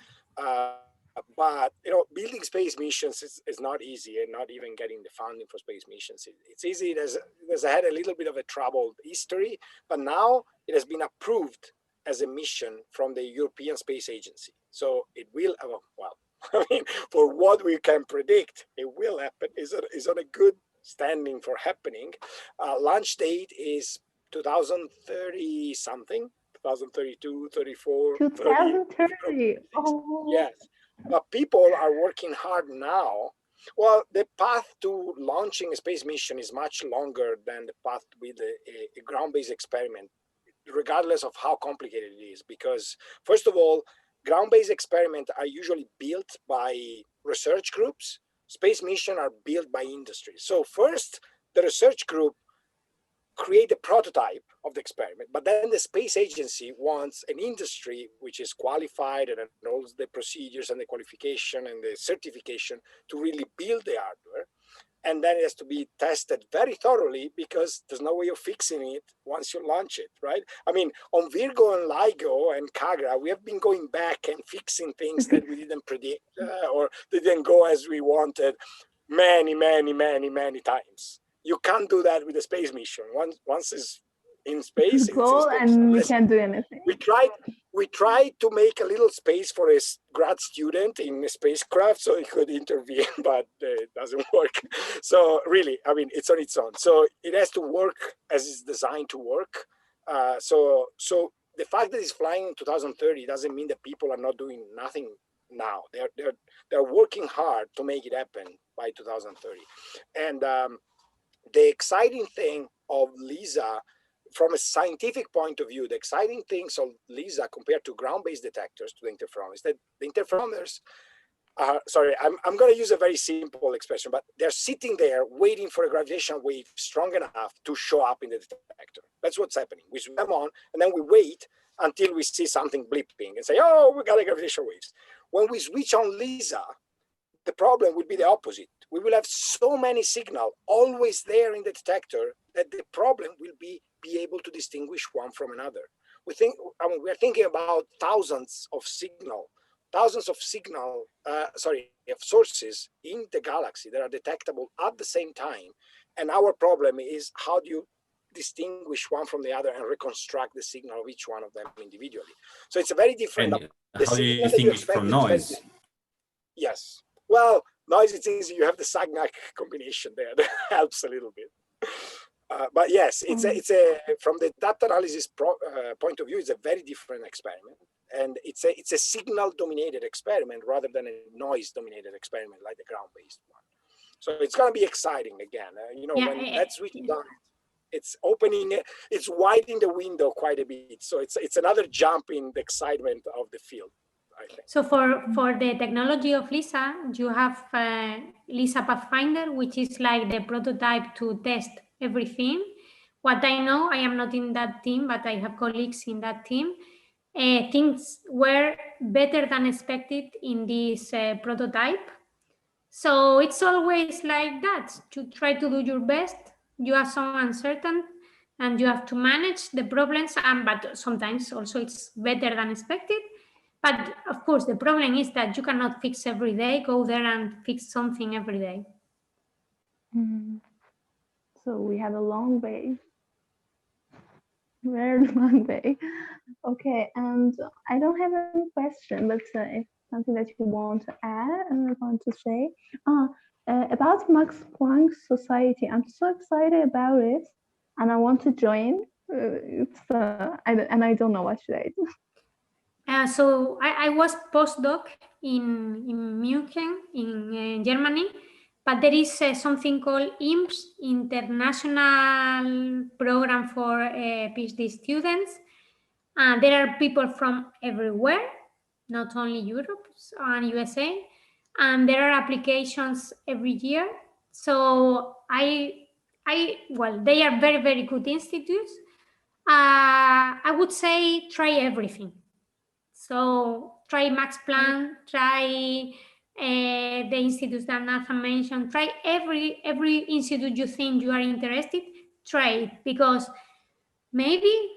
But building space missions is not easy, and not even getting the funding for space missions. It's easy. It has had a little bit of a troubled history, but now it has been approved as a mission from the European Space Agency. So it will, well, I mean, for what we can predict, it will happen. Is on a good standing for happening. Launch date is 2030 something, 2032, 34, 2030. Oh. Yes. But people are working hard now. Well, the path to launching a space mission is much longer than the path with a ground-based experiment, regardless of how complicated it is. Because first of all, ground-based experiments are usually built by research groups. Space missions are built by industry. So first, the research group create a prototype of the experiment, but then the space agency wants an industry which is qualified and knows the procedures and the qualification and the certification to really build the hardware. And then it has to be tested very thoroughly because there's no way of fixing it once you launch it, right? I mean, on Virgo and LIGO and Kagra, we have been going back and fixing things that we didn't predict or didn't go as we wanted many times. You can't do that with a space mission. Once it's in space, goal, and we can't do anything. We tried to make a little space for a grad student in a spacecraft so he could intervene, but it doesn't work. So really, I mean, it's on its own. So it has to work as it's designed to work. So the fact that it's flying in 2030 doesn't mean that people are not doing nothing now. They're working hard to make it happen by 2030. And the exciting thing of LISA, from a scientific point of view, the exciting things of LISA compared to ground-based detectors, to the interferometers, that the interferometers are, sorry, I'm going to use a very simple expression, but they're sitting there waiting for a gravitational wave strong enough to show up in the detector. That's what's happening. We switch them on, and then we wait until we see something blipping and say, oh, we got a gravitational waves. When we switch on LISA, the problem would be the opposite. We will have so many signals always there in the detector that the problem will be able to distinguish one from another. We're thinking about thousands of sources in the galaxy that are detectable at the same time. And our problem is, how do you distinguish one from the other and reconstruct the signal of each one of them individually? So it's a very different. And how do you distinguish from noise? Yes. Well, noise, it's easy. You have the SAGNAC combination there that helps a little bit. But yes, it's a from the data analysis point of view, it's a very different experiment, and it's a signal-dominated experiment rather than a noise-dominated experiment like the ground-based one. So it's going to be exciting again. When that switch is done, it's widening the window quite a bit. So it's another jump in the excitement of the field, I think. So for the technology of LISA, you have LISA Pathfinder, which is like the prototype to test everything. What I know, I am not in that team, but I have colleagues in that team. Things were better than expected in this prototype. So it's always like that. You try to do your best. You are so uncertain, and you have to manage the problems. But sometimes also it's better than expected. But of course, the problem is that you cannot fix every day. Go there and fix something every day. So we have a long way. Very long way. Okay, and I don't have any question, but if something that you want to add and want to say about Max Planck Society, I'm so excited about it, and I want to join. I don't know what should I do. So I was postdoc in Munich, in Germany, but there is something called IAPS, International Program for PhD Students. And there are people from everywhere, not only Europe and USA, and there are applications every year. So well, they are very, very good institutes. I would say try everything. So try Max Planck, try the institutes that Nathan mentioned, try every institute you think you are interested, try it, because maybe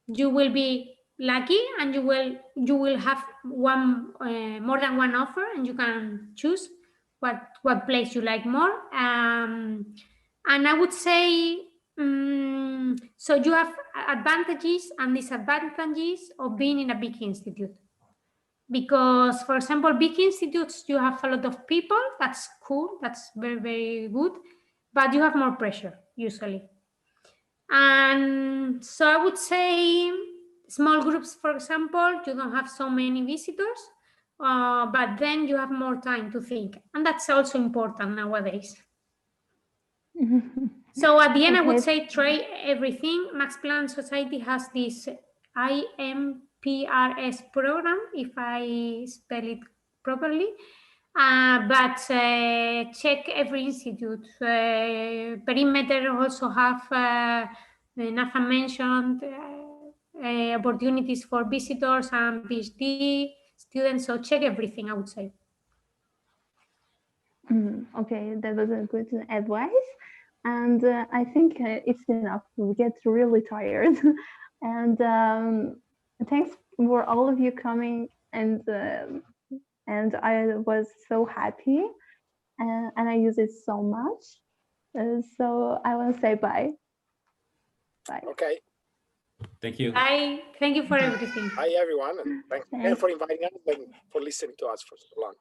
you will be lucky and you will have one more than one offer, and you can choose what place you like more. And I would say so you have advantages and disadvantages of being in a big institute, because for example, big institutes, you have a lot of people. That's cool, that's very, very good, but you have more pressure usually. And so I would say small groups, for example, you don't have so many visitors, but then you have more time to think, and that's also important nowadays. So at the end, I would say try everything. Max Planck Society has this IMP PRS program, if I spell it properly. But check every institute. Perimeter also have NASA mentioned opportunities for visitors and PhD students, so check everything outside. Okay, that was a good advice. And I think it's enough. We get really tired. And thanks for all of you coming. And I was so happy. And I use it so much. So I want to say bye. Bye. Okay. Thank you. Bye. Thank you for everything. Bye, everyone. And thanks again for inviting us and for listening to us for so long.